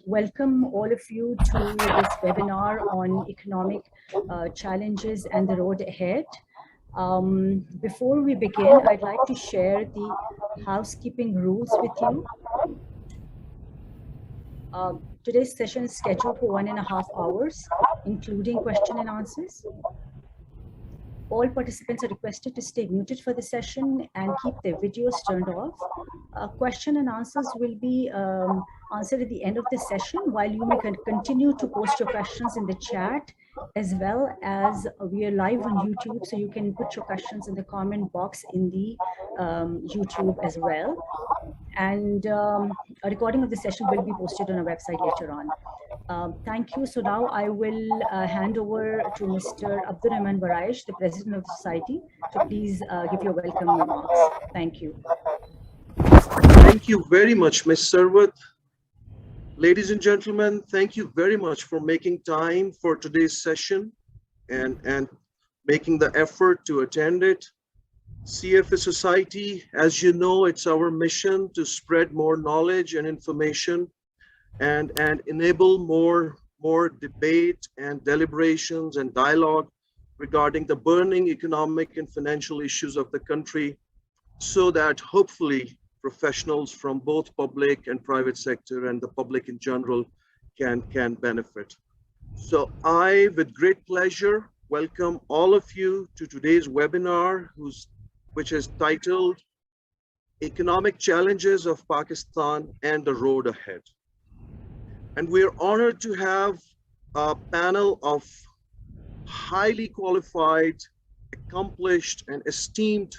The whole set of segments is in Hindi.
Welcome all of you to this webinar on economic challenges and the road ahead. Before we begin, I'd like to share the housekeeping rules with you. Today's session is scheduled for 1.5 hours, including question and answers. All participants are requested to stay muted for the session and keep their videos turned off. Question and answers will be answered at the end of the session, while you may continue to post your questions in the chat, as well as we are live on YouTube, so you can put your questions in the comment box in the YouTube as well. And a recording of the session will be posted on our website later on. Thank you. So now I will hand over to Mr. Abdurrahman Baraish, the President of the Society, to please give your welcome remarks. Thank you. Thank you very much, Ms. Sarwat. Ladies and gentlemen, thank you very much for making time for today's session and making the effort to attend it. CFA Society, as you know, it's our mission to spread more knowledge and information and enable more debate and deliberations and dialogue regarding the burning economic and financial issues of the country, so that hopefully professionals from both public and private sector and the public in general can benefit. So I, with great pleasure, welcome all of you to today's webinar, which is titled Economic Challenges of Pakistan and the Road Ahead. And we're honored to have a panel of highly qualified, accomplished, and esteemed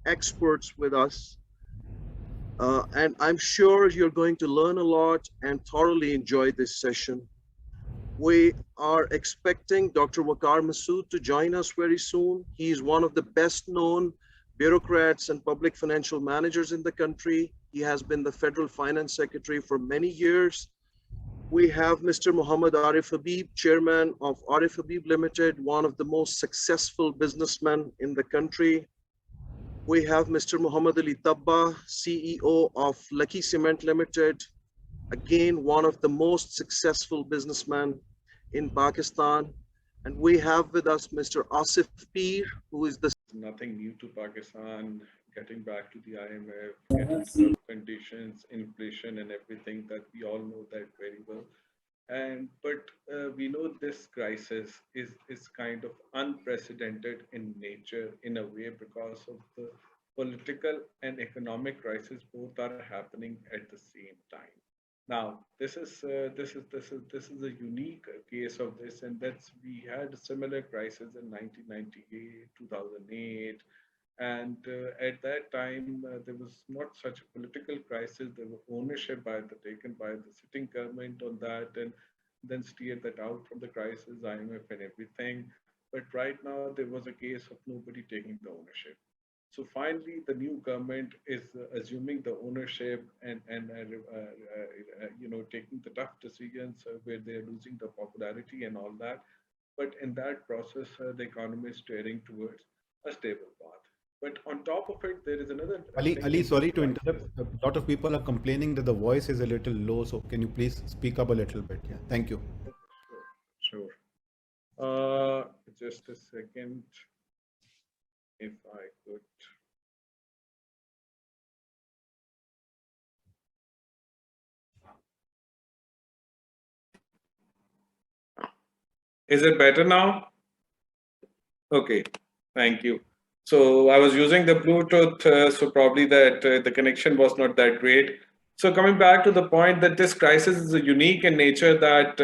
experts with us. And I'm sure you're going to learn a lot and thoroughly enjoy this session. We are expecting Dr. Waqar Masood to join us very soon. He's one of the best known bureaucrats and public financial managers in the country. He has been the Federal Finance Secretary for many years. We have Mr. Muhammad Arif Habib, Chairman of Arif Habib Limited, one of the most successful businessmen in the country. We have Mr. Muhammad Ali Tabba, CEO of Lucky Cement Limited, again, one of the most successful businessmen in Pakistan. And we have with us Mr. Asif Peer, who is the nothing new to Pakistan, getting back to the IMF, getting conditions, inflation and everything that we all know that very well. But we know this crisis is kind of unprecedented in nature in a way because of the political and economic crisis both are happening at the same time. Now, this is a unique case of this, and we had a similar crisis in 1998, 2008, and at that time there was not such a political crisis. There was ownership taken by the sitting government on that, and then steered that out from the crisis, IMF and everything. But right now there was a case of nobody taking the ownership. So finally, the new government is assuming the ownership and taking the tough decisions where they're losing the popularity and all that. But in that process, the economy is steering towards a stable path. But on top of it, there is another. Ali, sorry to interrupt. A lot of people are complaining that the voice is a little low. So can you please speak up a little bit? Yeah, thank you. Sure. Just a second. If I could. Is it better now? Okay, thank you. So I was using the Bluetooth, so probably that the connection was not that great. So coming back to the point that this crisis is unique in nature, that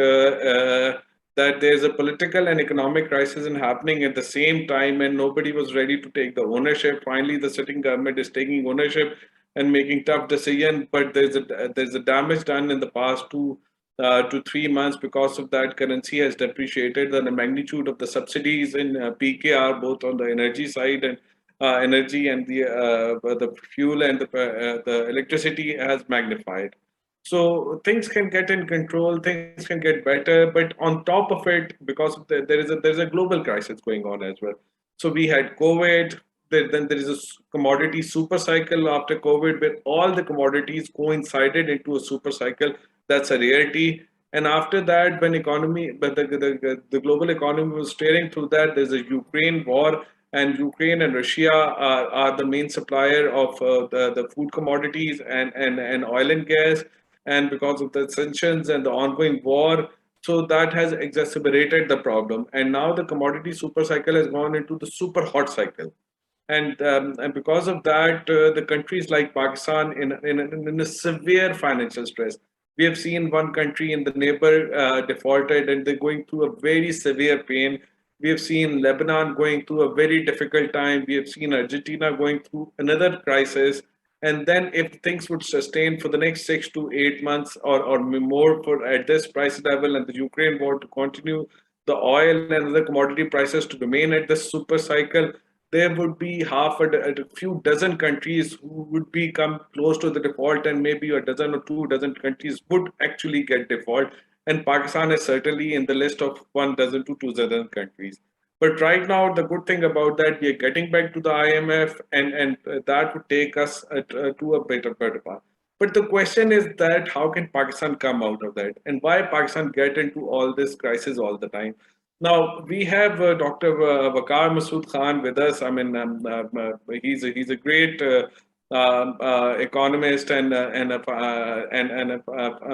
there's a political and economic crisis happening at the same time, and nobody was ready to take the ownership. Finally, the sitting government is taking ownership and making tough decisions, but there's a damage done in the past 2 to 3 months because of that. Currency has depreciated, and the magnitude of the subsidies in PKR, both on the energy side and energy and the fuel and the electricity, has magnified. So things can get in control, things can get better, but on top of it, because of there's a global crisis going on as well. So we had COVID, then there is a commodity super cycle after COVID, where all the commodities coincided into a super cycle, That's a rarity. And after that, when the global economy was steering through that, there's a Ukraine war, and Ukraine and Russia are the main supplier of the food commodities and oil and gas. And because of the sanctions and the ongoing war, so that has exacerbated the problem. And now the commodity super cycle has gone into the super hot cycle. And because of that, the countries like Pakistan in a severe financial stress. We have seen one country in the neighbor defaulted, and they're going through a very severe pain. We have seen Lebanon going through a very difficult time. We have seen Argentina going through another crisis. And then, if things would sustain for the next 6 to 8 months or more for at this price level, and the Ukraine war to continue, the oil and other commodity prices to remain at this super cycle, there would be a few dozen countries who would become close to the default, and maybe a dozen or 2 dozen countries would actually get default. And Pakistan is certainly in the list of 1 dozen to 2 dozen countries. But right now, the good thing about that, we are getting back to the IMF, and that would take us to a better path. But the question is that how can Pakistan come out of that, and why Pakistan get into all this crisis all the time? Now we have Dr. Waqar Masood Khan with us. I mean, he's a great economist and a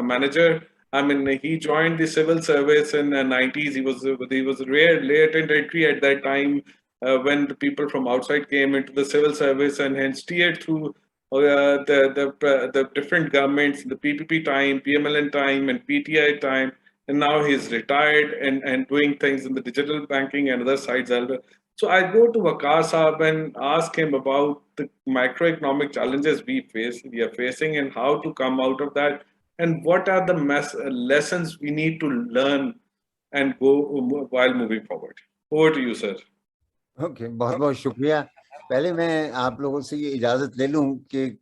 manager. I mean, he joined the civil service in the 90s. He was a rare latent entry at that time when the people from outside came into the civil service and hence steered through the different governments, the PPP time, PMLN time, and PTI time. And now he's retired and doing things in the digital banking and other sides as well. So I go to Waqar Saab and ask him about the macroeconomic challenges we are facing, and how to come out of that, and what are the lessons we need to learn and go while moving forward. Over to you, sir. Okay, बहुत बहुत शुक्रिया। पहले मैं आप लोगों से ये इजाज़त ले लूं कि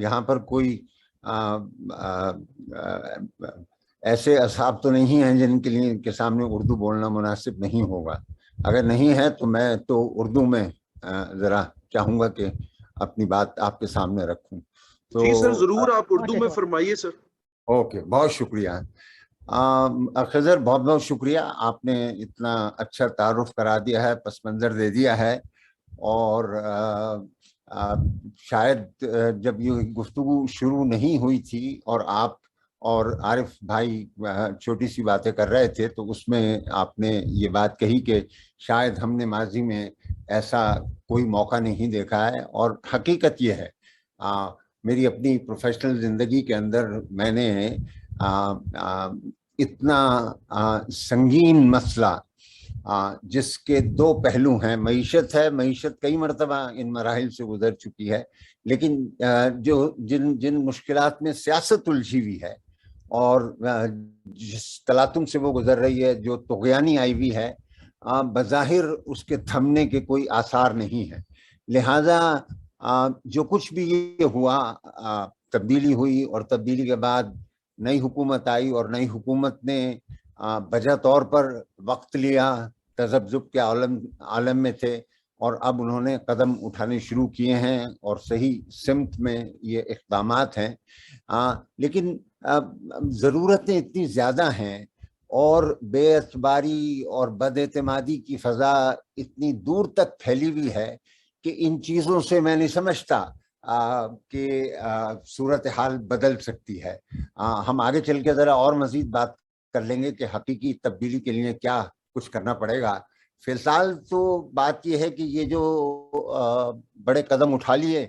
यहाँ पर कोई ऐसे असाब तो नहीं हैं जिनके लिए के सामने उर्दू बोलना मुनासिब नहीं होगा। अगर नहीं है तो मैं तो उर्दू में ज़रा चाहूँगा कि अपनी बात आपके सामने रखूँ। तो जी सर, ज़रूर, आप उर्दू में फरमाइए सर। ओके, बहुत शुक्रिया। खज़र, बहुत बहुत शुक्रिया, आपने इतना अच्छा तारुफ करा दिया है, पस मंज़र दे दिया है। और शायद जब ये गुफ्तगू शुरू नहीं हुई थी और आप और आरिफ भाई छोटी सी बातें कर रहे थे, तो उसमें आपने ये बात कही कि शायद हमने माजी में ऐसा कोई मौका नहीं देखा है। और हकीकत ये है, मेरी अपनी प्रोफेशनल ज़िंदगी के अंदर मैंने इतना संगीन मसला जिसके दो पहलू हैं, मईशत है, मईशत कई मरतबा इन मराहिल से गुजर चुकी है, लेकिन जो जिन मुश्किलात में सियासत उलझी हुई है और जिस तलातुम से वो गुजर रही है, जो तुग़यानी आई हुई है, बज़ाहिर उसके थमने के कोई आसार नहीं है। लिहाजा जो कुछ भी ये हुआ, तब्दीली हुई और तब्दीली के बाद नई हुकूमत आई और नई हुकूमत ने बजा तौर पर वक्त लिया, तज़ब्ज़ुब के आलम में थे और अब उन्होंने कदम उठाने शुरू किए हैं और सही सिमत में ये इक़दामात हैं। लेकिन ज़रूरतें इतनी ज़्यादा हैं और बेअतबारी और बदएतमादी की फ़ज़ा इतनी दूर तक फैली हुई है कि इन चीज़ों से मैं नहीं समझता कि सूरत हाल बदल सकती है। हम आगे चल के ज़रा और मज़ीद बात कर लेंगे कि हकीकी तब्दीली के लिए क्या कुछ करना पड़ेगा। फ़िलहाल तो बात यह है कि ये जो बड़े कदम उठा लिए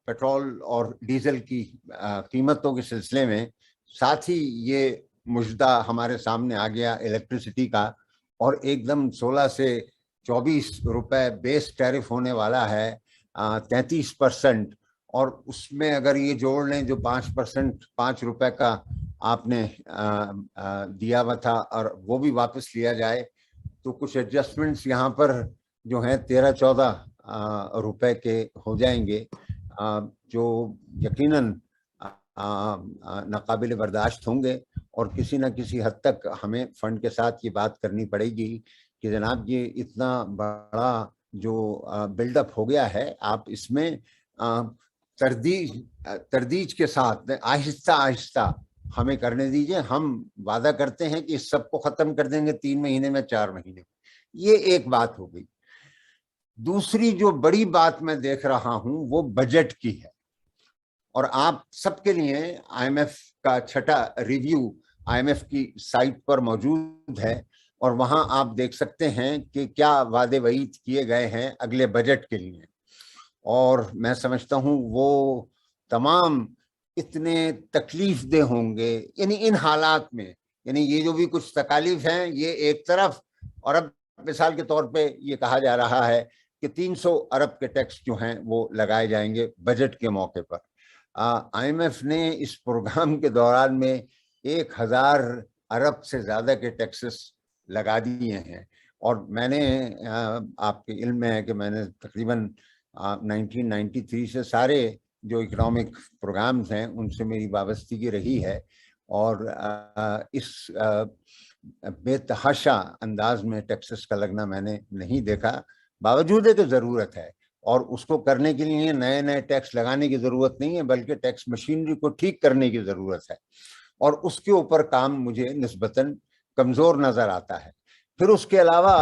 पेट्रोल और डीज़ल की कीमतों के सिलसिले में, साथ ही ये मुजदा हमारे सामने आ गया इलेक्ट्रिसिटी का, और एकदम 16 से 24 रुपए बेस टैरिफ होने वाला है, 33%। और उसमें अगर ये जोड़ लें जो 5% 5 रुपए का आपने दिया हुआ था और वो भी वापस लिया जाए, तो कुछ एडजस्टमेंट्स यहाँ पर जो हैं 13-14 रुपए के हो जाएंगे, जो यकीनन नाकाबिल बर्दाश्त होंगे। और किसी न किसी हद तक हमें फंड के साथ ये बात करनी पड़ेगी कि जनाब ये इतना बड़ा जो बिल्डअप हो गया है, आप इसमें तरदीज के साथ आहिस्ता आहिस्ता हमें करने दीजिए, हम वादा करते हैं कि इस सबको खत्म कर देंगे 3 महीने में, 4 महीने में। ये एक बात हो गई। दूसरी जो बड़ी बात मैं देख रहा हूं वो बजट की है, और आप सबके लिए आईएमएफ का छठा रिव्यू आईएमएफ की साइट पर मौजूद है, और वहां आप देख सकते हैं कि क्या वादे वईद किए गए हैं अगले बजट के लिए। और मैं समझता हूं वो तमाम इतने तकलीफ दे होंगे, यानी इन हालात में, यानी ये जो भी कुछ तकालीफ हैं ये एक तरफ, और अब मिसाल के तौर पे ये कहा जा रहा है कि 300 अरब के टैक्स जो हैं वो लगाए जाएंगे बजट के मौके पर। आईएमएफ ने इस प्रोग्राम के दौरान में 1000 अरब से ज्यादा के टैक्सेस लगा दिए हैं। और मैंने आपके इल्म में है कि मैंने तकरीबन 1993 से सारे जो इकोनॉमिक प्रोग्राम्स हैं उनसे मेरी वाबस्तगी रही है, और इस बेतहाशा अंदाज में टैक्सेस का लगना मैंने नहीं देखा। बावजूद है कि ज़रूरत है, और उसको करने के लिए नए नए टैक्स लगाने की ज़रूरत नहीं है, बल्कि टैक्स मशीनरी को ठीक करने की ज़रूरत है, और उसके ऊपर काम मुझे निस्बतन कमज़ोर नज़र आता है। फिर उसके अलावा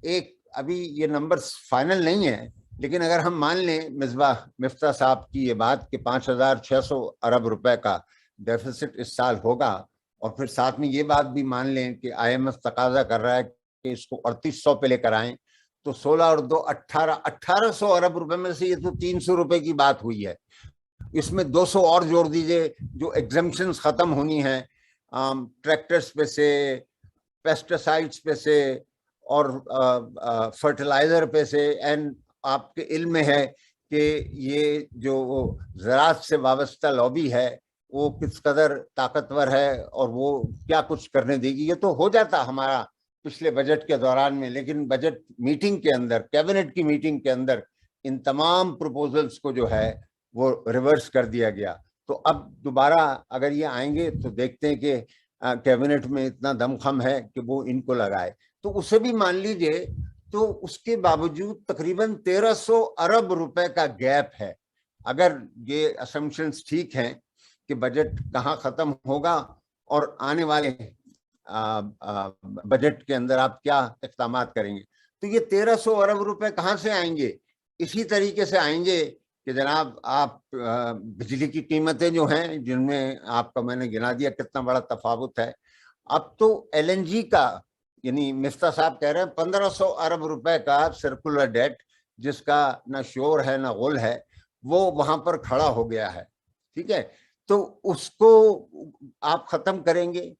एक, अभी ये नंबर्स फाइनल नहीं है, लेकिन अगर हम मान लें मिफ्ता साहब की ये बात कि 5600 अरब रुपए का डेफिसिट इस साल होगा, और फिर साथ में ये बात भी मान लें कि आईएमएफ तकाजा कर रहा है कि इसको 3800 पे लेकर आएं, तो 16 और 2 1800 अरब रुपए में से ये तो 300 रुपए की बात हुई है। इसमें 200 और जोड़ दीजिए जो एग्जम्पशंस खत्म होनी है, ट्रैक्टर्स पे से, पेस्टिसाइड्स पे से, और फर्टिलाइजर पे से। एंड आपके इल्म में है कि ये जो ज़राअत से वाबस्ता लॉबी है वो किस कदर ताकतवर है और वो क्या कुछ करने देगी। ये तो हो जाता हमारा पिछले बजट के दौरान में, लेकिन बजट मीटिंग के अंदर, कैबिनेट की मीटिंग के अंदर इन तमाम प्रपोजल्स को जो है वो रिवर्स कर दिया गया। तो अब दोबारा अगर ये आएंगे तो देखते हैं कि कैबिनेट में इतना दमखम है कि वो इनको लगाए। तो उसे भी मान लीजिए, तो उसके बावजूद तकरीबन 1300 अरब रुपए का गैप है। अगर ये असम्पशंस ठीक हैं कि बजट कहाँ खत्म होगा और आने वाले बजट के अंदर आप क्या इक़दाम करेंगे, तो ये 1300 अरब रुपए कहाँ से आएंगे? इसी तरीके से आएंगे कि जनाब आप बिजली की कीमतें जो हैं, जिनमें आपका मैंने गिना दिया कितना बड़ा तफावत है। अब तो एलएनजी का, यानी मिफ्ता साहब कह रहे हैं 1500 अरब रुपए का सर्कुलर डेट, जिसका ना शोर है ना गुल है, वो वहां पर खड़ा हो गया है। ठीक है, तो उसको आप खत्म करेंगे।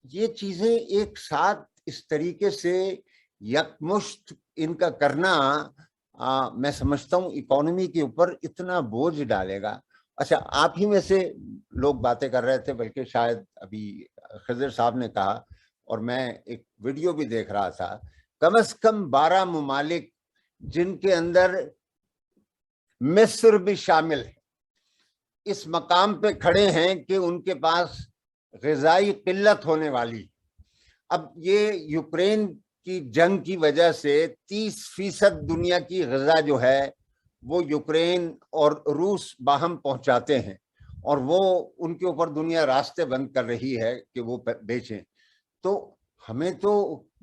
ये चीजें एक साथ इस तरीके से यकमुश्त इनका करना, मैं समझता हूँ इकोनॉमी के ऊपर इतना बोझ डालेगा। अच्छा, आप ही में से लोग बातें कर रहे थे, बल्कि शायद अभी खिज़र साहब ने कहा, और मैं एक वीडियो भी देख रहा था, कम से कम 12 मुमालिक जिनके अंदर मिस्र भी शामिल है, इस मकाम पे खड़े हैं कि उनके पास ग़िज़ाई किल्लत होने वाली। अब ये यूक्रेन की जंग की वजह से 30% दुनिया की ग़िज़ा जो है वो यूक्रेन और रूस बाहम पहुंचाते हैं, और वो उनके ऊपर दुनिया रास्ते बंद कर रही है कि वो बेचें। तो हमें तो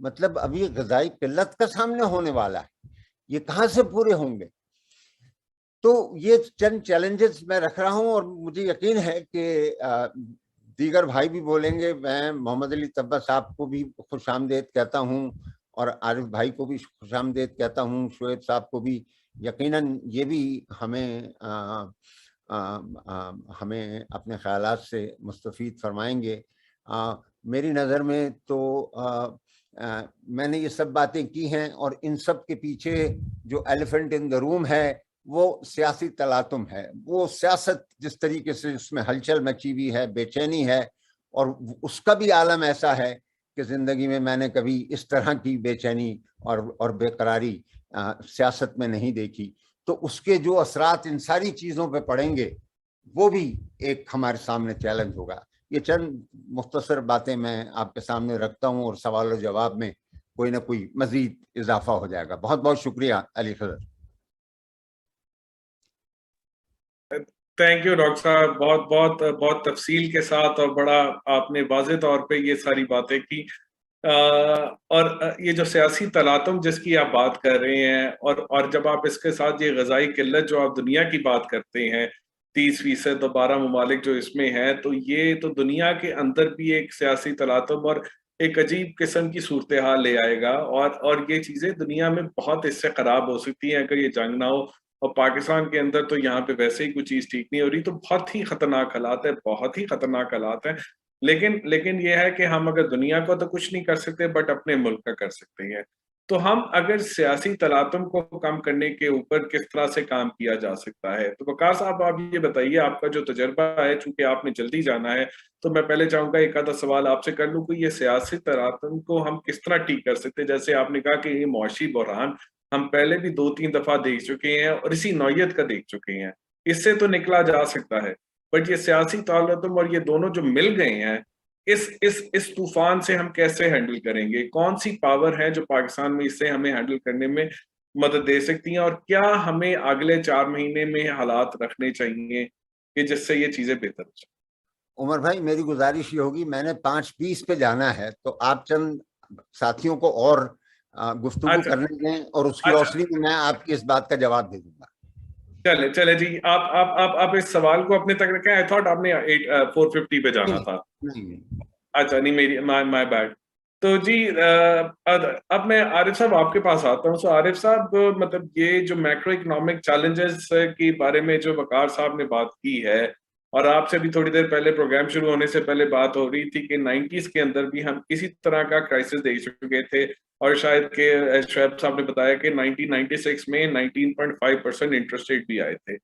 मतलब अभी ग़िज़ाई किल्लत का सामने होने वाला है, ये कहाँ से पूरे होंगे? तो ये चंद चैलेंजेस मैं रख रहा हूं, और मुझे यकीन है कि दीगर भाई भी बोलेंगे। मैं मोहम्मद अली तब्बा साहब को भी खुशामदीद कहता हूं, और आरिफ भाई को भी खुशामदीद कहता हूं, शोएब साहब को भी। यकीनन ये भी हमें हमें अपने ख्यालात से मुस्तफ़ीद फरमाएंगे। मेरी नज़र में तो मैंने ये सब बातें की हैं, और इन सब के पीछे जो एलिफेंट इन द रूम है वो सियासी तलातुम है। वो सियासत जिस तरीके से इसमें हलचल मची हुई है, बेचैनी है, और उसका भी आलम ऐसा है कि ज़िंदगी में मैंने कभी इस तरह की बेचैनी और बेकरारी सियासत में नहीं देखी। तो उसके जो असरात इन सारी चीज़ों पे पड़ेंगे, वो भी एक हमारे सामने चैलेंज होगा। ये चंद मुख्तसर बातें मैं आपके सामने रखता हूँ, और सवाल और जवाब में कोई ना कोई मजीद इजाफा हो जाएगा। बहुत बहुत शुक्रिया Ali Khizar. Thank you doctor साहब, बहुत बहुत बहुत तफसील के साथ और बड़ा आपने वाज़ेह तौर पे ये सारी बातें की। और ये जो सियासी तलातुम जिसकी आप बात कर रहे हैं, और जब आप इसके साथ ये ग़ज़ाई किल्लत जो आप दुनिया की बात करते हैं, 30% तो 12 ममालिक जो इसमें हैं, तो ये तो दुनिया के अंदर भी एक सियासी तलातुम और एक अजीब किस्म की सूरत हाल ले आएगा, और ये चीज़ें दुनिया में बहुत इससे ख़राब हो सकती हैं अगर ये जंग ना हो। और पाकिस्तान के अंदर तो यहाँ पे वैसे ही कुछ चीज़ ठीक नहीं हो रही, तो बहुत ही खतरनाक हालात है, बहुत ही खतरनाक हालात हैं। लेकिन ये है कि हम अगर दुनिया को तो कुछ नहीं कर सकते, बट अपने मुल्क का कर सकते हैं। तो हम अगर सियासी तलातुम को कम करने के ऊपर किस तरह से काम किया जा सकता है? तो वक़ार साहब, आप ये बताइए, आपका जो तजुर्बा है, चूंकि आपने जल्दी जाना है, तो मैं पहले चाहूंगा एक आधा सवाल आपसे कर लूं कि ये सियासी तलातुम को हम किस तरह ठीक कर सकते हैं? जैसे आपने कहा कि ये मुआशी बहरान हम पहले भी 2-3 दफा देख चुके हैं और इसी नौयत का देख चुके हैं, इससे तो निकला जा सकता है। बट ये सियासी तलातुम और ये दोनों जो मिल गए हैं, इस तूफान से हम कैसे हैंडल करेंगे? कौन सी पावर है जो पाकिस्तान में इससे हमें हैंडल करने में मदद दे सकती हैं, और क्या हमें अगले 4 महीने में हालात रखने चाहिए कि जिससे ये चीजें बेहतर हो जाए? उमर भाई, मेरी गुजारिश ये होगी, मैंने 5:20 पे जाना है, तो आप चंद साथियों को और गुफ्तगू अच्छा करने दें और उसकी अच्छा, रोशनी में मैं आपकी इस बात का जवाब दे दूंगा। चले चले जी, आप इस सवाल को अपने तक रखें। आई थॉट आपने 450 पे जाना नहीं था। नहीं नहीं। अच्छा, नहीं, मेरी माय बैड। तो जी, अब मैं आरिफ साहब आपके पास आता हूँ। सो आरिफ साहब, मतलब ये जो मैक्रो इकोनॉमिक चैलेंजेस के बारे में जो वकार साहब ने बात की है, और आपसे भी थोड़ी देर पहले प्रोग्राम शुरू होने से पहले बात हो रही थी कि 90s के अंदर भी हम इसी तरह का क्राइसिस देख चुके थे, और शायद के शुएब साहब ने बताया कि 1996 में 19.5% इंटरेस्ट रेट भी आए थे।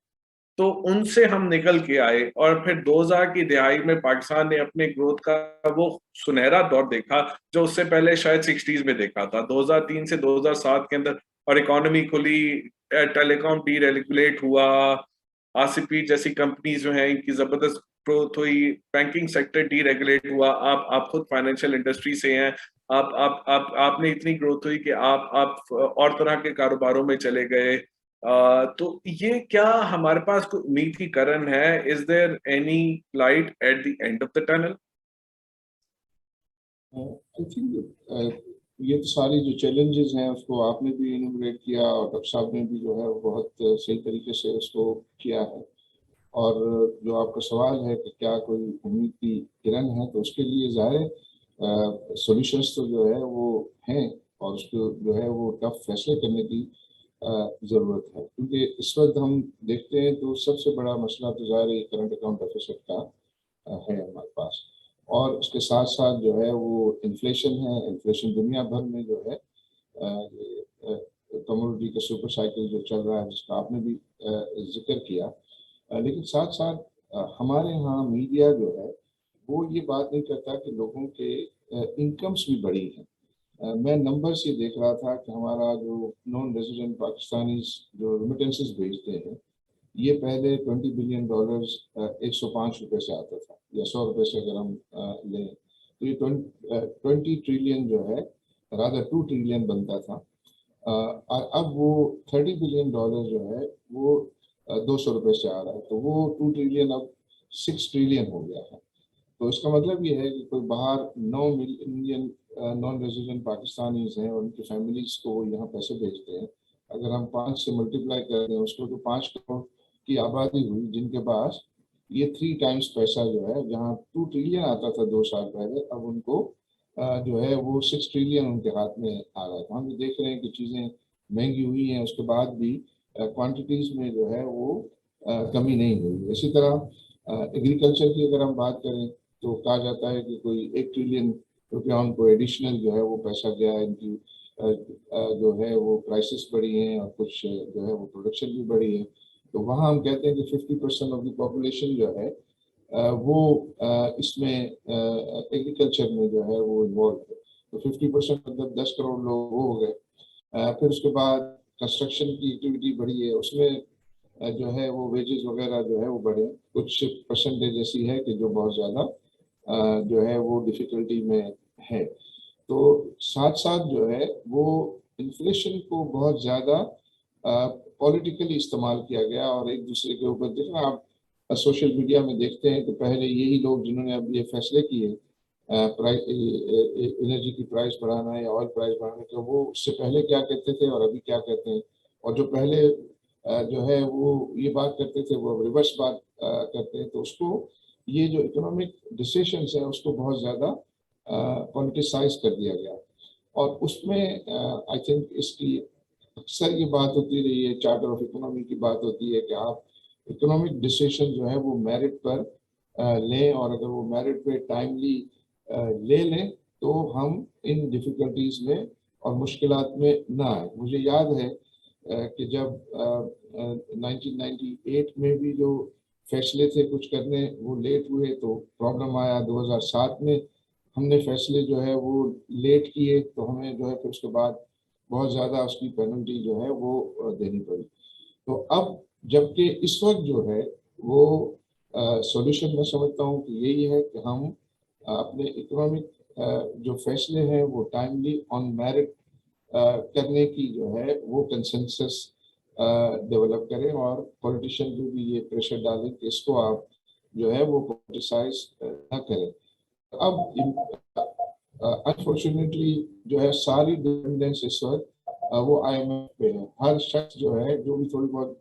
तो उनसे हम निकल के आए, और फिर 2000 की दिहाई में पाकिस्तान ने अपने ग्रोथ का वो सुनहरा दौर देखा जो उससे पहले शायद 60s में देखा था, 2003 से 2007 के अंदर। और इकोनॉमी खुली, टेलीकॉम डीरेगुलेट हुआ, आरसीपी जैसी कंपनीज जो हैं इनकी जबरदस्त ग्रोथ हुई, बैंकिंग सेक्टर डीरेगुलेट हुआ। आप खुद फाइनेंशियल इंडस्ट्री से हैं, आपने इतनी ग्रोथ हुई कि आप और तरह के कारोबारों में चले गए। तो ये क्या हमारे पास कोई उम्मीद की किरण है? Is there any light at the end of the tunnel? I think ये तो सारी जो चैलेंजेस हैं उसको आपने भी इनोग्रेट किया और डॉक्टर साहब ने भी जो है वो बहुत सही तरीके से उसको किया है। और जो आपका सवाल है कि क्या कोई उम्मीद की किरण है, तो उसके लिए ज़ाहिर सॉल्यूशंस तो जो है वो हैं, और उसको जो है वो टफ फैसले करने की ज़रूरत है। क्योंकि इस वक्त हम देखते हैं तो सबसे बड़ा मसला तो ज़ाहिर है करंट अकाउंट डेफिसिट का है हमारे पास। और उसके साथ साथ जो है वो इन्फ्लेशन है। इन्फ्लेशन दुनिया भर में जो है कमोडिटी का सुपर साइकिल जो चल रहा है, जिसका आपने भी जिक्र किया। लेकिन साथ साथ हमारे यहाँ मीडिया जो है वो ये बात नहीं करता कि लोगों के इनकम्स भी बढ़ी हैं। मैं नंबर्स ये देख रहा था कि हमारा जो नॉन रेजिडेंट पाकिस्तानीज जो रेमिटेंसेस भेजते हैं, ये पहले $20 बिलियन 105 रुपये से आता था, या 100 रुपये से अगर हम लें तो ये 20 ट्रिलियन जो है, रादर 2 ट्रिलियन बनता था। और अब वो $30 बिलियन जो है वो 200 रुपये से आ रहा है, तो वो 2 ट्रिलियन अब 6 ट्रिलियन हो गया है। तो इसका मतलब ये है कि कोई बाहर 9 मिलियन नॉन रेजिडेंट पाकिस्तानीज हैं और उनकी फैमिलीज को वो यहाँ पैसे भेजते हैं। अगर हम 5 से मल्टीप्लाई कर दें उसको, तो 5 करोड़ की आबादी हुई जिनके पास ये 3 टाइम्स पैसा जो है, जहाँ 2 ट्रिलियन आता था 2 साल पहले, अब उनको जो है वो 6 ट्रिलियन उनके हाथ में आ रहा है। तो हम देख रहे हैं कि चीज़ें महंगी हुई हैं, उसके बाद भी क्वांटिटीज में जो है वो कमी नहीं हुई। इसी तरह एग्रीकल्चर की अगर हम बात करें तो कहा जाता है कि कोई 1 ट्रिलियन रुपया उनको एडिशनल जो है वो पैसा गया है। इनकी जो है वो प्राइसेस बढ़ी हैं और कुछ जो है वो प्रोडक्शन भी बढ़ी है। तो वहाँ हम कहते हैं कि 50% ऑफ द पॉपुलेशन जो है वो इसमें एग्रीकल्चर में जो है वो इन्वॉल्व है। तो 50% मतलब 10 करोड़ लोग वो हो गए। फिर उसके बाद कंस्ट्रक्शन की एक्टिविटी बढ़ी है, उसमें जो है वो वेजेस वगैरह जो है वो बढ़े। कुछ परसेंटेज ऐसी है कि जो बहुत ज़्यादा जो है वो डिफ़िकल्टी में है। तो साथ साथ जो है वो इन्फ्लेशन को बहुत ज़्यादा पॉलिटिकली इस्तेमाल किया गया, और एक दूसरे के ऊपर जितना आप सोशल मीडिया में देखते हैं तो पहले यही लोग जिन्होंने अब ये फैसले किए एनर्जी की प्राइस बढ़ाना या ऑयल प्राइस बढ़ाने का, वो उससे पहले क्या कहते थे और अभी क्या कहते हैं, और जो पहले जो है वो ये बात करते थे वो रिवर्स बात करते हैं। तो उसको ये जो इकोनॉमिक डिसीजंस है उसको बहुत ज़्यादा पॉलिटिसाइज कर दिया गया, और उसमें आई थिंक इसकी अक्सर ये बात होती रही है, चार्टर ऑफ इकोनॉमी की बात होती है कि आप इकोनॉमिक डिसीजन जो है वो मेरिट पर लें, और अगर वो मेरिट पे टाइमली ले लें तो हम इन डिफिकल्टीज में और मुश्किलात में ना आए। मुझे याद है कि जब 1998 में भी जो फैसले थे कुछ करने वो लेट हुए तो प्रॉब्लम आया। 2007 में हमने फैसले जो है वो लेट किए तो हमें जो है फिर उसके बाद बहुत ज़्यादा उसकी पेनल्टी जो है वो देनी पड़ी। तो अब जबकि इस वक्त जो है वो सॉल्यूशन मैं समझता हूँ कि यही है कि हम अपने इकोनॉमिक जो फैसले हैं वो टाइमली ऑन मेरिट करने की जो है वो कंसेंसस डेवलप करें, और पॉलिटिशियन को भी ये प्रेशर डालें कि इसको आप जो है वो पॉलिटिसाइज ना करें। अब अनफॉर्चुनेटली जो है सारी डिपेंडेंस इस वक्त वो IMF पे है। हर शख्स जो है जो भी थोड़ी बहुत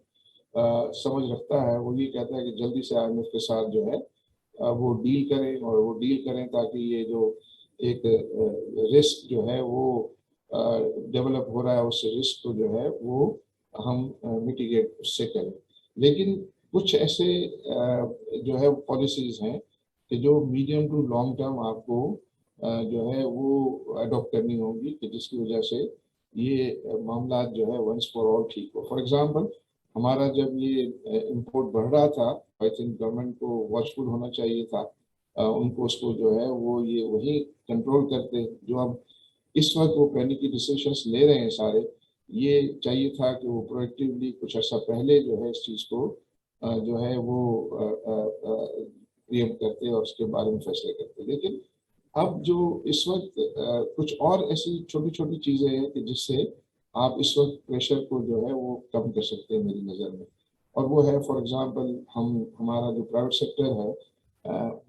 समझ रखता है वो ये कहता है कि जल्दी से IMF के साथ जो है वो डील करें, और वो डील करें ताकि ये जो एक रिस्क जो है वो डेवलप हो रहा है उस रिस्क को जो है वो हम मिटिगेट उससे करें। लेकिन कुछ ऐसे जो है पॉलिसीज हैं कि जो मीडियम टू लॉन्ग टर्म आपको जो है वो अडॉप्ट करनी होगी कि जिसकी वजह से ये मामला जो है वंस फॉर ऑल ठीक हो। फॉर एग्जांपल हमारा जब ये इंपोर्ट बढ़ रहा था, आई थिंक गवर्नमेंट को वॉचफुल होना चाहिए था, उनको उसको जो है वो ये वही कंट्रोल करते जो अब इस वक्त वो पैनिकी डिसीजंस ले रहे हैं सारे। ये चाहिए था कि वो प्रोएक्टिवली कुछ अर्सा पहले जो है इस चीज़ को जो है वो प्रियम करते और उसके बारे में फैसले करते। लेकिन अब जो इस वक्त कुछ और ऐसी छोटी छोटी चीज़ें हैं कि जिससे आप इस वक्त प्रेशर को जो है वो कम कर सकते हैं मेरी नज़र में, और वो है फॉर एग्जांपल हमारा जो प्राइवेट सेक्टर है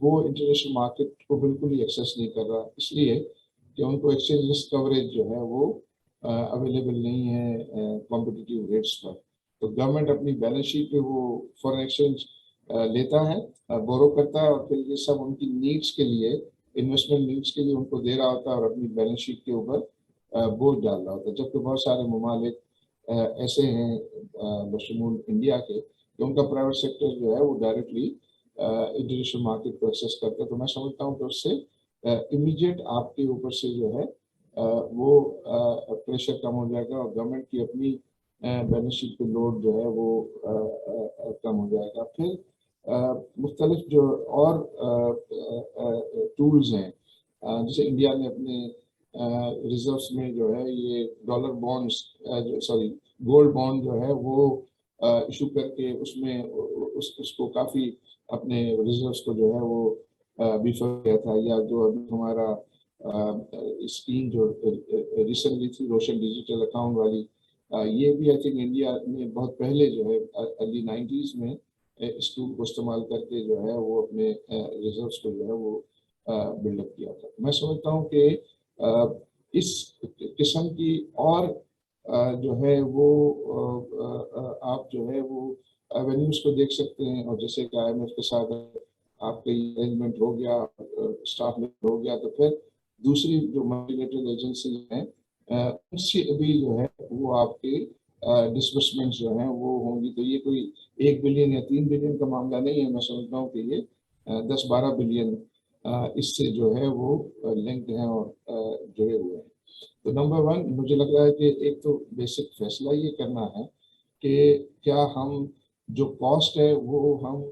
वो इंटरनेशनल मार्केट को बिल्कुल ही एक्सेस नहीं कर रहा, इसलिए कि उनको एक्सचेंज रिस्क कवरेज जो है वो अवेलेबल नहीं है कॉम्पिटिटिव रेट्स पर। तो गवर्नमेंट अपनी बैलेंस शीट पे वो फॉरेन एक्सचेंज लेता है, बोरो करता है, और फिर ये सब उनकी नीड्स के लिए, इन्वेस्टमेंट नीड्स के लिए उनको दे रहा होता है और अपनी बैलेंस शीट के ऊपर बोझ डाल रहा होता है। जबकि बहुत सारे ममालिक ऐसे हैं बशमूल इंडिया के कि उनका प्राइवेट सेक्टर जो है वो डायरेक्टली इंटरनेशनल मार्केट को एक्सेस करता है। तो मैं समझता हूँ कि उससे इमीडिएट आपके ऊपर से जो है वो प्रेशर कम हो जाएगा और गवर्नमेंट की अपनी बैलेंस शीट पे लोड जो है वो कम हो जाएगा। फिर मुख्तलिफ जो और टूल्स हैं, जैसे इंडिया ने अपने रिजर्व्स में जो है ये डॉलर बॉन्ड्स गोल्ड बॉन्ड जो है वो इशू करके उसमें उसको काफ़ी अपने रिजर्व्स को जो है वो बिफर किया था। या जो अभी हमारा स्कीम जो रिसेंटली थी रोशन डिजिटल अकाउंट वाली, ये भी आई थिंक इंडिया ने बहुत पहले जो है अर्ली 90s में इस टूल को इस्तेमाल करके जो है वो अपने रिजर्व्स को जो है वो बिल्डअप किया था। मैं समझता हूँ कि इस किस्म की और जो है वो आप जो है वो एवेन्यूज को देख सकते हैं, और जैसे कि IMF के साथ आपका अरेंजमेंट हो गया, स्टाफ में हो गया, तो फिर दूसरी जो मल्टीलेटरल एजेंसी हैं उनसे भी जो है वो आपके डिसबर्समेंट्स जो हैं वो होंगी। तो ये कोई 1 बिलियन या 3 बिलियन का मामला नहीं है, मैं समझता हूँ कि ये 10-12 बिलियन इससे जो है वो लिंक्ड हैं और जुड़े हुए हैं। तो नंबर 1 मुझे लग रहा है कि एक तो बेसिक फैसला ये करना है कि क्या हम जो कॉस्ट है वो हम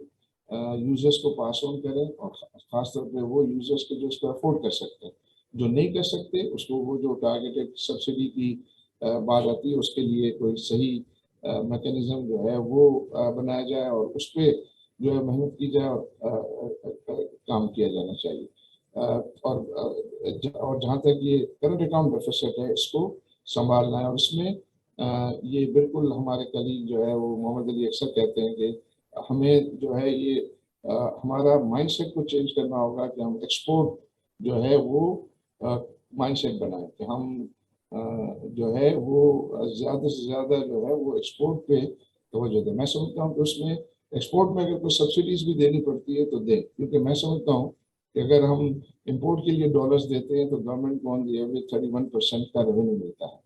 यूजर्स को पास ऑन करें, और खासतौर पे वो यूजर्स के जो इसको अफोर्ड कर सकते हैं। जो नहीं कर सकते उसको वो जो टारगेटेड सब्सिडी की बात आती है उसके लिए कोई सही मैकेनिज्म जो है वो बनाया जाए और उस पर जो है मेहनत की जाए और काम किया जाना चाहिए। और जहाँ तक ये करंट अकाउंट डेफिसिट है इसको संभालना है, और इसमें ये बिल्कुल हमारे कलीग जो है वो मोहम्मद अली अक्सर कहते हैं कि हमें जो है ये हमारा माइंडसेट को चेंज करना होगा कि हम एक्सपोर्ट जो है वो माइंडसेट बनाएं कि हम जो है वो ज़्यादा से ज़्यादा जो है वो एक्सपोर्ट पे तवज्जो दें। मैं समझता हूँ कि उसमें एक्सपोर्ट में अगर कोई सब्सिडीज भी देनी पड़ती है तो दें, क्योंकि मैं समझता हूँ कि अगर हम इंपोर्ट के लिए डॉलर्स देते हैं तो गवर्नमेंट को ऑन दी एवरेज 31% का रेवेन्यू मिलता है।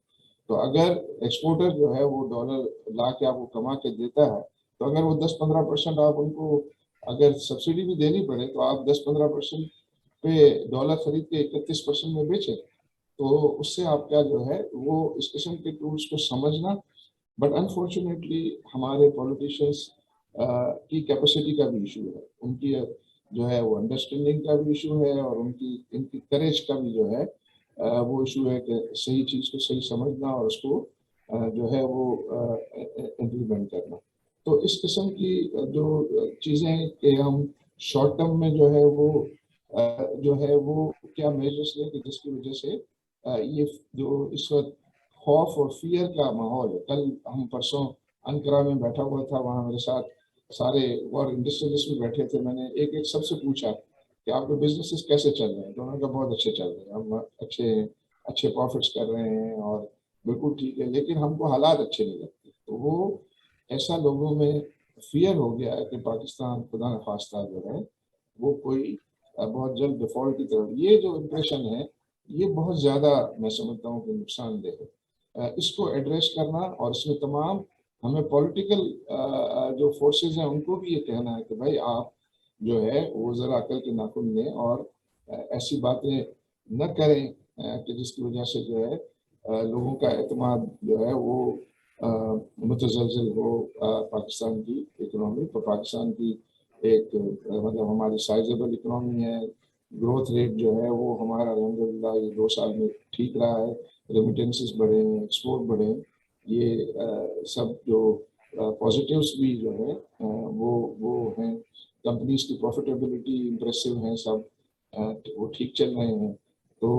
तो अगर एक्सपोर्टर जो है वो डॉलर ला के आपको कमा के देता है, तो अगर वो 10-15% आप उनको अगर सब्सिडी भी देनी पड़े तो आप 10-15% पे डॉलर खरीद के 31% में बेचें, तो उससे आपका जो है वो इस किस्म के टूल्स को समझना। बट अनफॉर्चुनेटली हमारे पॉलिटिशियंस की कैपेसिटी का भी इशू है, उनकी जो है वो अंडरस्टैंडिंग का भी इशू है और इनकी करेज का भी जो है वो इशू है कि सही चीज़ को सही समझना और उसको जो है वो इम्प्लीमेंट करना। तो इस किस्म की जो चीज़ें कि हम शॉर्ट टर्म में जो है वो क्या मेजर्स लें कि जिसकी वजह से ये जो इस वक्त खौफ और फियर का माहौल है। कल हम परसों अंकारा में बैठा हुआ था, वहाँ मेरे साथ सारे और इंडस्ट्रियलिस्ट भी बैठे थे। मैंने एक एक सबसे पूछा कि आपके बिजनेसेस कैसे चल रहे हैं, तो उन्होंने कहा बहुत अच्छे चल रहे हैं, हम अच्छे प्रॉफिट्स कर रहे हैं और बिल्कुल ठीक है, लेकिन हमको हालात अच्छे नहीं लगते। तो वो ऐसा लोगों में फियर हो गया है कि पाकिस्तान खुदा न खास्ता जो है वो कोई बहुत जल्द डिफॉल्ट की तरफ, ये जो इम्प्रेशन है ये बहुत ज़्यादा मैं समझता हूँ कि नुकसानदेह है। इसको एड्रेस करना और इसमें तमाम हमें पॉलिटिकल जो फोर्सेस हैं उनको भी ये कहना है कि भाई आप जो है वो ज़रा अकल के नाखून लें और ऐसी बातें न करें कि जिसकी वजह से जो है लोगों का एतमाद जो है वो मुतज़लज़ल हो पाकिस्तान की इकनॉमी। तो पाकिस्तान की एक मतलब हमारी साइजेबल इकनॉमी है, ग्रोथ रेट जो है वो हमारा अल्हम्दुलिल्लाह ये 2 साल में ठीक रहा है, रेमिटेंसेस बढ़े हैं, एक्सपोर्ट बढ़े हैं, ये सब जो पॉजिटिव्स भी जो है वो हैं। कंपनीज की प्रॉफिटेबिलिटी इम्प्रेसिव हैं, सब वो ठीक चल रहे हैं। तो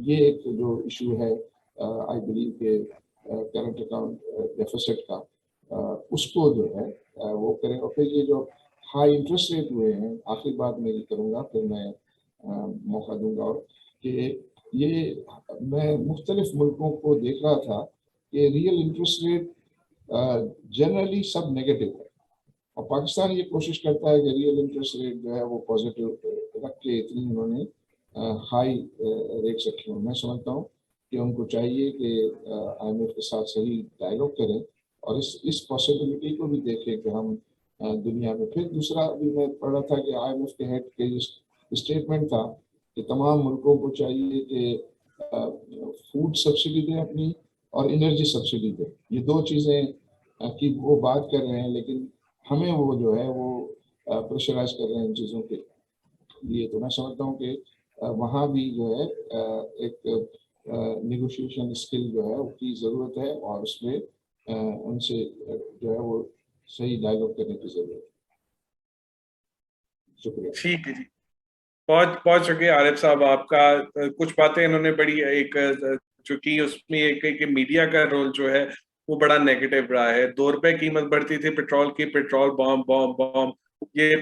ये एक जो इशू है आई बिलीव के करंट अकाउंट डेफिसिट का, उसको जो है वो करें। और फिर ये जो हाई इंटरेस्ट रेट हुए हैं, आखिरी बात मेरी करूँगा फिर मैं मौका दूंगा, और कि ये मैं मुख्तलिफ मुल्कों को देख रहा था कि रियल इंटरेस्ट रेट जनरली सब नेगेटिव है, और पाकिस्तान ये कोशिश करता है कि रियल इंटरेस्ट रेट जो है वो पॉजिटिव रख के इतनी उन्होंने हाई रेट्स रखे हुए। मैं समझता हूँ कि उनको चाहिए कि IMF के साथ सही डायलॉग करें और इस पॉसिबिलिटी को भी देखें कि हम दुनिया में। फिर दूसरा भी मैं पढ़ रहा था कि IMF के हेड के स्टेटमेंट था कि तमाम मुल्कों को चाहिए कि फूड सब्सिडी दें अपनी और एनर्जी सब्सिडी दें। ये 2 चीज़ें की वो बात कर रहे हैं, लेकिन हमें वो जो है वो प्रेशराइज कर रहे हैं इन चीज़ों के लिए। तो मैं समझता हूँ कि वहाँ भी जो है एक नेगोशिएशन स्किल जो है उसकी ज़रूरत है और उसमें उनसे जो है वो सही डायलॉग करने की ज़रूरत है। शुक्रिया। ठीक है जी, बहुत शुक्रिया आरिफ साहब आपका। कुछ बातें इन्होंने बड़ी एक चूंकि उसमें एक मीडिया का रोल जो है वो बड़ा नेगेटिव रहा है। 2 रुपए कीमत बढ़ती थी पेट्रोल की, पेट्रोल बॉम्ब बॉम्ब बॉम्ब, ये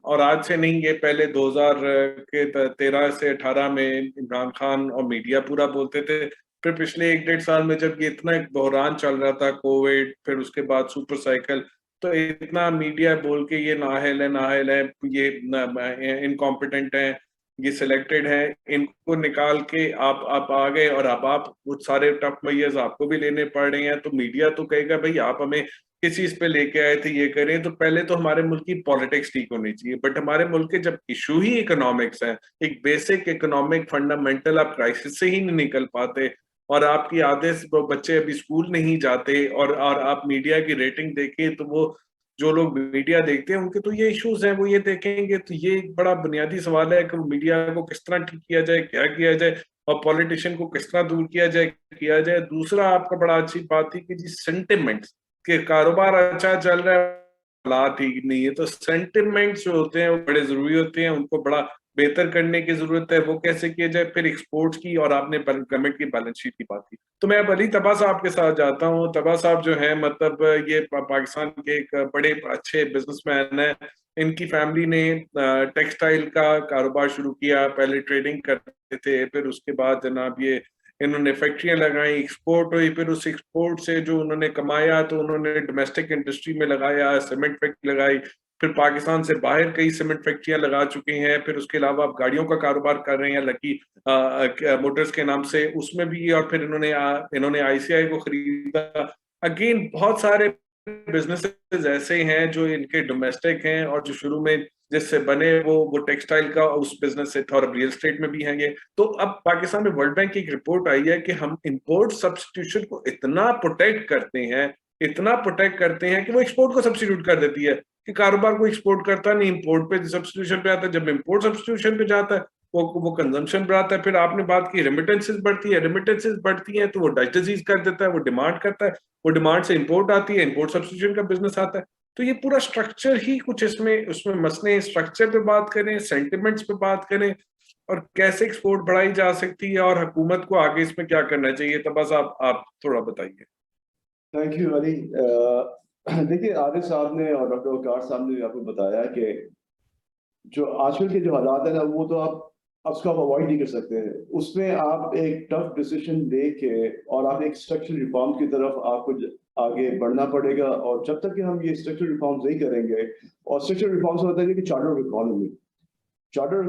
और आज से नहीं, ये पहले 2013 से 18 में इमरान खान और मीडिया पूरा बोलते थे। फिर पिछले 1-1.5 साल में जब ये इतना एक बहरान चल रहा था, कोविड, फिर उसके बाद सुपर साइकिल, तो इतना मीडिया बोल के ये नाअहल है, ये इनकॉम्पिटेंट है, ये सिलेक्टेड है, इनको निकाल के आप आ गए और अब आप वो सारे टफ मैयर्स आपको भी लेने पड़ रहे हैं। तो मीडिया तो कहेगा भाई आप हमें किस चीज पे लेके आए थे, ये करें। तो पहले तो हमारे मुल्क की पॉलिटिक्स ठीक होनी चाहिए, बट हमारे मुल्क के जब इशू ही इकोनॉमिक्स है, एक बेसिक इकोनॉमिक फंडामेंटल आप क्राइसिस से ही नहीं निकल पाते, और आपकी आधे बच्चे अभी स्कूल नहीं जाते, और आप मीडिया की रेटिंग देखें तो वो जो लोग मीडिया देखते हैं उनके तो ये इश्यूज हैं, वो ये देखेंगे। तो ये एक बड़ा बुनियादी सवाल है कि मीडिया को किस तरह ठीक किया जाए, क्या किया जाए, और पॉलिटिशियन को किस तरह दूर किया जाए। दूसरा आपका बड़ा अच्छी बात थी कि जी सेंटिमेंट्स के कारोबार अच्छा चल रहा है, हालात ठीक नहीं है, तो सेंटिमेंट्स जो होते हैं वो बड़े जरूरी होते हैं, उनको बड़ा बेहतर करने की जरूरत है वो कैसे किया जाए, फिर एक्सपोर्ट्स की, और आपने गवर्नमेंट की बैलेंस शीट की बात की। तो मैं अब अली तबा साहब के साथ जाता हूँ। तबा साहब जो है मतलब ये पाकिस्तान के एक बड़े अच्छे बिजनेसमैन है। इनकी फैमिली ने टेक्सटाइल का कारोबार शुरू किया, पहले ट्रेडिंग करते थे, फिर उसके बाद जनाब ये इन्होंने फैक्ट्रियां लगाई, एक्सपोर्ट हुई, फिर उस एक्सपोर्ट से जो उन्होंने कमाया तो उन्होंने डोमेस्टिक इंडस्ट्री में लगाया, सीमेंट फैक्ट्री लगाई, फिर पाकिस्तान से बाहर कई सीमेंट फैक्ट्रियां लगा चुके हैं, फिर उसके अलावा आप गाड़ियों का कारोबार कर रहे हैं लकी मोटर्स के नाम से, उसमें भी, और फिर इन्होंने आईसीआई को खरीदा। अगेन बहुत सारे बिजनेसेस ऐसे हैं जो इनके डोमेस्टिक हैं और जो शुरू में जिससे बने वो टेक्सटाइल का उस बिजनेस से था, और अब रियल एस्टेट में भी हैं ये। तो अब पाकिस्तान में वर्ल्ड बैंक की एक रिपोर्ट आई है कि हम इंपोर्ट सब्स्टिट्यूशन को इतना प्रोटेक्ट करते हैं, इतना प्रोटेक्ट करते हैं कि वो एक्सपोर्ट को सब्स्टिट्यूट कर देती है, कि कारोबार को एक्सपोर्ट करता नहीं, इंपोर्ट पे सब्स्टिट्यूशन पे आता है। जब इंपोर्ट सब्स्टिट्यूशन पे जाता है वो कंजम्पशन बढ़ाता है। फिर आपने बात की रेमिटेंसेस बढ़ती है, रेमिटेंसेस बढ़ती हैं तो वो डच डिजीज कर देता है, वो डिमांड करता है, वो डिमांड से इंपोर्ट आती है, इंपोर्ट सब्स्टिट्यूशन का बिजनेस आता है। तो ये पूरा स्ट्रक्चर ही कुछ इसमें उसमें मसले हैं। स्ट्रक्चर पे बात करें, सेंटिमेंट्स पे बात करें, और कैसे एक्सपोर्ट बढ़ाई जा सकती है, और हुकूमत को आगे इसमें क्या करना चाहिए। तो बस आप थोड़ा बताइए। Thank you Ali. देखिए, आरिफ साहब ने और डॉक्टर वकार साहब ने आपको बताया कि जो आजकल के जो हालात है ना, वो तो आप उसको आप अवॉइड नहीं कर सकते हैं। उसमें आप एक टफ डिसीजन ले के और आप एक स्ट्रक्चरल रिफॉर्म की तरफ आपको आगे बढ़ना पड़ेगा। और जब तक कि हम ये स्ट्रक्चरल रिफॉर्म्स नहीं करेंगे, और स्ट्रक्चरल रिफॉर्म्स होता है कि चार्टर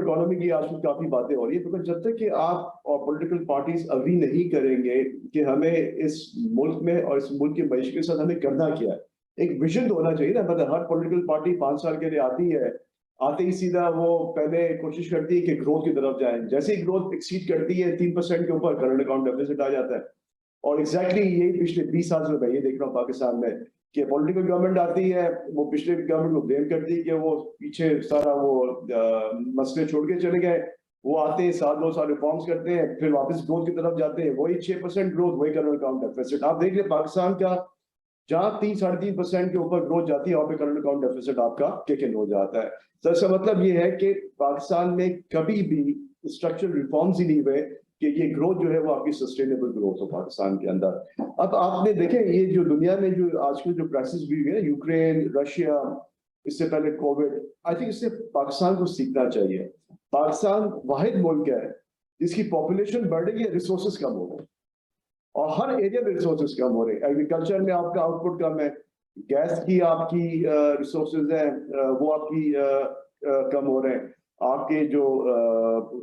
इकोनॉमी की आजकल काफी बातें हो रही है, बिकॉज जब तक कि आप और पॉलिटिकल पार्टीज अग्री नहीं करेंगे कि हमें इस मुल्क में और इस मुल्क की मईशत के साथ हमें करना क्या है, एक विजन तो होना चाहिए ना। मतलब हर पॉलिटिकल पार्टी 5 साल के लिए आती है, आते ही सीधा वो पहले कोशिश करती है कि ग्रोथ की तरफ जाए। जैसे ही ग्रोथ एक्सीड करती है 3% के ऊपर, करंट अकाउंट डेफिसिट आ जाता है। और एग्जैक्टली यही पिछले 20 साल से मैं ये देख रहा हूँ पाकिस्तान में, कि पॉलिटिकल गवर्नमेंट आती है, वो पिछले गवर्नमेंट को ब्लेम करती है कि वो पीछे सारा वो मसले छोड़ के चले गए। वो आते हैं 1-2 साल रिफॉर्म्स करते हैं, फिर वापस ग्रोथ की तरफ जाते हैं, वही 6% ग्रोथ, वही करंट अकाउंट डेफिसिट। आप देख लें पाकिस्तान का, जहां 3-3.5% के ऊपर ग्रोथ जाती है, वहां पे करंट अकाउंट डेफिसिट आपका किक इन हो जाता है। तो इसका मतलब ये है कि पाकिस्तान में कभी भी स्ट्रक्चरल रिफॉर्म्स ही नहीं हुए कि ये ग्रोथ जो है वो आपकी सस्टेनेबल ग्रोथ हो पाकिस्तान के अंदर। अब आपने देखे ये जो दुनिया में जो आजकल जो क्राइसिस भी हुई है, यूक्रेन, रशिया, इससे पहले कोविड, आई थिंक इससे पाकिस्तान को सीखना चाहिए। पाकिस्तान वाहिद मुल्क है जिसकी पॉपुलेशन बढ़ रही है, रिसोर्सेज कम हो रहे हैं, और हर एरिया में रिसोर्सेज कम हो रहे हैं। एग्रीकल्चर में आपका आउटपुट कम है, गैस की आपकी रिसोर्सेज है वो आपकी कम हो रहे हैं, आपके जो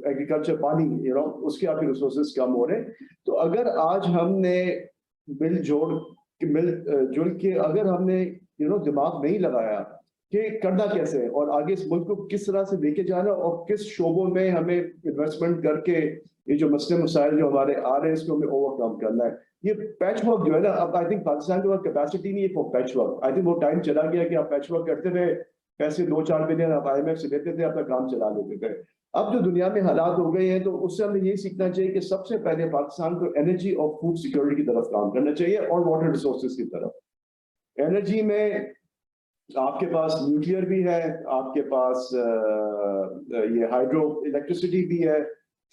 एग्रीकल्चर पानी उसके आपके रिसोर्सेज कम हो रहे हैं। तो अगर आज हमने मिलजुल के अगर हमने दिमाग नहीं लगाया कि करना कैसे है और आगे इस मुल्क को किस तरह से लेके जाना, और किस शोबों में हमें इन्वेस्टमेंट करके ये जो मसले मसाइल जो हमारे आ रहे हैं इसको हमें ओवरकम करना है। ये पैच वर्क जो है ना, अब आई थिंक पाकिस्तान के पास कैपेसिटी नहीं है for patch work. I think वो टाइम चला गया कि आप पैच वर्क करते थे, पैसे 2-4 बिलियन आप IMF से लेते थे, अपना काम चला लेते थे। अब जो दुनिया में हालात हो गए हैं, तो उससे हमें ये सीखना चाहिए कि सबसे पहले पाकिस्तान को एनर्जी और फूड सिक्योरिटी की तरफ काम करना चाहिए, और वाटर रिसोर्सेज की तरफ। एनर्जी में आपके पास न्यूक्लियर भी है, आपके पास ये हाइड्रो इलेक्ट्रिसिटी भी है।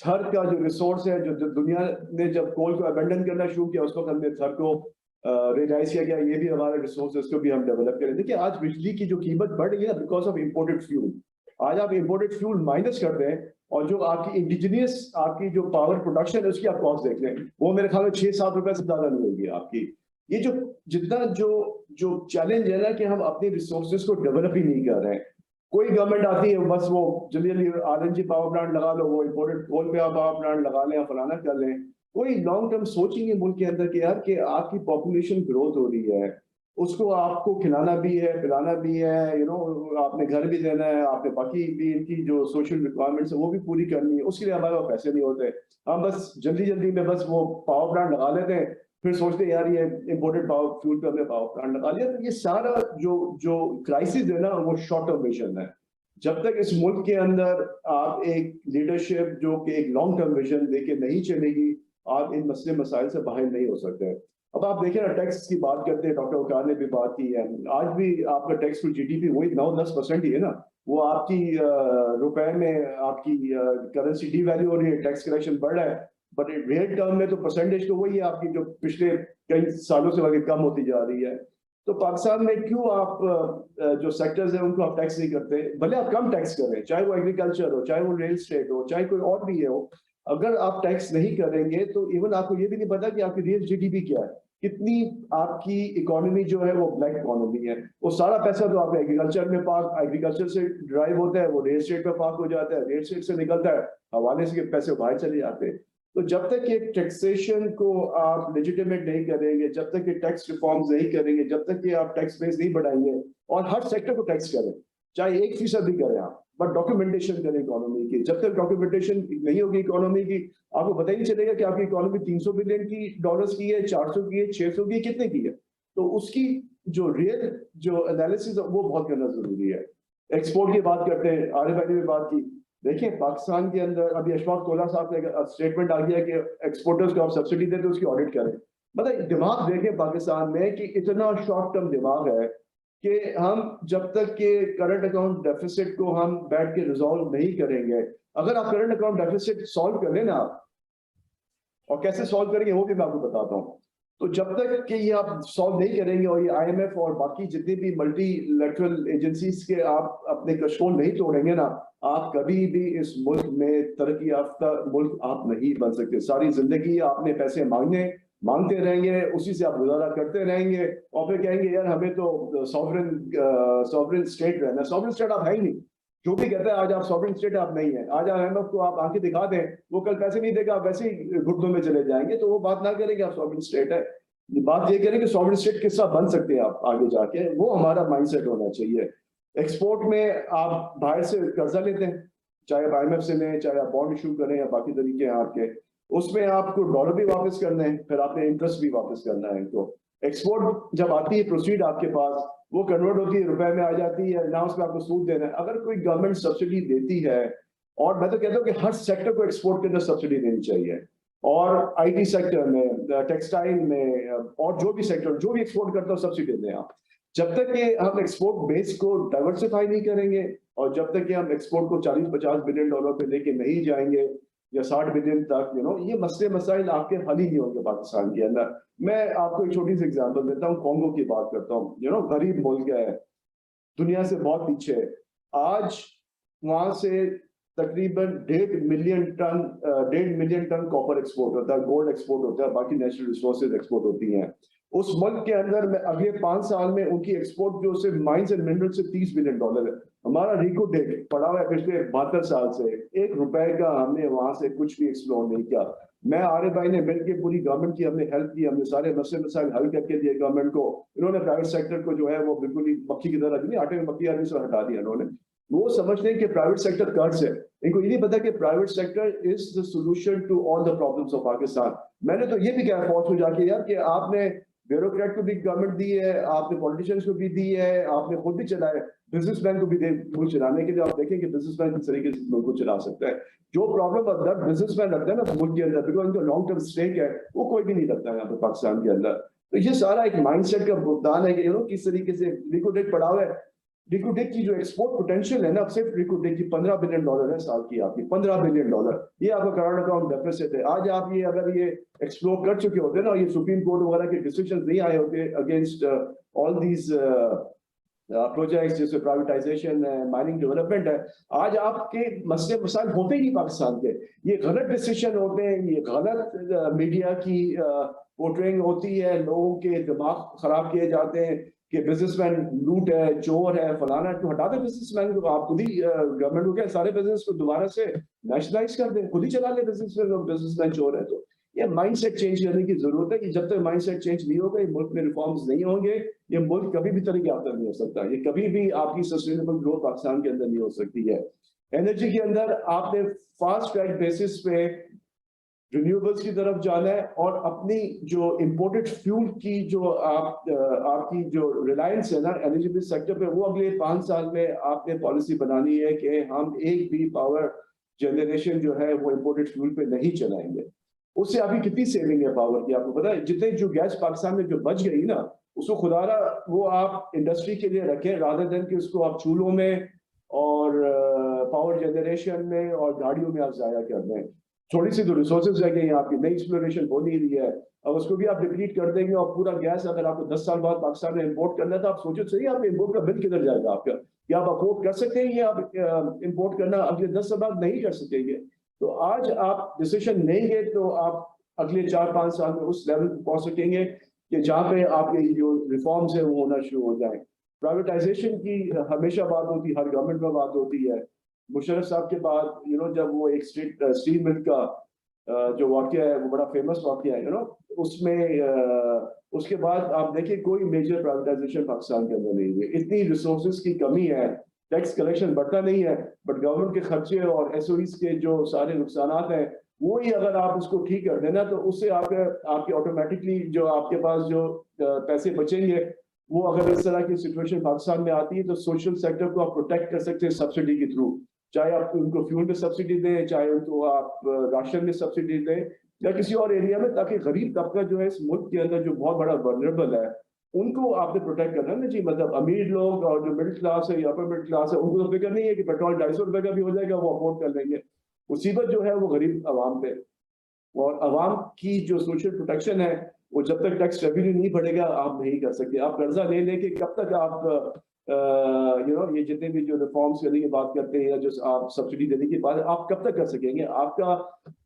थर का जो रिसोर्स है, जो दुनिया ने जब कोल को अबेंडन करना शुरू किया, उस वक्त हमने थर को रियलाइज किया गया ये भी हमारा रिसोर्स है, इसको भी हम डेवलप करें। देखिए आज बिजली की जो कीमत बढ़ रही है ना, बिकॉज ऑफ इम्पोर्टेड फ्यूल। आज आप इम्पोर्टेड फ्यूल माइनस कर दें, और जो आपकी इंडिजिनियस आपकी जो पावर प्रोडक्शन है उसकी आप कॉस्ट देख लें, वो मेरे ख्याल में 6-7 रुपए से ज्यादा नहीं होगी आपकी। ये जो जितना जो चैलेंज है ना कि हम अपने रिसोर्सेज को डेवलप ही नहीं कर रहे हैं। कोई गवर्नमेंट आती है, बस वो जल्दी जल्दी RNG पावर प्लांट लगा लो, वो इम्पोर्टेड कोल पे आप पावर प्लांट लगा लें, फलाना कर लें। कोई लॉन्ग टर्म सोचेंगे मुल्क के अंदर कि यार कि आपकी पॉपुलेशन ग्रोथ हो रही है, उसको आपको खिलाना भी है, पिलाना भी है, आपने घर भी देना है, आपने बाकी भी इनकी जो सोशल रिक्वायरमेंट्स है वो भी पूरी करनी है, उसके लिए हमारे पास पैसे नहीं होते। हम बस जल्दी जल्दी में बस वो पावर प्लांट लगा लेते हैं, फिर सोचते हैं यार ये इम्पोर्टेड पावर फ्यूल पे हमने पावर प्लांट लगा लिया। तो ये सारा जो क्राइसिस है ना, वो शॉर्ट टर्म विजन है। जब तक इस मुल्क के अंदर आप एक लीडरशिप जो कि एक लॉन्ग टर्म विजन लेके नहीं चलेगी, आप इन मसले मसाइल से बाहर नहीं हो सकते। अब आप देखें ना, टैक्स की बात करते हैं, डॉक्टर वकार ने भी बात की है, आज भी आपका टैक्स टू जीडीपी वही 9-10% ही है ना। वो आपकी रुपए में आपकी करेंसी डीवैल्यू हो रही है, टैक्स कलेक्शन बढ़ रहा है, बट रियल टर्म में तो परसेंटेज तो वही है आपकी, जो पिछले कई सालों से वही कम होती जा रही है। तो पाकिस्तान में क्यों आप जो सेक्टर्स हैं उनको आप टैक्स नहीं करते? भले आप कम टैक्स करें, चाहे वो एग्रीकल्चर हो, चाहे वो रियल एस्टेट हो, चाहे कोई और भी हो, अगर आप टैक्स नहीं करेंगे तो इवन आपको ये भी नहीं पता कि आपकी रियल जीडीपी क्या है, कितनी आपकी इकोनॉमी जो है वो ब्लैक इकोनॉमी है। वो सारा पैसा तो आपका एग्रीकल्चर में पार्क, एग्रीकल्चर से ड्राइव होता है, वो रियल एस्टेट पे पार्क हो जाता है, रियल एस्टेट से निकलता है, हवाले से पैसे बाहर चले जाते हैं। तो जब तक ये टैक्सेशन को आप लेजिटिमेट नहीं करेंगे, जब तक ये टैक्स रिफॉर्म्स नहीं करेंगे, जब तक ये आप टैक्स बेस नहीं बढ़ाएंगे और हर सेक्टर को टैक्स करें, चाहे 1% भी करें आप, बट डॉक्यूमेंटेशन करें इकोनॉमी की। जब तक डॉक्यूमेंटेशन नहीं होगी इकोनॉमी की, आपको पता ही नहीं चलेगा कि आपकी इकोनॉमी 300 बिलियन की डॉलर्स की है, 400 की है, 600 की है, कितने की है। तो उसकी जो रियल जो एनालिसिस वो बहुत करना जरूरी है। एक्सपोर्ट की बात करते हैं, आरिफ भाई ने भी बात की। देखिए पाकिस्तान के अंदर अभी अशफाक तोला साहब का स्टेटमेंट आ गया कि एक्सपोर्टर्स को आप सब्सिडी देते उसकी ऑडिट करें। मतलब दिमाग देखें पाकिस्तान में कि इतना शॉर्ट टर्म दिमाग है कि हम जब तक के करंट अकाउंट डेफिसिट को हम बैठ के रिजॉल्व नहीं करेंगे, अगर आप करंट अकाउंट डेफिसिट सॉल्व कर लेना, और कैसे सॉल्व करेंगे वो भी मैं आपको बताता हूँ। तो जब तक कि ये आप सॉल्व नहीं करेंगे और ये आईएमएफ और बाकी जितनी भी मल्टीलैटरल एजेंसीज के आप अपने कंट्रोल नहीं तोड़ेंगे ना, आप कभी भी इस मुल्क में तरक्की याफ्ता मुल्क आप नहीं बन सकते। सारी जिंदगी आपने पैसे मांगते रहेंगे, उसी से आप गुजारा करते रहेंगे और फिर कहेंगे यार हमें तो सॉवरेन स्टेट रहना। सॉवरेन स्टेट आप है ही नहीं। जो भी कहता है आज आप सॉवरेन स्टेट आप नहीं है, आज आईएमएफ को आप आंखें दिखा दें, वो कल पैसे नहीं देगा, आप वैसे ही घुटनों में चले जाएंगे। तो वो बात ना करेंगे आप सॉवरेन स्टेट है, बात ये करें कि सॉवरेन स्टेट किस तरह बन सकते हैं आप आगे जाके, वो हमारा माइंडसेट होना चाहिए। एक्सपोर्ट में आप बाहर से कर्जा लेते हैं, चाहे आप आईएमएफ से लें, चाहे आप बॉन्ड इशू करें या बाकी तरीके हैं आपके, उसमें आपको डॉलर भी वापस करना है, फिर आपने इंटरेस्ट भी वापस करना है। तो एक्सपोर्ट जब आती है प्रोसीड आपके पास, वो कन्वर्ट होती है रुपए में आ जाती है, ना उसमें आपको सूद देना है। अगर कोई गवर्नमेंट सब्सिडी देती है, और मैं तो कहता हूँ कि हर सेक्टर को एक्सपोर्ट के अंदर सब्सिडी देनी चाहिए, और आईटी सेक्टर में, टेक्सटाइल में, और जो भी सेक्टर जो भी एक्सपोर्ट करता हो सब्सिडी दें आप। जब तक कि हम एक्सपोर्ट बेस को डाइवर्सिफाई नहीं करेंगे, और जब तक कि हम एक्सपोर्ट को 40-50 बिलियन डॉलर पे लेके नहीं जाएंगे या 60 बिलियन तक, ये मसले मसाइल आपके हल ही नहीं होंगे पाकिस्तान के अंदर। मैं आपको एक छोटी सी एग्जांपल देता हूँ, कॉन्गो की बात करता हूँ। गरीब मुल्क है, दुनिया से बहुत पीछे है। आज वहां से तकरीबन 1.5 मिलियन टन कॉपर एक्सपोर्ट होता है, गोल्ड एक्सपोर्ट होता है, बाकी नेचुरल रिसोर्सेज एक्सपोर्ट होती हैं। उस मुल्क के अंदर में अगले 5 साल में उनकी एक्सपोर्ट जो सिर्फ माइंस एंड मिनरल से 30 बिलियन डॉलर है। हमारा रिको डेट पड़ा हुआ है पिछले 72 साल से, 1 रुपए का हमने वहां से कुछ भी एक्सप्लोर नहीं किया। मैं आरिफ भाई ने मिलकर पूरी गवर्नमेंट की हमने हेल्प की, हमने सारे मसले मसाइल हल करके दिए गवर्नमेंट को। इन्होंने प्राइवेट सेक्टर को जो है वो बिल्कुल ही मक्खी की तरह, नहीं आटे में मक्खी आदमी से हटा दिया इन्होंने। वो समझते हैं कि प्राइवेट सेक्टर कर्ज है, इनको ये नहीं पता कि private sector is the solution to all the problems of Pakistan. मैंने तो ये भी कहा फौज को जाके यार कि आपने ब्यूरोक्रेट को भी गवर्नमेंट दी है, आपने पॉलिटिशियंस को भी दी है, आपने खुद भी चलाए, बिजनेसमैन को भी दे मुल्क चलाने के लिए। आप देखें कि बिजनेसमैन किस तरीके से मुल्क को चला सकता है। जो प्रॉब्लम अब बिजनेसमैन रखता है ना मुल्क के अंदर, बिकॉज उनका लॉन्ग टर्म स्टेक है, वो कोई भी नहीं रखता है यहाँ पे पाकिस्तान के अंदर। तो ये सारा एक माइंडसेट का भुगतान है कि किस तरीके से लिक्विडेट पड़ा हुआ है। लिक्विडेट की जो एक्सपोर्ट पोटेंशियल है ना, अब सिर्फ लिक्विडेट की 15 बिलियन डॉलर है साल की, आपकी 15 बिलियन डॉलर, ये आपका करंट अकाउंट डेफिसिट है। आज आप ये अगर ये एक्सप्लोर कर चुके होते ना, ये सुप्रीम कोर्ट वगैरह के डिसीजन नहीं आए होते अगेंस्ट ऑल दीज प्रोजेक्ट्स जैसे प्राइवेटाइजेशन है, माइनिंग डेवलपमेंट है, आज आपके मसले मसाइल होते ही नहीं पाकिस्तान के। ये गलत डिसीजन होते हैं, ये गलत मीडिया की पोर्ट्रेइंग होती है, लोगों के दिमाग खराब किए जाते हैं कि बिजनेसमैन लूट है, चोर है, फलाना। तो हटा दे बिजनेसमैन को, आप खुद ही गवर्नमेंट को क्या सारे बिजनेस को दोबारा से नेशनलाइज कर दे, खुद ही चला ले बिजनेसमैन चोर है। तो ये माइंडसेट चेंज करने की जरूरत है कि जब तक माइंडसेट चेंज नहीं होगा, ये मुल्क में रिफॉर्म्स नहीं होंगे, ये मुल्क कभी भी तरक्की याफ्ता नहीं हो सकता, ये कभी भी आपकी सस्टेनेबल ग्रोथ पाकिस्तान के अंदर नहीं हो सकती है। एनर्जी के अंदर आपने फास्ट ट्रैक बेसिस पे रिन्यूएबल्स की तरफ जाना है, और अपनी जो इंपोर्टेड फ्यूल की जो आपकी जो रिलायंस है ना एनर्जी सेक्टर पे, वो अगले 5 साल में आपने पॉलिसी बनानी है कि हम एक भी पावर जनरेशन जो है वो इंपोर्टेड फ्यूल पे नहीं चलाएंगे। उससे अभी कितनी सेविंग है पावर की, आपको पता है? जितने जो गैस पाकिस्तान में जो बच गई ना, उसको खुदारा वो आप इंडस्ट्री के लिए रखें, रादर देन कि उसको आप चूल्हों में और पावर जनरेशन में और गाड़ियों में आप जाया कर दें। थोड़ी सी तो रिसोर्सेज रह गई, आपकी नई एक्सप्लोरेशन हो नहीं रही है, अब उसको भी आप डिप्लीट कर देंगे और पूरा गैस अगर आपको 10 साल बाद पाकिस्तान में इंपोर्ट करना है तो आप सोचो सही, आप इंपोर्ट का बिल किधर जाएगा आपका? क्या आप अफोर्ड कर सकते हैं या आप इंपोर्ट करना अगले 10 साल बाद नहीं कर सकेंगे? तो आज आप डिसीजन लेंगे तो आप अगले 4-5 साल में उस लेवल पर पहुंच सकेंगे कि जहाँ पे आपके जो रिफॉर्म्स है वो होना शुरू हो जाए। प्राइवेटाइजेशन की हमेशा बात होती है, हर गवर्नमेंट में बात होती है। मुशर्रफ साहब के बाद जब वो एक स्टील मिल का जो वाकया है वो बड़ा फेमस वाकया है, उसमें उसके बाद आप देखिए कोई मेजर प्राइवेटाइजेशन पाकिस्तान के अंदर नहीं हुई। इतनी रिसोर्सेज की कमी है, टैक्स कलेक्शन बढ़ता नहीं है, बट गवर्नमेंट के खर्चे और एसओईज के जो सारे नुकसान हैं वो ही अगर आप उसको ठीक कर देना तो उससे आपके ऑटोमेटिकली जो आपके पास जो पैसे बचेंगे वो अगर इस तरह की सिचुएशन पाकिस्तान में आती है तो सोशल सेक्टर को आप प्रोटेक्ट कर सकते हैं सब्सिडी के थ्रू, चाहे आप उनको फ्यूल में सब्सिडी दें, चाहे उनको आप राशन में सब्सिडी दें या किसी और एरिया में, ताकि गरीब तबका जो है इस मुल्क के अंदर जो बहुत बड़ा वल्नरेबल है उनको आपने प्रोटेक्ट करना ना जी। मतलब अमीर लोग और जो मिडिल क्लास है या अपर मिडिल क्लास है उनको तो फिक्र नहीं है कि पेट्रोल 250 रुपए का भी हो जाएगा, वो अफोर्ड कर लेंगे। मुसीबत जो है वो गरीब आवाम पे, और आवाम की जो सोशल प्रोटेक्शन है वो जब तक टैक्स रेवेन्यू नहीं बढ़ेगा आप नहीं कर सकते। आप कर्जा ले लेके कब तक आप ये जितने भी जो रिफॉर्म्स करने की बात करते हैं या जो आप सब्सिडी देने की बात, आप कब तक कर सकेंगे? आपका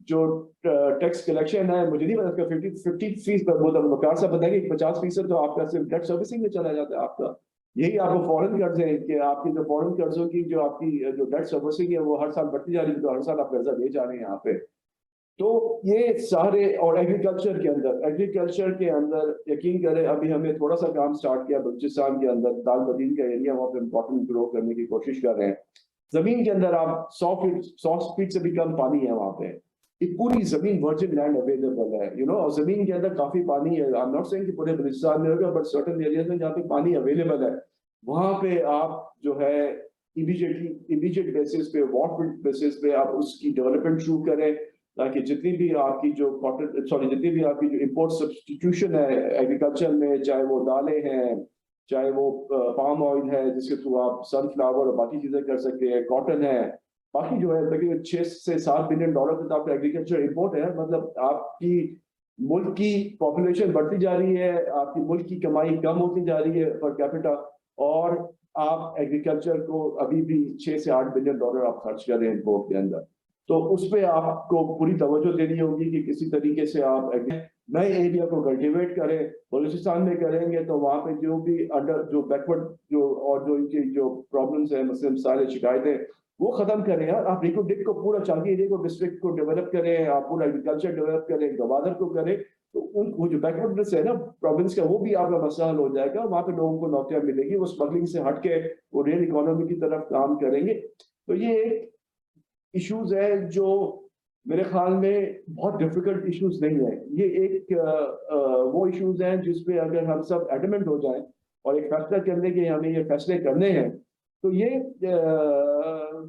जो टैक्स कलेक्शन है मुझे नहीं पता 50% वकार साहब बताएंगे, 50% तो आपका सिर्फ डेट सर्विसिंग में चला जाता है आपका। यही आपको फॉरेन कर्जे हैं कि आपकी जो फॉरेन कर्जों की जो आपकी जो डेट सर्विसिंग है वो हर साल बढ़ती जा रही है, तो हर साल आप कर्जा दे जा रहे हैं यहाँ पे। तो ये सारे, और एग्रीकल्चर के अंदर यकीन करें अभी हमने थोड़ा सा काम स्टार्ट किया बलूचिस्तान के अंदर, दाल बदीन का एरिया, वहाँ पे इम्पोर्टेंट ग्रो करने की कोशिश कर रहे हैं। जमीन के अंदर आप 100 फीट से भी कम पानी है वहाँ पे, एक पूरी जमीन वर्जिन लैंड अवेलेबल है और जमीन के अंदर काफी पानी है। आई एम नॉट सेइंग कि पूरे बलूचिस्तान में होगा, बट सर्टेन एरियाज में जहाँ पे पानी अवेलेबल है वहाँ पे आप जो है इमीडिएट बेसिस पे, वाटर बेसिस पे आप उसकी डेवलपमेंट शुरू करें, ताकि जितनी भी आपकी जो इम्पोर्ट सब्स्टिट्यूशन है एग्रीकल्चर में, चाहे वो दालें हैं, चाहे वो पाम ऑयल है जिसके थ्रू आप सनफ्लावर और बाकी चीजें कर सकते हैं, कॉटन है, बाकी जो है तकरीबन 6 से 7 बिलियन डॉलर तक आपका एग्रीकल्चर इम्पोर्ट है। मतलब आपकी मुल्क की पॉपुलेशन बढ़ती जा रही है, आपकी मुल्क की कमाई कम होती जा रही है पर कैपिटा, और आप एग्रीकल्चर को अभी भी 6 से 8 बिलियन डॉलर आप खर्च कर रहे हैं इम्पोर्ट के अंदर। तो उस पर आपको पूरी तवज्जो देनी होगी कि किसी तरीके से आप नए एरिया को कल्टिवेट करें। बलूचिस्तान में करेंगे तो वहाँ पे जो भी जो बैकवर्ड और जो इनकी जो प्रॉब्लम्स है, मतलब सारे शिकायतें वो खत्म करें यार। आप रिकोडिक को पूरा चाकी एरिया को, डिस्ट्रिक्ट को डेवलप करें, आप पूरा एग्रीकल्चर डेवलप करें, गवादर को करें, तो वो जो बैकवर्डनेस है ना प्रोविंस का, वो भी आपका मसला हल हो जाएगा। वहाँ पे लोगों को नौकरियां मिलेगी, वो स्मगलिंग से हट के वो रियल इकोनॉमी की तरफ काम करेंगे। तो ये एक इश्यूज है जो मेरे ख्याल में बहुत डिफिकल्ट इश्यूज नहीं है। ये एक वो इश्यूज हैं जिसपे अगर हम सब एडमेंट हो जाएं और एक फैसला करने के हमें ये फैसले करने हैं, तो ये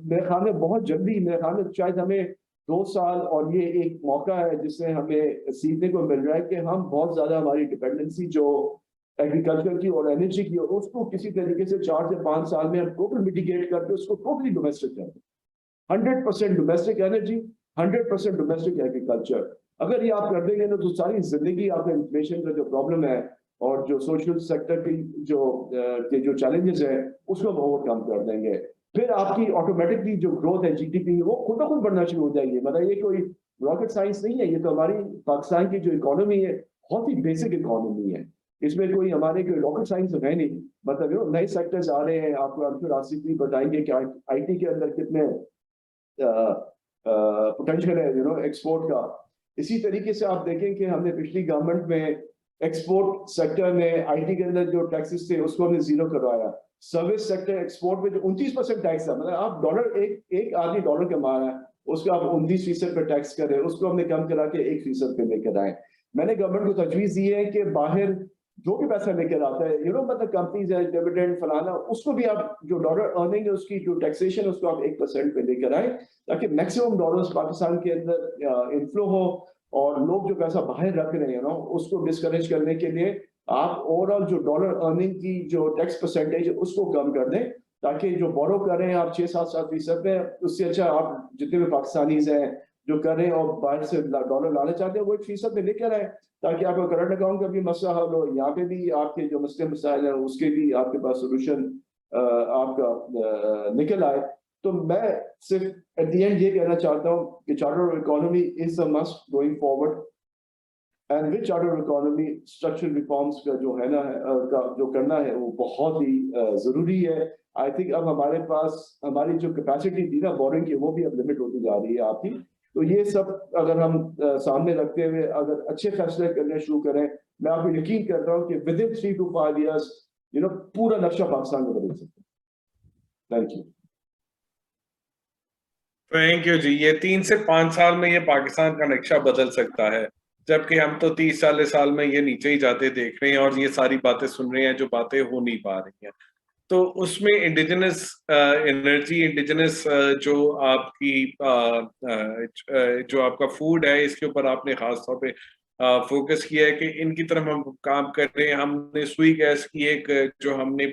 मेरे ख्याल में बहुत जल्दी, मेरे ख्याल में शायद हमें 2 साल, और ये एक मौका है जिससे हमें सीखने को मिल रहा है कि हम बहुत ज्यादा हमारी डिपेंडेंसी जो एग्रीकल्चर की और एनर्जी की, उसको किसी तरीके से 4 से 5 साल में हम टोटल मिटिगेट करके उसको टोटली डोमेस्टिक करें। 100% डोमेस्टिक एनर्जी, 100% डोमेस्टिक एग्रीकल्चर। अगर ये आप कर देंगे ना तो सारी जिंदगी आपका इन्फ्लेशन का जो प्रॉब्लम है और जो सोशल सेक्टर की जो चैलेंजेस है उसको हम ओवरकम कर देंगे। फिर आपकी ऑटोमेटिकली जो ग्रोथ है जीडीपी वो खुद ब खुद बढ़ना शुरू हो जाएगी। मतलब ये कोई रॉकेट साइंस नहीं है, ये तो हमारी पाकिस्तान की जो इकोनॉमी है बहुत ही बेसिक इकोनॉमी है, इसमें कोई हमारे कोई रॉकेट साइंस है नहीं। मतलब नए सेक्टर्स आ रहे हैं, आपको आसिफ भी बताएंगे कि आईटी के अंदर कितने पोटेंशियल है एक्सपोर्ट का। इसी तरीके से आप देखें कि हमने पिछली गवर्नमेंट में एक्सपोर्ट सेक्टर में आईटी के अंदर जो टैक्सेस थे उसको हमने जीरो करवाया। सर्विस सेक्टर एक्सपोर्ट में जो 29% टैक्स था, मतलब आप डॉलर एक आदमी डॉलर कमा रहा है उसको आप 29% पे टैक्स करें, उसको हमने कम करा के 1% पे लेकर आए। मैंने गवर्नमेंट को तजवीज दी है कि बाहर जो भी पैसा लेकर आता है मतलब कंपनीज है, डिविडेंड फलाना, उसको भी आप जो डॉलर अर्निंग है उसकी जो टैक्सेशन उसको आप 1% पे लेकर आए, ताकि मैक्सिमम डॉलर्स पाकिस्तान के अंदर इनफ्लो हो और लोग जो पैसा बाहर रख रहे हैं ना, उसको डिस्करेज करने के लिए आप ओवरऑल जो डॉलर अर्निंग की जो टैक्स परसेंटेज है उसको कम कर दें, ताकि जो बोरो कर रहे हैं आप 6-7% में, उससे अच्छा आप जितने भी पाकिस्तानीज हैं जो कर रहे हैं और बाहर से डॉलर लाना चाहते हैं वो 1% में लेकर आए, ताकि आपका करंट अकाउंट का भी मसला हल हो, यहाँ पे भी आपके जो मसले मसाइल है उसके भी आपके पास सोल्यूशन आपका निकल आए। तो मैं सिर्फ एट द एंड ये कहना चाहता हूँ कि charter economy is a must going forward, and with charter economy structural reforms का जो है ना का जो करना है वो बहुत ही जरूरी है। आई थिंक अब हमारे पास हमारी जो कैपेसिटी थी ना बोरिंग की वो भी अब लिमिट होती जा रही है आपकी। तो ये सब अगर हम सामने रखते हुए अगर अच्छे फैसले करने शुरू करें, मैं आपको यकीन करता हूँ कि विद इन 3 to 5 years पूरा नक्शा पाकिस्तान में बदल सकता है। Thank you. थैंक यू जी। ये 3 से 5 साल में ये पाकिस्तान का नक्शा बदल सकता है, जबकि हम तो 30-40 साल में ये नीचे ही जाते देख रहे हैं और ये सारी बातें सुन रहे हैं जो बातें हो नहीं पा रही हैं। तो उसमें इंडिजिनस एनर्जी, इंडिजिनस जो आपकी जो आपका फूड है, इसके ऊपर आपने खास तौर पे फोकस किया है कि इनकी तरफ हम काम कर रहे हैं। हमने सुई गैस की एक जो हमने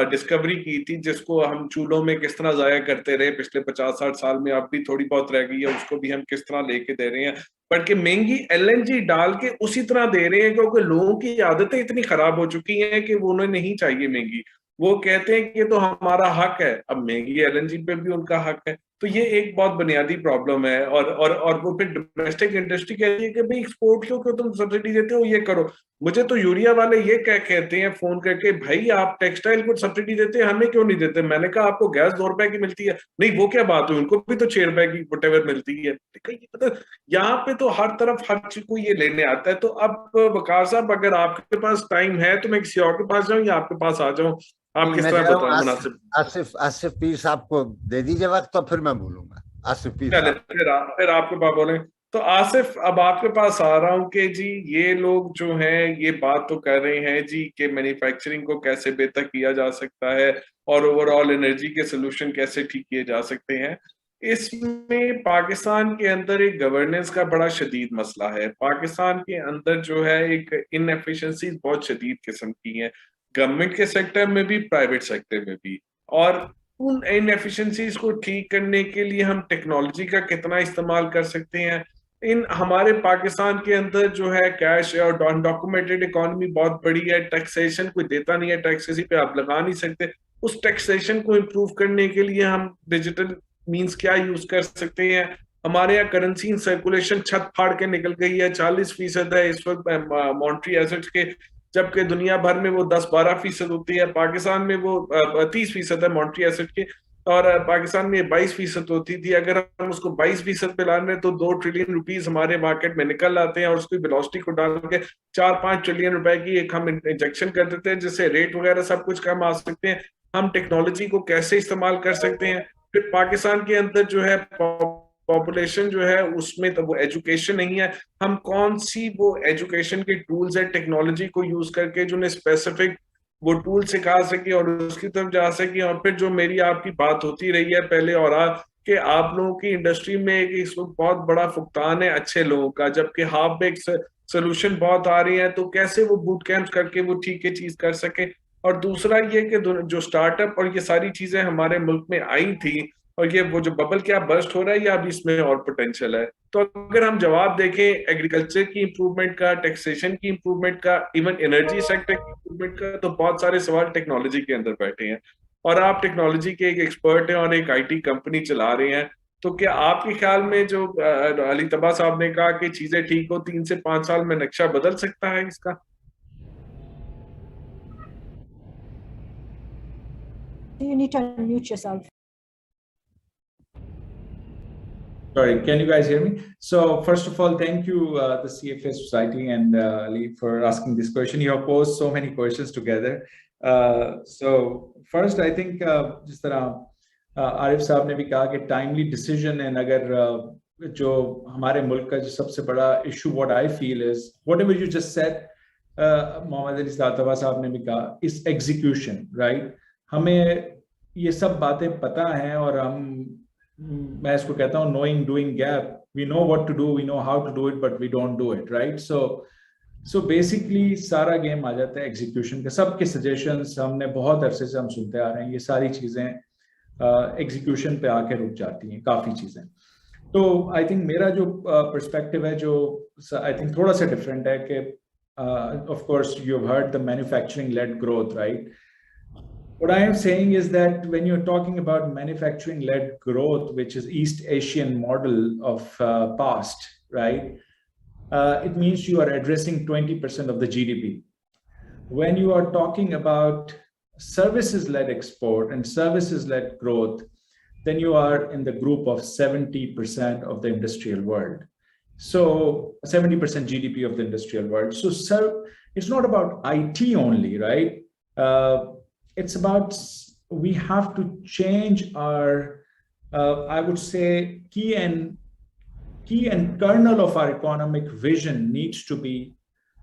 डिस्कवरी की थी, जिसको हम चूल्हों में किस तरह जाया करते रहे पिछले 50-60 साल में, अब भी थोड़ी बहुत रह गई है, उसको भी हम किस तरह लेके दे रहे हैं, बल्कि महंगी LNG डाल के उसी तरह दे रहे हैं, क्योंकि लोगों की आदतें इतनी खराब हो चुकी हैं कि वो उन्हें नहीं चाहिए महंगी। वो कहते हैं कि ये तो हमारा हक है, अब महंगी LNG पे भी उनका हक है। तो ये एक बहुत बुनियादी प्रॉब्लम है। और वो फिर डोमेस्टिक इंडस्ट्री कहती है कि भाई एक्सपोर्ट क्यों तुम सब्सिडी देते हो, ये करो। मुझे तो यूरिया वाले ये कहते हैं फोन करके, भाई आप टेक्सटाइल को सब्सिडी देते हैं, हमें क्यों नहीं देते? मैंने कहा आपको गैस 2 रुपए की मिलती है। नहीं, वो क्या बात है, उनको भी तो 6 रुपए की व्हाटएवर मिलती है। मतलब यहाँ पे तो हर तरफ हर चीज को ये लेने आता है। तो अब वकार साहब, अगर आपके पास टाइम है तो मैं किसी और के पास जाऊं या आपके पास आ जाऊं? आप किस तरह बताएं मुनासिब? आसिफ पीर साहब को दे दीजिए वक्त, तो फिर मैं बोलूंगा। आसिफ पीर चले, साहब, फिर आपके पास बोले। तो आसिफ, अब आपके पास आ रहा हूं कि जी ये लोग जो हैं ये बात तो कर रहे हैं जी कि मैन्युफैक्चरिंग को कैसे बेहतर किया जा सकता है और ओवरऑल एनर्जी के सोल्यूशन कैसे ठीक किए जा सकते हैं। इसमें पाकिस्तान के अंदर एक गवर्नेंस का बड़ा शदीद मसला है। पाकिस्तान के अंदर जो है एक इनएफिशिएंसी बहुत शदीद किस्म की है, गवर्नमेंट के सेक्टर में भी, प्राइवेट सेक्टर में भी। और उन इनएफिशिएंसीज को ठीक करने के लिए हम टेक्नोलॉजी का कितना इस्तेमाल कर सकते हैं। इन हमारे पाकिस्तान के अंदर जो है कैश और अनडॉक्यूमेंटेड इकोनॉमी बहुत बड़ी है, टैक्सेशन कोई देता नहीं है, टैक्स किसी पे आप लगा नहीं सकते। उस टैक्सेशन को इम्प्रूव करने के लिए हम डिजिटल मींस क्या यूज कर सकते हैं? हमारे यहाँ करेंसी इन सर्कुलेशन छत फाड़ के निकल गई है, 40% है इस वक्त मॉनेटरी एसेट्स के, जबकि दुनिया भर में वो 10-12% होती है। पाकिस्तान में वो 30% है मॉनेटरी एसेट के, और पाकिस्तान में 22% होती थी। अगर हम उसको 22% पे लाने तो 2 ट्रिलियन रुपीस हमारे मार्केट में निकल आते हैं, और उसकी वेलोसिटी को डाल के 4-5 ट्रिलियन रुपए की एक हम इंजेक्शन कर देते हैं, जिससे रेट वगैरह सब कुछ कम आ सकते हैं। हम टेक्नोलॉजी को कैसे इस्तेमाल कर सकते हैं? फिर पाकिस्तान के अंदर जो है पॉपुलेशन जो है उसमें तो वो एजुकेशन नहीं है। हम कौन सी वो एजुकेशन के टूल्स है टेक्नोलॉजी को यूज करके जो उन्हें स्पेसिफिक वो टूल सिखा सके और उसकी तरफ जा सके। और फिर जो मेरी आपकी बात होती रही है पहले और आज, कि आप लोगों की इंडस्ट्री में एक इस वक्त बहुत बड़ा फुकतान है अच्छे लोगों का, जबकि हाफ बेक सोल्यूशन बहुत आ रही है, तो कैसे वो बूट कैंप करके वो ठीक है चीज कर सके। और दूसरा ये कि जो स्टार्टअप और ये सारी चीजें हमारे मुल्क में आई थी, और ये वो जो बबल क्या बर्स्ट हो रहा है या अभी इसमें और पोटेंशियल है? तो अगर हम जवाब देखें एग्रीकल्चर की इंप्रूवमेंट का, टैक्सेशन की इंप्रूवमेंट का, इवन एनर्जी सेक्टर की इंप्रूवमेंट का, तो बहुत सारे सवाल टेक्नोलॉजी के अंदर बैठे हैं। और आप टेक्नोलॉजी के एक एक्सपर्ट हैं और एक IT कंपनी चला रहे हैं। तो क्या आपके ख्याल में जो अली तबा साहब ने कहा कि चीजें ठीक हो, 3 से 5 साल में नक्शा बदल सकता है इसका? You need to unmute yourself. Sorry, can you guys hear me? So first of all, thank you, the CFA Society and Ali, for asking this question. You have posed so many questions together. So first, I think जिस तरह आरिफ साहब ने भी कहा कि timely decision, and अगर जो हमारे मुल्क का जो सबसे बड़ा issue, what I feel is whatever you just said, Mohammad Ali तातवा साहब ने भी कहा, is execution, right? हमें ये सब बातें पता हैं और मैं इसको कहता हूँ knowing doing gap, we know what to do, we know how to do it, but we don't do it, right? So basically सारा गेम आ जाता है execution का. सबके suggestions हमने बहुत अरसे से हम सुनते आ रहे हैं, ये सारी चीजें execution पे आके रुक जाती हैं काफी चीजें. तो I think मेरा जो perspective है जो I think थोड़ा सा different है कि of course you've heard the manufacturing led growth, right? What I am saying is that when you're talking about manufacturing led growth, which is East Asian model of past, right? It means you are addressing 20% of the GDP. When you are talking about services-led export and services-led growth, then you are in the group of 70% of the industrial world. So 70% GDP of the industrial world. So it's not about IT only, right? It's about, we have to change our, I would say, key and kernel of our economic vision needs to be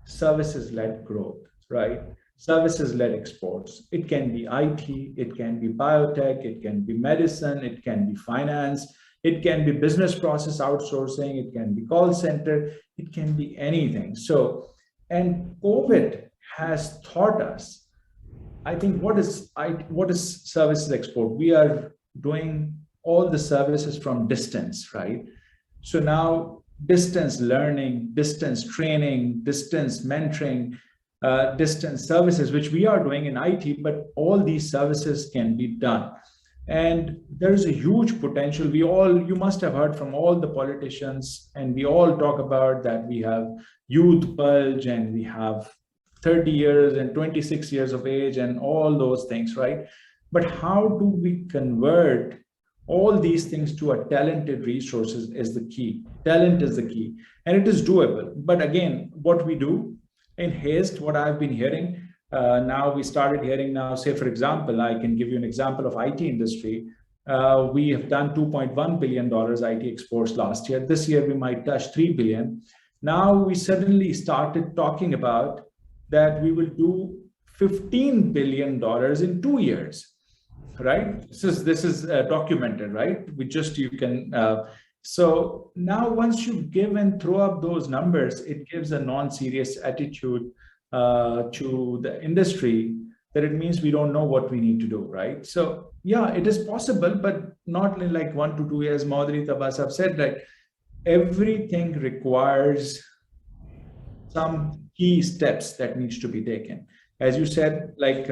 services-led growth, right? Services-led exports. It can be IT, it can be biotech, it can be medicine, it can be finance, it can be business process outsourcing, it can be call center, it can be anything. So, and COVID has taught us, I think, what is services export? We are doing all the services from distance, right? So now distance learning, distance training, distance mentoring, distance services, which we are doing in IT, but all these services can be done. And there's a huge potential. You must have heard from all the politicians, and we all talk about that we have youth bulge and we have 30 years and 26 years of age and all those things, right? But how do we convert all these things to a talented resources is the key. Talent is the key, and it is doable. But again, what we do in haste, what I've been hearing, now we started hearing now, say, for example, I can give you an example of IT industry. We have done $2.1 billion IT exports last year. This year, we might touch 3 billion. Now we suddenly started talking about that we will do $15 billion in 2 years. Right? This is documented, right? So now once you give and throw up those numbers, it gives a non-serious attitude to the industry that it means we don't know what we need to do, right? So yeah, it is possible, but not in like 1 to 2 years. Maudri Tabasab said that everything requires some key steps that needs to be taken. As you said, like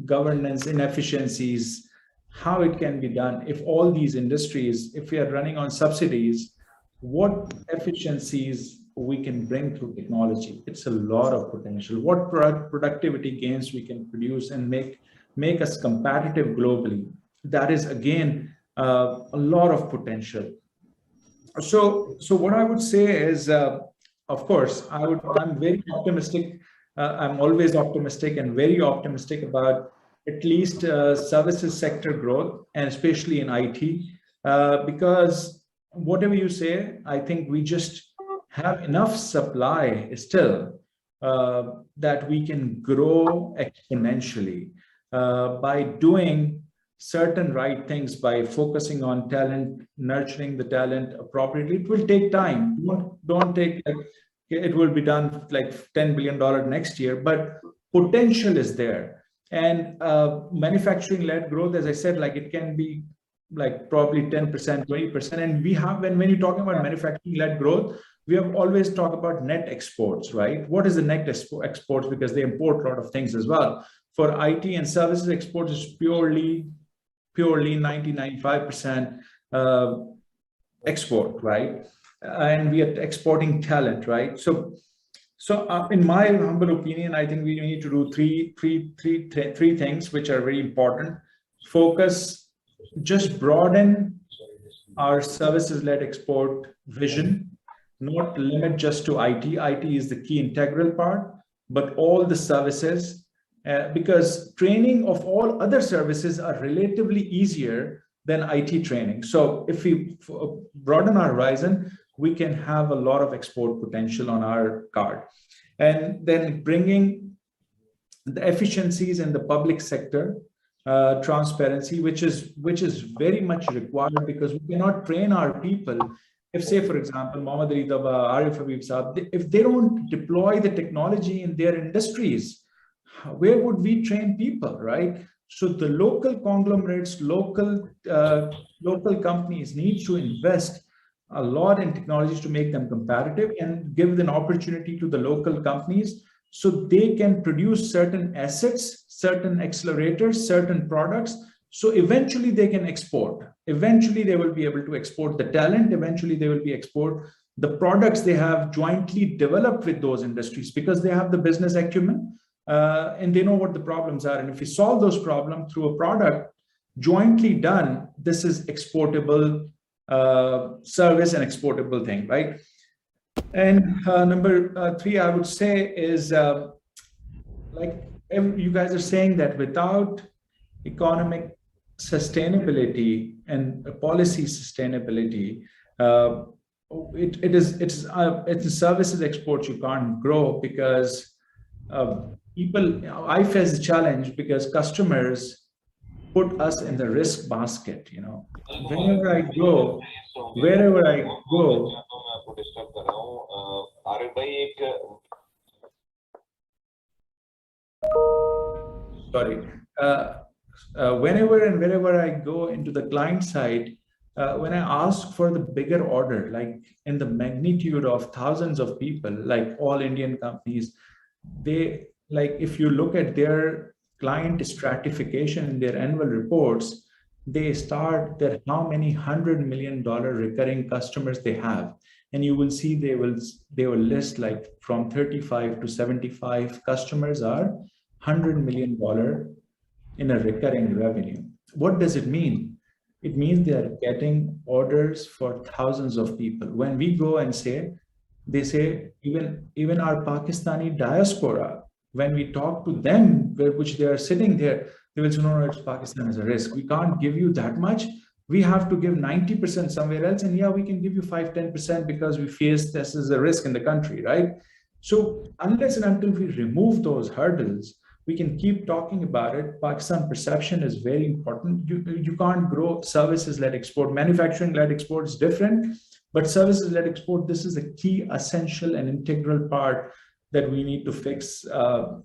governance inefficiencies, how it can be done. If all these industries, if we are running on subsidies, what efficiencies we can bring through technology? It's a lot of potential. What productivity gains we can produce and make us competitive globally? That is, again, a lot of potential. So what I would say is, of course, I'm very optimistic. I'm always optimistic and very optimistic about at least services sector growth, and especially in IT, because whatever you say, I think we just have enough supply still that we can grow exponentially by doing certain right things, by focusing on talent, nurturing the talent appropriately. It will take time. Don't take, it will be done like $10 billion next year, but potential is there. And manufacturing-led growth, as I said, like it can be like probably 10%, 20%. And we have, when you're talking about manufacturing-led growth, we have always talked about net exports, right? What is the net exports? Because they import a lot of things as well. For IT and services exports is purely 90-95% export, right? And we are exporting talent, right? So in my humble opinion, I think we need to do three things which are very important. Focus, just broaden our services-led export vision, not limit just to IT. IT is the key integral part, but all the services, because training of all other services are relatively easier than IT training. So if we broaden our horizon, we can have a lot of export potential on our card. And then bringing the efficiencies in the public sector, transparency, which is very much required, because we cannot train our people if say, for example, Mohammad Ali Daba, Arif Habib Saab, if they don't deploy the technology in their industries, where would we train people, right? So the local conglomerates, local companies need to invest a lot in technologies to make them competitive and give an opportunity to the local companies so they can produce certain assets, certain accelerators, certain products. So eventually they can export. Eventually they will be able to export the talent. Eventually they will be export the products they have jointly developed with those industries because they have the business acumen and they know what the problems are. And if we solve those problems through a product jointly done, this is exportable service and exportable thing, right? And number 3, I would say is like you guys are saying that without economic sustainability and policy sustainability, it's services exports you can't grow because I face the challenge because customers put us in the risk basket, you know. Wherever I go, sorry, whenever and wherever I go into the client side, when I ask for the bigger order, like in the magnitude of thousands of people, like all Indian companies, they, like if you look at their client stratification in their annual reports, they start that how many $100 million recurring customers they have. And you will see they will list like from 35 to 75 customers are $100 million in a recurring revenue. What does it mean? It means they are getting orders for thousands of people. When we go and say, they say even our Pakistani diaspora, when we talk to them, which they are sitting there, they will say, no, it's Pakistan as a risk. We can't give you that much. We have to give 90% somewhere else. And yeah, we can give you 5-10% because we face this as a risk in the country, right? So unless and until we remove those hurdles, we can keep talking about it. Pakistan perception is very important. You can't grow services-led export. Manufacturing-led export is different, but services-led export, this is a key, essential, and integral part that we need to fix.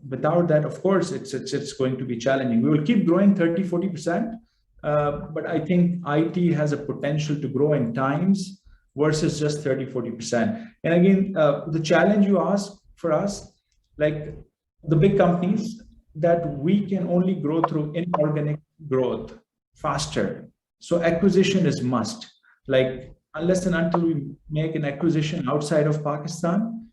Without that, of course, it's going to be challenging. We will keep growing 30-40%, but I think IT has a potential to grow in times versus just 30-40%. And again, the challenge you ask for us, like the big companies, that we can only grow through inorganic growth faster. So acquisition is must. Like unless and until we make an acquisition outside of Pakistan,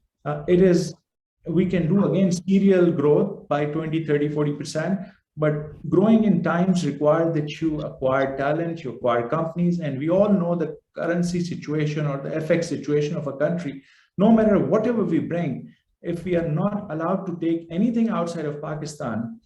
we can do again serial growth by 20-30-40%, but growing in times require that you acquire talent, you acquire companies, and we all know the currency situation or the FX situation of a country. No matter whatever we bring, if we are not allowed to take anything outside of Pakistan,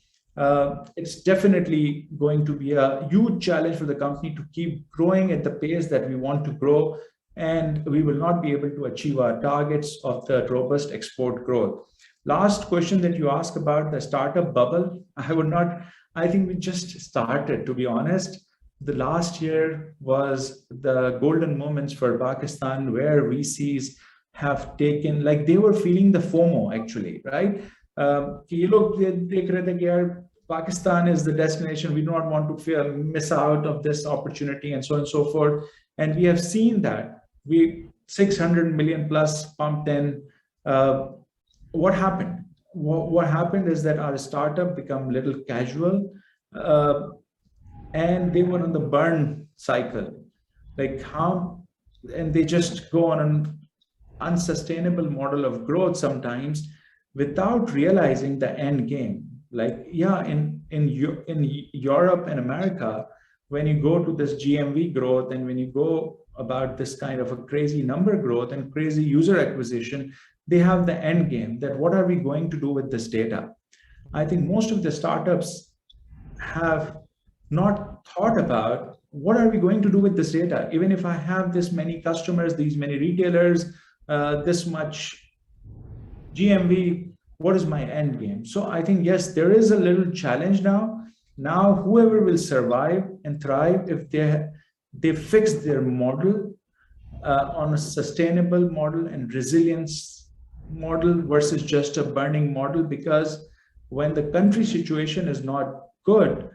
it's definitely going to be a huge challenge for the company to keep growing at the pace that we want to grow, and we will not be able to achieve our targets of the robust export growth. Last question that you asked about the startup bubble, I think we just started, to be honest. The last year was the golden moments for Pakistan where VCs have taken, like they were feeling the FOMO actually, right? Pakistan is the destination. We do not want to miss out of this opportunity and so on and so forth. And we have seen that. We 600 million plus pumped in. What happened? What happened is that our startup become a little casual and they were on the burn cycle. Like and they just go on an unsustainable model of growth sometimes without realizing the end game. Like, yeah, in Europe and America, when you go to this GMV growth and when you go about this kind of a crazy number growth and crazy user acquisition, they have the end game that what are we going to do with this data? I think most of the startups have not thought about what are we going to do with this data? Even if I have this many customers, these many retailers, this much GMV, what is my end game? So I think, yes, there is a little challenge now. Now, whoever will survive and thrive, if they fix their model, on a sustainable model and resilience model versus just a burning model, because when the country situation is not good,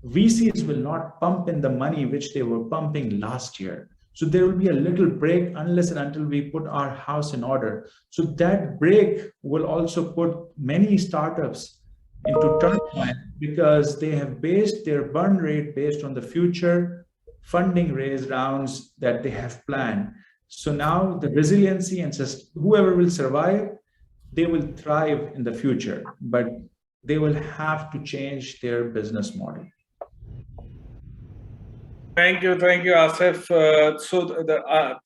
VCs will not pump in the money which they were pumping last year. So there will be a little break unless and until we put our house in order. So that break will also put many startups into turmoil because they have based their burn rate based on the future funding raise rounds that they have planned. So now the resiliency and whoever will survive, they will thrive in the future, but they will have to change their business model. Thank you, Asif. So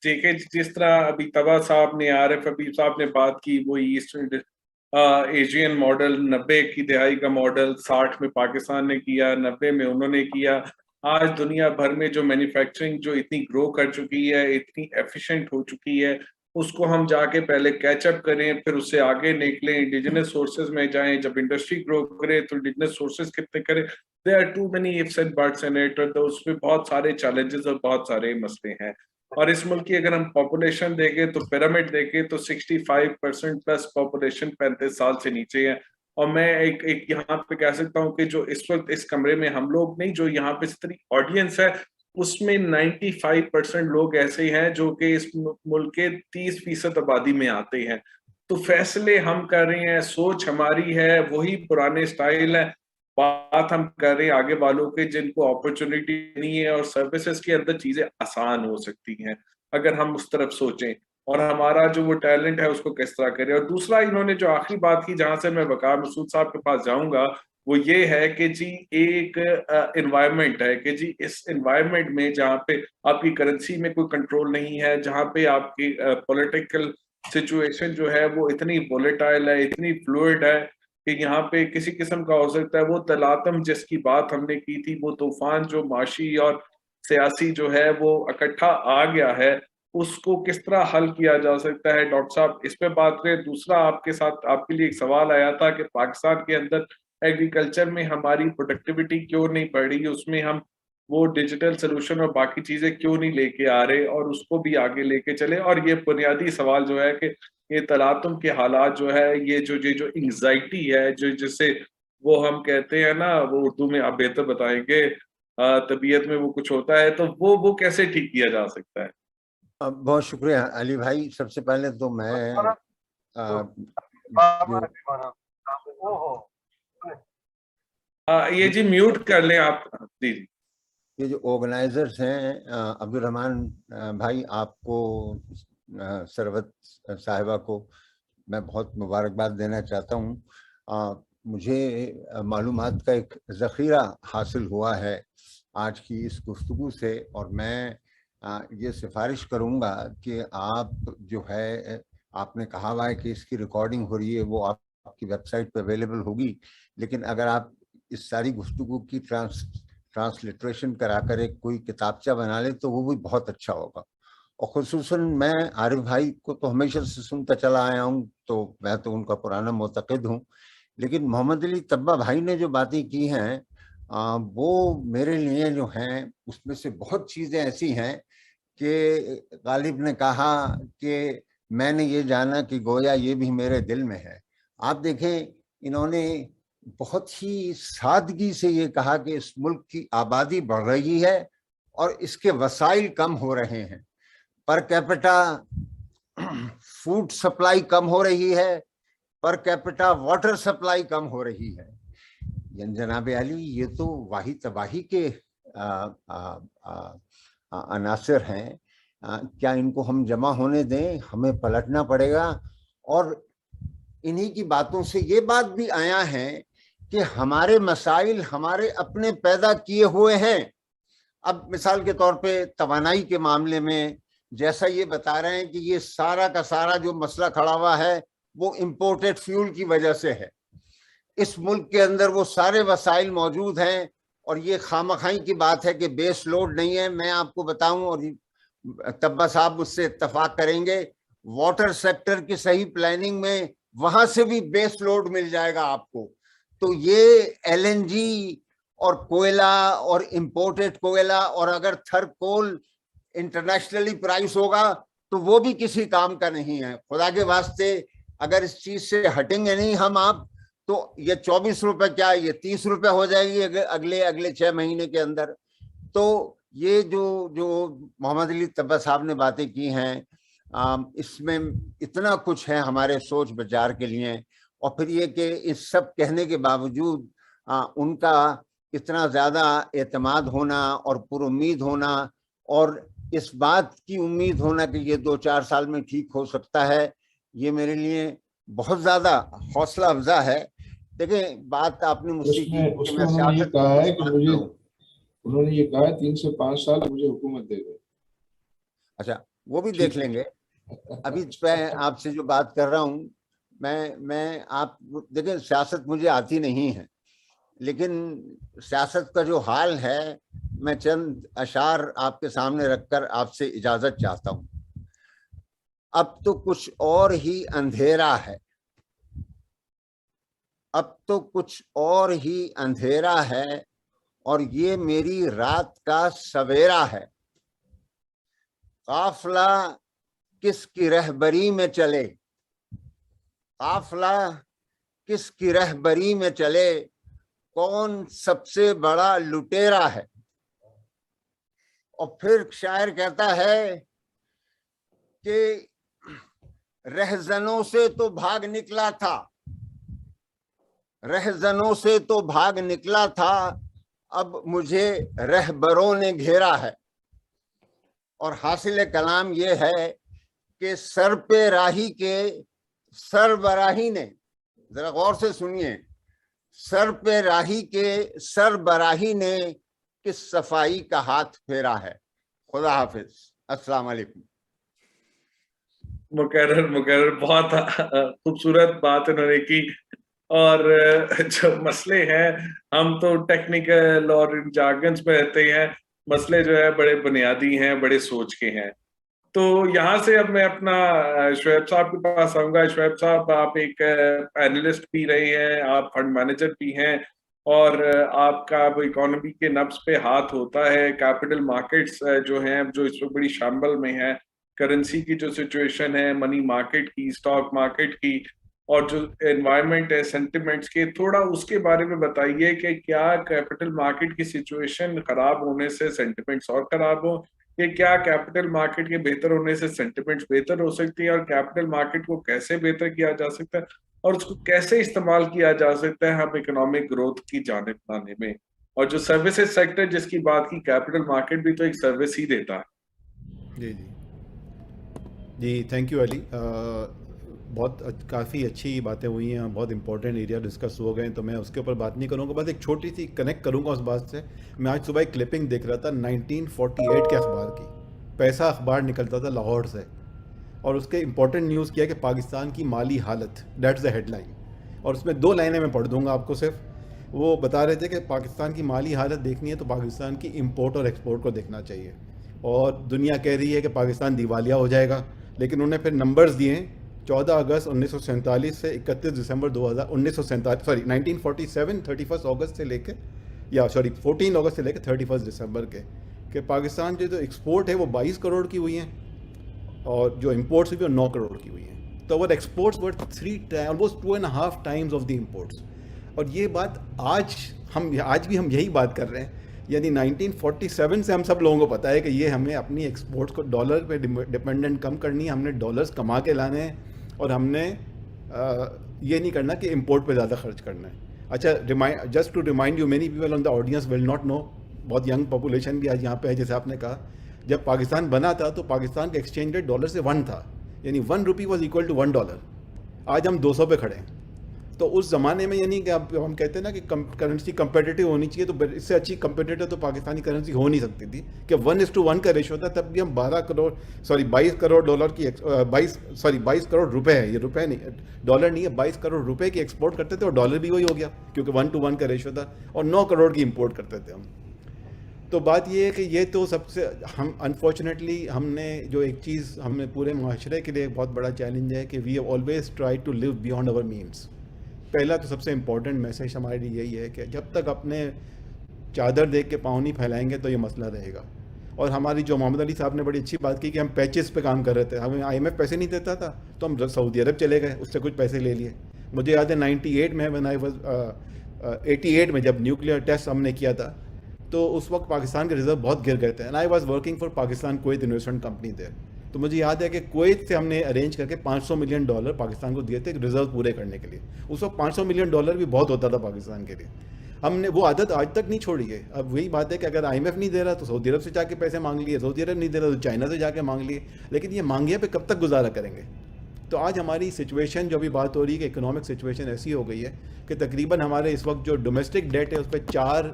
देखिए जिस तरह अभी तबा साहब ने, आरिफ हबीब साहब ने बात की, वो ईस्ट एशियन मॉडल 90 की दहाई का मॉडल 60 में पाकिस्तान ने किया, 90 में उन्होंने किया। आज दुनिया भर में जो मैन्युफैक्चरिंग जो इतनी ग्रो कर चुकी है, इतनी एफिशिएंट हो चुकी है, उसको हम जाके पहले कैचअप करें, फिर उससे आगे निकलें, इंडिजिनस सोर्सेज में जाएं। जब इंडस्ट्री ग्रो करे तो इंडिजिनस सोर्सेज कितने करें? There are too many ifs and buts in it, तो उसमें बहुत सारे चैलेंजेस और बहुत सारे मसले हैं। और इस मुल्क की अगर हम पॉपुलेशन देखें तो पिरामिड देखें तो 65% प्लस पॉपुलेशन 35 साल से नीचे है। और मैं एक यहाँ पे कह सकता हूँ कि जो इस वक्त इस कमरे में हम लोग नहीं, जो यहाँ पे जितनी ऑडियंस है उसमें 95% लोग ऐसे हैं जो कि इस मुल्क के 30% आबादी में आते हैं। तो फैसले हम कर रहे हैं, सोच हमारी है, वही पुराने स्टाइल है, बात हम कर रहे हैं आगे वालों के जिनको अपॉर्चुनिटी नहीं है और सर्विसेज के अंदर चीजें आसान हो सकती हैं अगर हम उस तरफ सोचें, और हमारा जो वो टैलेंट है उसको किस तरह करें। और दूसरा इन्होंने जो आखिरी बात की, जहां से मैं वकार मसूद साहब के पास जाऊंगा, वो ये है कि जी एक एनवायरनमेंट है कि जी इस एनवायरनमेंट में जहाँ पे आपकी करेंसी में कोई कंट्रोल नहीं है, जहाँ पे आपकी पॉलिटिकल सिचुएशन जो है वो इतनी वोलेटाइल है, इतनी फ्लूइड है कि यहाँ पे किसी किस्म का हो सकता है वो तलातम जिसकी बात हमने की थी, वो तूफान जो माशी और सियासी जो है वो इकट्ठा आ गया है, उसको किस तरह हल किया जा सकता है। डॉक्टर साहब इस पे बात करें। दूसरा आपके साथ आपके लिए एक सवाल आया था कि पाकिस्तान के अंदर एग्रीकल्चर में हमारी प्रोडक्टिविटी क्यों नहीं बढ़ रही, उसमें हम वो डिजिटल सोल्यूशन और बाकी चीजें क्यों नहीं लेके आ रहे, और उसको भी आगे लेके चले। और ये बुनियादी सवाल जो है कि ये तलातुम के हालात जो है, ये जो एंग्जाइटी है, जो जिससे वो हम कहते हैं ना, वो उर्दू में आप बेहतर बताएंगे, तबीयत में वो कुछ होता है, तो वो कैसे ठीक किया जा सकता है? बहुत शुक्रिया अली भाई। सबसे पहले तो मैं ये जी म्यूट कर लें आप। जी ये जो ऑर्गेनाइजर्स हैं, अब्दुल रहमान भाई, आपको, सरवत साहिबा को मैं बहुत मुबारकबाद देना चाहता हूँ। मुझे मालूमात का एक ज़ख़ीरा हासिल हुआ है आज की इस गुफ्तगू से, और मैं ये सिफारिश करूँगा कि आप जो है, आपने कहा हुआ है कि इसकी रिकॉर्डिंग हो रही है, वो आपकी वेबसाइट पे अवेलेबल होगी, लेकिन अगर आप इस सारी गुफ्तगू की ट्रांसलिट्रेशन कराकर एक कोई किताबचा बना ले तो वो भी बहुत अच्छा होगा। और ख़ुसूसन मैं आरिफ भाई को तो हमेशा से सुनता चला आया हूँ, तो मैं तो उनका पुराना मुतक़िद हूँ, लेकिन मोहम्मद अली तब्बा भाई ने जो बातें की हैं वो मेरे लिए जो हैं उसमें से बहुत चीज़ें ऐसी हैं कि गालिब ने कहा कि मैंने ये जाना कि गोया ये भी मेरे दिल में है। आप देखें, इन्होंने बहुत ही सादगी से ये कहा कि इस मुल्क की आबादी बढ़ रही है और इसके वसाइल कम हो रहे हैं, पर कैपिटा फूड सप्लाई कम हो रही है, पर कैपिटा वाटर सप्लाई कम हो रही है। जनाब अली, ये तो वाही तबाही के अनासर हैं। क्या इनको हम जमा होने दें? हमें पलटना पड़ेगा। और इन्हीं की बातों से ये बात भी आया है कि हमारे मसाइल हमारे अपने पैदा किए हुए हैं। अब मिसाल के तौर पे तवानाई के मामले में जैसा ये बता रहे हैं कि ये सारा का सारा जो मसला खड़ा हुआ है वो इम्पोर्टेड फ्यूल की वजह से है। इस मुल्क के अंदर वो सारे वसाइल मौजूद हैं, और ये खामखाई की बात है कि बेस लोड नहीं है। मैं आपको बताऊं, और तब्बा साहब उससे इत्तफाक करेंगे, वाटर सेक्टर की सही प्लानिंग में वहां से भी बेस लोड मिल जाएगा आपको। तो ये एलएनजी और कोयला और इंपोर्टेड कोयला, और अगर थर्ड कोल इंटरनेशनली प्राइस होगा तो वो भी किसी काम का नहीं है। खुदा के वास्ते अगर इस चीज से हटेंगे नहीं हम आप, तो ये 24 रुपए क्या, ये 30 रुपए हो जाएगी अगले 6 महीने के अंदर। तो ये जो मोहम्मद अली तब्बा साहब ने बातें की हैं, इसमें इतना कुछ है हमारे सोच विचार के लिए। और फिर ये कि इस सब कहने के बावजूद उनका इतना ज्यादा एतमाद होना और पुरुम्मीद होना और इस बात की उम्मीद होना कि ये 2-4 साल में ठीक हो सकता है, ये मेरे लिए बहुत ज्यादा हौसला अफजा है। देखिए बात आपने मुझसे की कि मैं उन्होंने ये कहा है कि मुझे, करूं। उन्होंने ये कहा है 3 से 5 साल मुझे हुकूमत दे दो। अच्छा, वो भी देख लेंगे। अभी मैं आपसे जो बात कर रहा हूँ, मैं आप देखें, सियासत मुझे आती नहीं है, लेकिन सियासत का जो हाल है, मैं चंद अशार आपके सामने रखकर आपसे इजाजत चाहता हूँ। अब तो कुछ और ही अंधेरा है, अब तो कुछ और ही अंधेरा है, और ये मेरी रात का सवेरा है। काफिला किसकी रहबरी में चले, काफिला किसकी रहबरी में चले, कौन सबसे बड़ा लुटेरा है। और फिर शायर कहता है कि रहजनों से तो भाग निकला था, रहजनों से तो भाग निकला था, अब मुझे रहबरों ने घेरा है। और हासिल कलाम ये है कि सर पे राही के सरबराही ने, जरा गौर से सुनिए, सर पे राही के सरबराही ने किस सफाई का हाथ फेरा है। खुदा हाफिज, अस्सलाम वालेकुम। मुकर्रर बहुत खूबसूरत बात उन्होंने की। और जो मसले हैं, हम तो टेक्निकल और जार्गन्स में रहते हैं, मसले जो है बड़े बुनियादी हैं, बड़े सोच के हैं। तो यहाँ से अब मैं अपना शुएब साहब के पास आऊंगा। शुएब साहब, आप एक एनालिस्ट भी रहे हैं, आप फंड मैनेजर भी हैं, और आपका अब इकोनॉमी के नब्ज पे हाथ होता है। कैपिटल मार्केट्स जो हैं, जो इस वक्त बड़ी शाम्बल में है, करेंसी की जो सिचुएशन है, मनी मार्केट की, स्टॉक मार्केट की, और जो एनवायरनमेंट है सेंटिमेंट्स के, थोड़ा उसके बारे में बताइए कि क्या कैपिटल मार्केट की सिचुएशन खराब होने से सेंटिमेंट्स और खराब हो, कि क्या कैपिटल मार्केट के बेहतर होने से सेंटिमेंट्स बेहतर हो सकती है, और कैपिटल मार्केट को कैसे बेहतर किया जा सकता है, और उसको कैसे इस्तेमाल किया जा सकता है हम इकोनॉमिक ग्रोथ की जानिब लाने में। और जो सर्विसेज सेक्टर जिसकी बात की, कैपिटल मार्केट भी तो एक सर्विस ही देता है। जी जी जी, थैंक यू अली। काफ़ी अच्छी बातें हुई हैं, बहुत इंपॉर्टेंट एरिया डिस्कस हो गए, तो मैं उसके ऊपर बात नहीं करूँगा, बस एक छोटी सी कनेक्ट करूँगा उस बात से। मैं आज सुबह एक क्लिपिंग देख रहा था 1948 के अखबार की। पैसा अखबार निकलता था लाहौर से, और उसके इंपॉर्टेंट न्यूज़ किया कि पाकिस्तान की माली हालत, दैट्स द हेडलाइन। और उसमें 2 लाइनें मैं पढ़ दूंगा आपको सिर्फ। वो बता रहे थे कि पाकिस्तान की माली हालत देखनी है तो पाकिस्तान की इंपोर्ट और एक्सपोर्ट को देखना चाहिए, और दुनिया कह रही है कि पाकिस्तान दिवालिया हो जाएगा, लेकिन उन्होंने फिर नंबर्स दिए 14 अगस्त 1947 से 31 दिसंबर 1947 31 अगस्त से लेकर 14 अगस्त से लेकर 31 दिसंबर के पाकिस्तान जो एक्सपोर्ट है वो 22 करोड़ की हुई हैं, और जो इंपोर्ट्स हुई वो 9 करोड़ की हुई हैं। तो वो exports were almost 2.5 times of the imports. और ये बात आज भी हम यही बात कर रहे हैं, यानी 1947 से हम सब लोगों को पता है कि ये हमें अपनी एक्सपोर्ट्स को डॉलर पे डिपेंडेंट कम करनी है, हमने डॉलर्स कमा के लाने हैं, और हमने ये नहीं करना कि इंपोर्ट पे ज़्यादा खर्च करना है। अच्छा, just to remind you, many people on the audience will not know, बहुत यंग पॉपुलेशन भी आज यहाँ पे है, जैसे आपने कहा, जब पाकिस्तान बना था तो पाकिस्तान का एक्सचेंज रेट डॉलर से 1 था, यानी 1 रुपी वॉज इक्वल टू $1। आज हम 200 पे खड़े हैं। तो उस ज़माने में, यानी कि अब हम कहते हैं ना कि करेंसी कंपेटिटिव होनी चाहिए, तो इससे अच्छी कंपेटिटिव तो पाकिस्तानी करेंसी हो नहीं सकती थी कि 1:1 का रेशो था। तब भी हम 22 करोड़ डॉलर की 22 करोड़ रुपए है, ये रुपए नहीं, डॉलर नहीं है, 22 करोड़ रुपए की एक्सपोर्ट करते थे, और डॉलर भी वही हो गया क्योंकि 1:1 का रेशो था, और 9 करोड़ की इम्पोर्ट करते थे हम। तो बात ये है कि ये तो सबसे, हम अनफॉर्चुनेटली हमने जो एक चीज़, हमने पूरे माशरे के लिए बहुत बड़ा चैलेंज है कि we have always try to live beyond our means. पहला तो सबसे इम्पॉर्टेंट मैसेज हमारे लिए यही है कि जब तक अपने चादर देख के पाँव नहीं फैलाएंगे तो ये मसला रहेगा। और हमारी जो मोहम्मद अली साहब ने बड़ी अच्छी बात की कि हम पैचेस पे काम कर रहे थे, हमें IMF पैसे नहीं देता था तो हम सऊदी अरब चले गए, उससे कुछ पैसे ले लिए। मुझे याद है 98 में व्हेन आई वाज 88 में जब न्यूक्लियर टेस्ट हमने किया था तो उस वक्त पाकिस्तान के रिजर्व बहुत गिर गए थे and I was working for Pakistan Kuwait investment company there. तो मुझे याद है कि कुवैत से हमने अरेंज करके $500 मिलियन पाकिस्तान को दिए थे रिजर्व पूरे करने के लिए। उस वक्त $500 मिलियन भी बहुत होता था पाकिस्तान के लिए। हमने वो आदत आज तक नहीं छोड़ी है। अब वही बात है कि अगर IMF नहीं दे रहा तो सऊदी अरब से जाके पैसे मांग लिए, सऊदी अरब नहीं दे रहा तो चाइना से जाके मांग लिए, लेकिन ये मांगिया पे कब तक गुजारा करेंगे। तो आज हमारी सिचुएशन जो अभी बात हो रही है कि इकोनॉमिक सिचुएशन ऐसी हो गई है कि तकरीबन हमारे इस वक्त जो डोमेस्टिक डेट है उस पर 4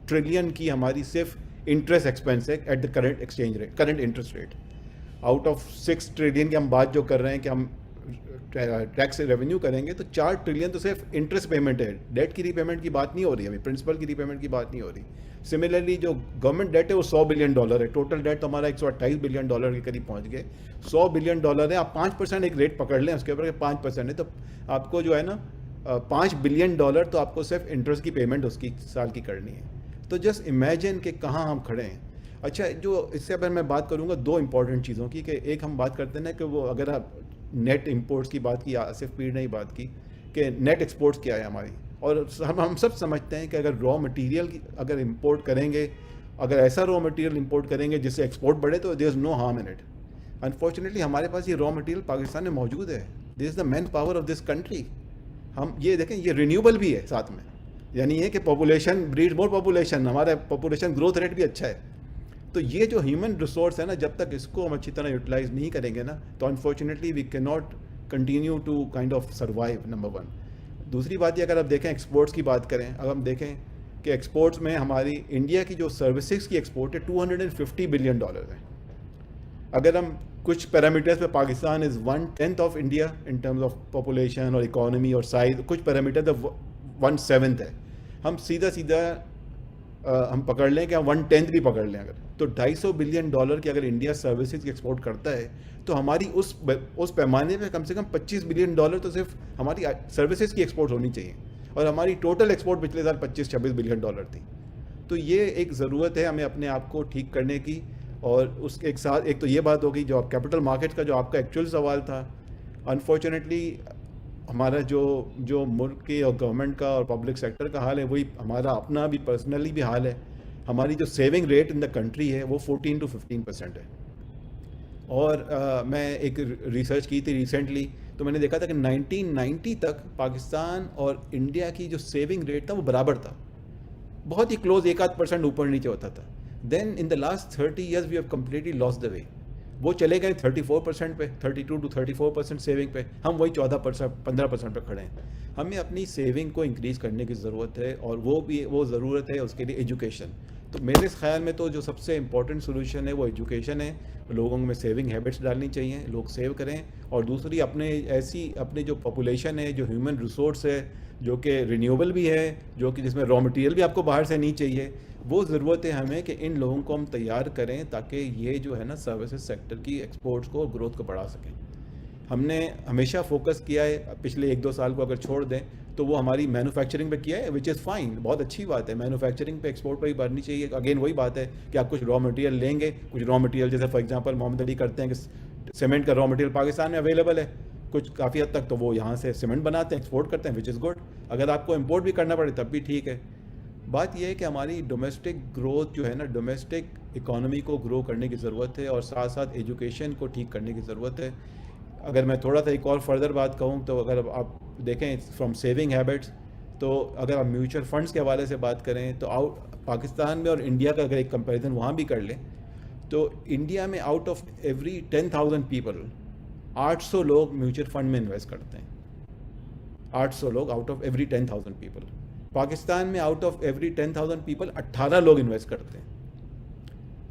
ट्रिलियन की हमारी सिर्फ इंटरेस्ट एक्सपेंस है at the current exchange rate, current interest rate. Out of 6 trillion की हम बात जो कर रहे हैं कि हम टैक्स रेवेन्यू करेंगे तो 4 ट्रिलियन तो सिर्फ इंटरेस्ट पेमेंट है, डेट की रीपेमेंट की बात नहीं हो रही, अभी प्रिंसिपल की रीपेमेंट की बात नहीं हो रही। सिमिलरली जो गवर्नमेंट डेट है वो $100 बिलियन है, टोटल डेट तो हमारा $128 बिलियन के करीब पहुंच गए। $100 बिलियन है, आप 5% एक रेट पकड़ लें उसके ऊपर 5% है तो आपको जो है ना $5 बिलियन तो आपको सिर्फ इंटरेस्ट की पेमेंट उसकी साल की करनी है। तो जस्ट इमेजिन कि कहाँ हम खड़े हैं। अच्छा, जो इससे अगर मैं बात करूँगा 2 इंपॉर्टेंट चीज़ों की, कि एक हम बात करते हैं ना कि वो अगर आप नेट इंपोर्ट्स की बात की, आसिफ पीर ने ही बात की कि नेट एक्सपोर्ट्स क्या है हमारी, और हम सब समझते हैं कि अगर रॉ मटेरियल अगर इंपोर्ट करेंगे, अगर ऐसा रॉ मटेरियल इंपोर्ट करेंगे जिससे एक्सपोर्ट बढ़े तो there is no harm in it. Unfortunately हमारे पास ये रॉ मटेरियल पाकिस्तान में मौजूद है, this is the manpower of this country. हम ये देखें, ये रिन्यूएबल भी है साथ में, यानी ये कि पॉपुलेशन ब्रीड मोर पॉपुलेशन, हमारा पॉपुलेशन ग्रोथ रेट भी अच्छा है। तो ये जो ह्यूमन रिसोर्स है ना, जब तक इसको हम अच्छी तरह यूटिलाइज नहीं करेंगे ना तो unfortunately we can not continue to kind of survive, number 1। दूसरी बात ये, अगर आप देखें एक्सपोर्ट्स की बात करें, अगर हम देखें कि एक्सपोर्ट्स में हमारी इंडिया की जो सर्विसेज की एक्सपोर्ट है $250 बिलियन है। अगर हम कुछ पैरामीटर्स पे Pakistan is 1/10 of India in terms of population और इकोनॉमी और साइज, कुछ पैरामीटर तो 1/7 है। हम सीधा हम पकड़ लें कि हम 1/10 भी पकड़ लें अगर, तो $250 बिलियन की अगर इंडिया सर्विसेज की एक्सपोर्ट करता है तो हमारी उस पैमाने पे कम से कम $25 बिलियन तो सिर्फ हमारी सर्विसेज की एक्सपोर्ट होनी चाहिए, और हमारी टोटल एक्सपोर्ट पिछले साल 25-26 बिलियन डॉलर थी। तो ये एक ज़रूरत है हमें अपने आप को ठीक करने की। और उसके एक साथ एक तो ये बात होगी जो आप कैपिटल मार्केट का जो आपका एक्चुअल सवाल था, अनफॉर्चुनेटली हमारा जो मुल्क के और गवर्नमेंट का और पब्लिक सेक्टर का हाल है वही हमारा अपना भी पर्सनली भी हाल है। हमारी जो saving rate in the country है वो 14 to 15% है। और मैं एक रिसर्च की थी रिसेंटली, तो मैंने देखा था कि 1990 तक पाकिस्तान और इंडिया की जो सेविंग रेट था वो बराबर था, बहुत ही क्लोज, 1-8% ऊपर नीचे होता था। Then in the last 30 years we have completely lost the way, वो चले गए 34% पे, 32 to 34% सेविंग पे, हम वही 14-15% पे खड़े हैं। हमें अपनी सेविंग को इंक्रीज़ करने की ज़रूरत है, और वो ज़रूरत है उसके लिए एजुकेशन। तो मेरे ख्याल में तो जो सबसे इम्पॉर्टेंट सोल्यूशन है वो एजुकेशन है, लोगों में सेविंग हैबिट्स डालनी चाहिए, लोग सेव करें। और दूसरी अपने जो पॉपुलेशन है, जो ह्यूमन रिसोर्स है, जो कि रिन्यूएबल भी है, जो कि जिसमें रॉ मटेरियल भी आपको बाहर से नहीं चाहिए, वो ज़रूरत है हमें कि इन लोगों को हम तैयार करें ताकि ये जो है ना सर्विसेज सेक्टर की एक्सपोर्ट्स को, ग्रोथ को बढ़ा सकें। हमने हमेशा फोकस किया है, पिछले 1-2 साल को अगर छोड़ दें तो वो हमारी मैन्युफैक्चरिंग पे किया है, विच इज़ फाइन, बहुत अच्छी बात है। मैन्युफैक्चरिंग पे एक्सपोर्ट पर ही बढ़नी चाहिए। अगेन वही बात है कि आप कुछ रॉ मटेरियल लेंगे, कुछ रॉ मटेरियल जैसे फॉर एग्जांपल मोहम्मद अली करते हैं कि सीमेंट का रॉ मटेरियल पाकिस्तान में अवेलेबल है, कुछ काफ़ी हद तक तो वो यहाँ से सीमेंट बनाते हैं, एक्सपोर्ट करते हैं, विच इज़ गुड। अगर आपको इम्पोर्ट भी करना पड़े तब भी ठीक है। बात यह है कि हमारी डोमेस्टिक ग्रोथ जो है ना, डोमेस्टिक इकोनॉमी को ग्रो करने की ज़रूरत है, और साथ साथ एजुकेशन को ठीक करने की ज़रूरत है। अगर मैं थोड़ा सा एक और फर्दर बात कहूँ तो अगर आप देखें फ्रॉम सेविंग हैबिट्स, तो अगर आप म्यूचुअल फंड्स के हवाले से बात करें तो पाकिस्तान में और इंडिया का अगर एक कंपैरिजन वहाँ भी कर लें तो इंडिया में आउट ऑफ एवरी 10,000 पीपल 800 लोग म्यूचुअल फंड में इन्वेस्ट करते हैं। 800 लोग out of every 10,000 people. Pakistan में आउट ऑफ एवरी 10,000 पीपल 18 लोग इन्वेस्ट करते हैं।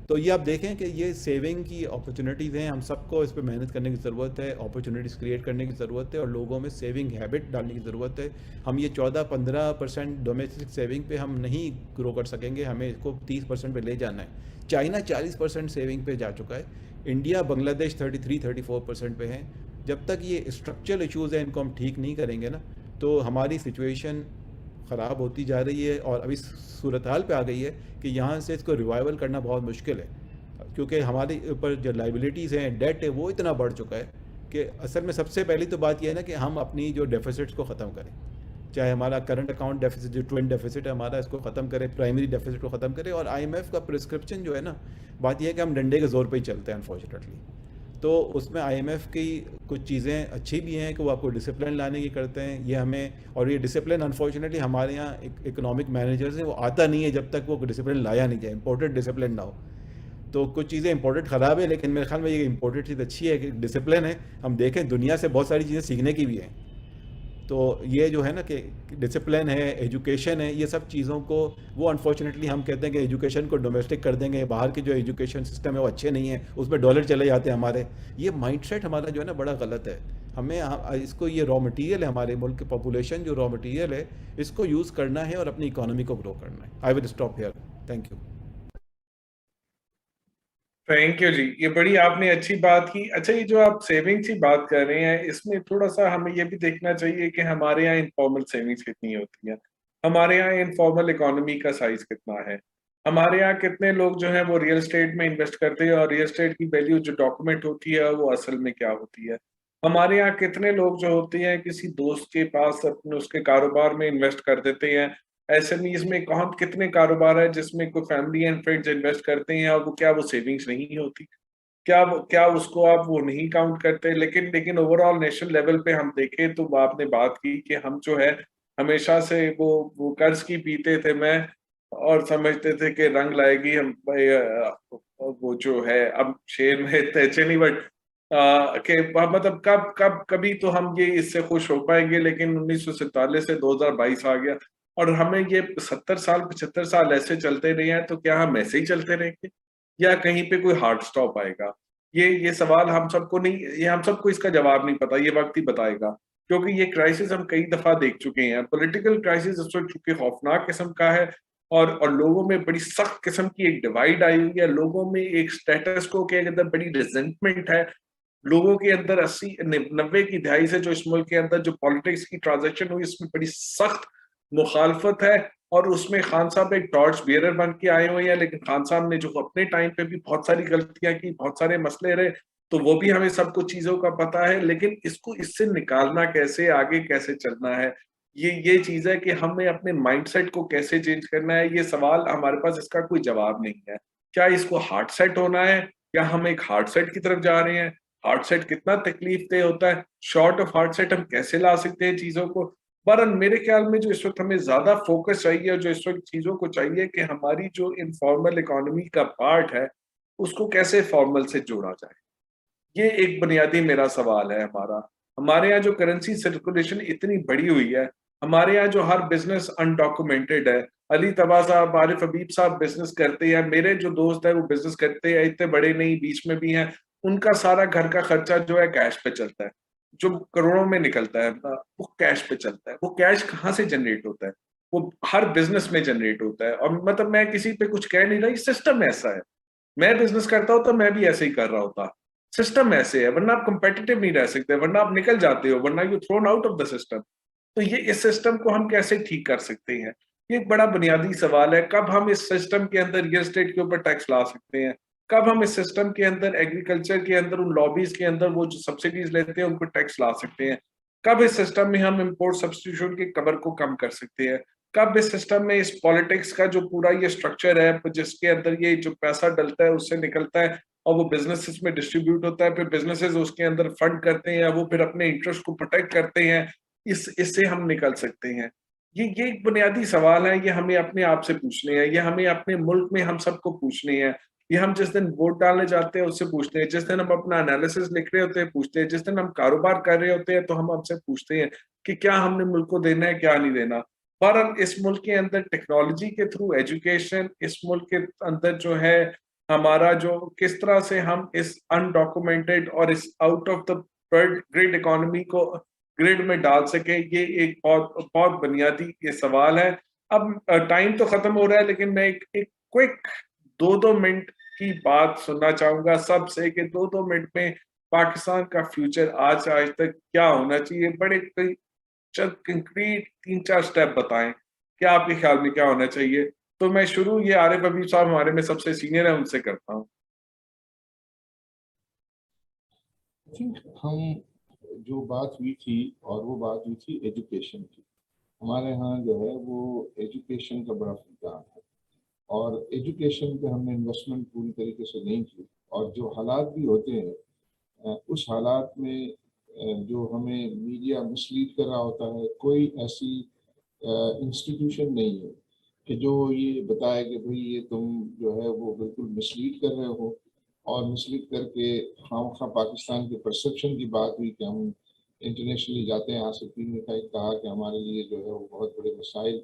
तो ये आप देखें कि ये सेविंग की अपॉर्चुनिटीज़ हैं, हम सबको इस पर मेहनत करने की ज़रूरत है, अपॉर्चुनिटीज़ क्रिएट करने की ज़रूरत है, और लोगों में सेविंग हैबिट डालने की ज़रूरत है। हम ये 14-15% डोमेस्टिक सेविंग पे हम नहीं ग्रो कर सकेंगे, हमें इसको 30% पे ले जाना है। चाइना 40% सेविंग पे जा चुका है, इंडिया बांग्लादेश 33-34% पे हैं। जब तक ये स्ट्रक्चरल इशूज़ हैं इनको हम ठीक नहीं करेंगे ना तो हमारी सिचुएशन ख़राब होती जा रही है, और अभी सूरत हाल पे आ गई है कि यहाँ से इसको रिवाइवल करना बहुत मुश्किल है। क्योंकि हमारे ऊपर जो लाइबिलिटीज़ हैं, डेट है, वो इतना बढ़ चुका है कि असल में सबसे पहली तो बात यह है ना कि हम अपनी जो डेफिसिट्स को ख़त्म करें, चाहे हमारा करंट अकाउंट डेफिसिट जो ट्विन डेफिसिट है हमारा, इसको ख़त्म करें, प्राइमरी डेफिसिट को ख़त्म करें। और आईएमएफ का प्रिस्क्रिप्शन जो है ना, बात यह है कि हम डंडे के ज़ोर पे ही चलते हैं अनफॉर्चुनेटली। तो उसमें आईएमएफ की कुछ चीज़ें अच्छी भी हैं कि वो आपको डिसिप्लिन लाने की करते हैं, ये हमें, और ये डिसिप्लिन अनफॉर्चुनेटली हमारे यहाँ इकोनॉमिक मैनेजर्स हैं, वो आता नहीं है जब तक वो डिसिप्लिन लाया नहीं जाए, इंपॉर्टेंट डिसिप्लिन ना हो। तो कुछ चीज़ें इंपॉर्टेंट ख़राब है, लेकिन मेरे ख्याल में ये इंपॉर्टेंट चीज़ अच्छी है कि डिसिप्लिन है। हम देखें दुनिया से बहुत सारी चीज़ें सीखने की भी हैं। तो ये जो है ना कि डिसिप्लिन है, एजुकेशन है, ये सब चीज़ों को वो अनफॉर्चुनेटली हम कहते हैं कि एजुकेशन को डोमेस्टिक कर देंगे, बाहर के जो एजुकेशन सिस्टम है वो अच्छे नहीं है, उसमें डॉलर चले जाते हैं हमारे। ये माइंडसेट हमारा जो है ना बड़ा गलत है। हमें इसको, ये रॉ मटेरियल है, हमारे मुल्क की पॉपुलेशन जो रॉ मटेरियल है, इसको यूज़ करना है और अपनी इकोनॉमी को ग्रो करना है। I will stop here, thank you. Thank you जी, ये बड़ी आपने अच्छी बात की। अच्छा, ये जो आप सेविंग्स की बात कर रहे हैं, इसमें थोड़ा सा हमें ये भी देखना चाहिए कि हमारे यहाँ इनफॉर्मल सेविंग्स कितनी होती है, हमारे यहाँ इनफॉर्मल इकोनॉमी का साइज कितना है, हमारे यहाँ कितने लोग जो है वो रियल एस्टेट में इन्वेस्ट करते हैं और रियल एस्टेट की वैल्यू जो डॉक्यूमेंट होती है वो असल में क्या होती है, हमारे यहाँ कितने लोग जो होते हैं किसी दोस्त के पास अपने उसके कारोबार में इन्वेस्ट कर देते हैं, एसएमईज में कौन कितने कारोबार है जिसमें कोई फैमिली एंड फ्रेंड्स इन्वेस्ट करते हैं और वो क्या वो सेविंग्स नहीं होती, क्या उसको आप वो नहीं काउंट करते। लेकिन ओवरऑल नेशनल लेवल पे हम देखें तो आपने बात की कि हम जो है हमेशा से वो कर्ज की पीते थे मैं, और समझते थे कि रंग लाएगी हम वो जो है, अब शेर में तैचे नहीं, बट के मतलब कभी तो हम ये इससे खुश हो पाएंगे। लेकिन 1947 से 2022 आ गया और हमें ये 70 साल 75 साल ऐसे चलते रहे हैं, तो क्या हम ऐसे ही चलते रहेंगे या कहीं पे कोई हार्ड स्टॉप आएगा? ये सवाल हम सबको नहीं, ये हम सबको इसका जवाब नहीं पता, ये वक्त ही बताएगा। क्योंकि ये क्राइसिस हम कई दफा देख चुके हैं, पॉलिटिकल क्राइसिस इस वक्त चूंकि खौफनाक किस्म का है और लोगों में बड़ी सख्त किस्म की एक डिवाइड आई हुई है, लोगों में एक स्टेटस को के अंदर बड़ी रिजेंटमेंट है, लोगों के अंदर 80-90 की दहाई से जो इस मुल्क के अंदर जो पॉलिटिक्स की ट्रांजेक्शन हुई इसमें बड़ी सख्त मुखालफत है और उसमें खान साहब एक टॉर्च बियरर बन के आए हुए हैं। लेकिन खान साहब ने जो अपने टाइम पे भी बहुत सारी गलतियां की, बहुत सारे मसले रहे, तो वो भी हमें सबको चीजों का पता है। लेकिन इसको इससे निकालना कैसे, आगे कैसे चलना है, ये चीज है कि हमें अपने माइंडसेट को कैसे चेंज करना है, ये सवाल हमारे पास इसका कोई जवाब नहीं है। क्या इसको हार्ड सेट होना है या हम एक हार्ड सेट की तरफ जा रहे हैं? हार्ड सेट कितना तकलीफ दे होता है, शॉर्ट ऑफ हार्ड सेट हम कैसे ला सकते हैं चीजों को। पर मेरे ख्याल में जो इस वक्त हमें ज्यादा फोकस चाहिए, जो इस वक्त चीजों को चाहिए कि हमारी जो इनफॉर्मल इकोनॉमी का पार्ट है उसको कैसे फॉर्मल से जोड़ा जाए, ये एक बुनियादी मेरा सवाल है हमारा। हमारे यहाँ जो करेंसी सर्कुलेशन इतनी बड़ी हुई है, हमारे यहाँ जो हर बिजनेस अनडॉक्यूमेंटेड है, अली तबा साहब, आरिफ हबीब साहब बिजनेस करते हैं, मेरे जो दोस्त है वो बिजनेस करते हैं, इतने बड़े नहीं बीच में भी हैं, उनका सारा घर का खर्चा जो है कैश पे चलता है, जो करोड़ों में निकलता है वो कैश पे चलता है। वो कैश कहाँ से जनरेट होता है? वो हर बिजनेस में जनरेट होता है। और मतलब मैं किसी पे कुछ कह नहीं रहा, ये सिस्टम ऐसा है। मैं बिजनेस करता हूँ तो मैं भी ऐसे ही कर रहा होता, सिस्टम ऐसे है, वरना आप कंपेटिटिव नहीं रह सकते, वरना आप निकल जाते हो, वरना you thrown out of the system. तो ये इस सिस्टम को हम कैसे ठीक कर सकते हैं, ये एक बड़ा बुनियादी सवाल है। कब हम इस सिस्टम के अंदर रियल एस्टेट के ऊपर टैक्स ला सकते हैं, कब हम इस सिस्टम के अंदर एग्रीकल्चर के अंदर उन लॉबीज के अंदर वो जो सब्सिडीज लेते हैं उनको टैक्स ला सकते हैं, कब इस सिस्टम में हम इंपोर्ट सब्स्टिट्यूशन के कवर को कम कर सकते हैं, कब इस सिस्टम में इस पॉलिटिक्स का जो पूरा ये स्ट्रक्चर है जिसके अंदर ये जो पैसा डलता है उससे निकलता है और वो बिजनेसेस में डिस्ट्रीब्यूट होता है, फिर बिजनेसेस उसके अंदर फंड करते हैं, वो फिर अपने इंटरेस्ट को प्रोटेक्ट करते हैं, इससे हम निकल सकते हैं। ये एक बुनियादी सवाल है, ये हमें अपने आप से पूछने हैं, ये हमें अपने मुल्क में हम सबको पूछने हैं। ये हम जिस दिन वोट डालने जाते हैं उससे पूछते हैं, जिस दिन हम अपना एनालिसिस लिख रहे होते हैं पूछते हैं, जिस दिन हम कारोबार कर रहे होते हैं तो हम हमसे पूछते हैं कि क्या हमने मुल्क को देना है, क्या नहीं देना। पर इस मुल्क के अंदर टेक्नोलॉजी के थ्रू एजुकेशन, इस मुल्क के अंदर जो है हमारा जो किस तरह से हम इस अनडॉक्यूमेंटेड और इस out of the grid economy को ग्रिड में डाल सके, ये एक बहुत बहुत बुनियादी ये सवाल है। अब टाइम तो खत्म हो रहा है, लेकिन मैं एक क्विक 2-2 मिनट की बात सुनना चाहूंगा सबसे कि 2-2 मिनट में पाकिस्तान का फ्यूचर आज तक क्या होना चाहिए, बड़े चंद कंक्रीट 3-4 स्टेप बताएं कि आपके ख्याल में क्या होना चाहिए। तो मैं शुरू ये आरिफ हबीब साहब हमारे में सबसे सीनियर है उनसे करता हूँ। थिंक हम जो बात हुई थी और वो बात हुई थी एजुकेशन की। हमारे यहाँ जो है वो एजुकेशन का बड़ा फुलदान है और एजुकेशन पे हमने इन्वेस्टमेंट पूरी तरीके से नहीं की और जो हालात भी होते हैं उस हालात में जो हमें मीडिया मिसलीड कर रहा होता है, कोई ऐसी इंस्टीट्यूशन नहीं है कि जो ये बताए कि भाई ये तुम जो है वो बिल्कुल मिसलीड कर रहे हो और मिसलीड करके खामखा पाकिस्तान के परसेप्शन की बात हुई कि हम इंटरनेशनली जाते हैं। आसिफीन ने कहा कि हमारे लिए जो है वो बहुत बड़े मसाइल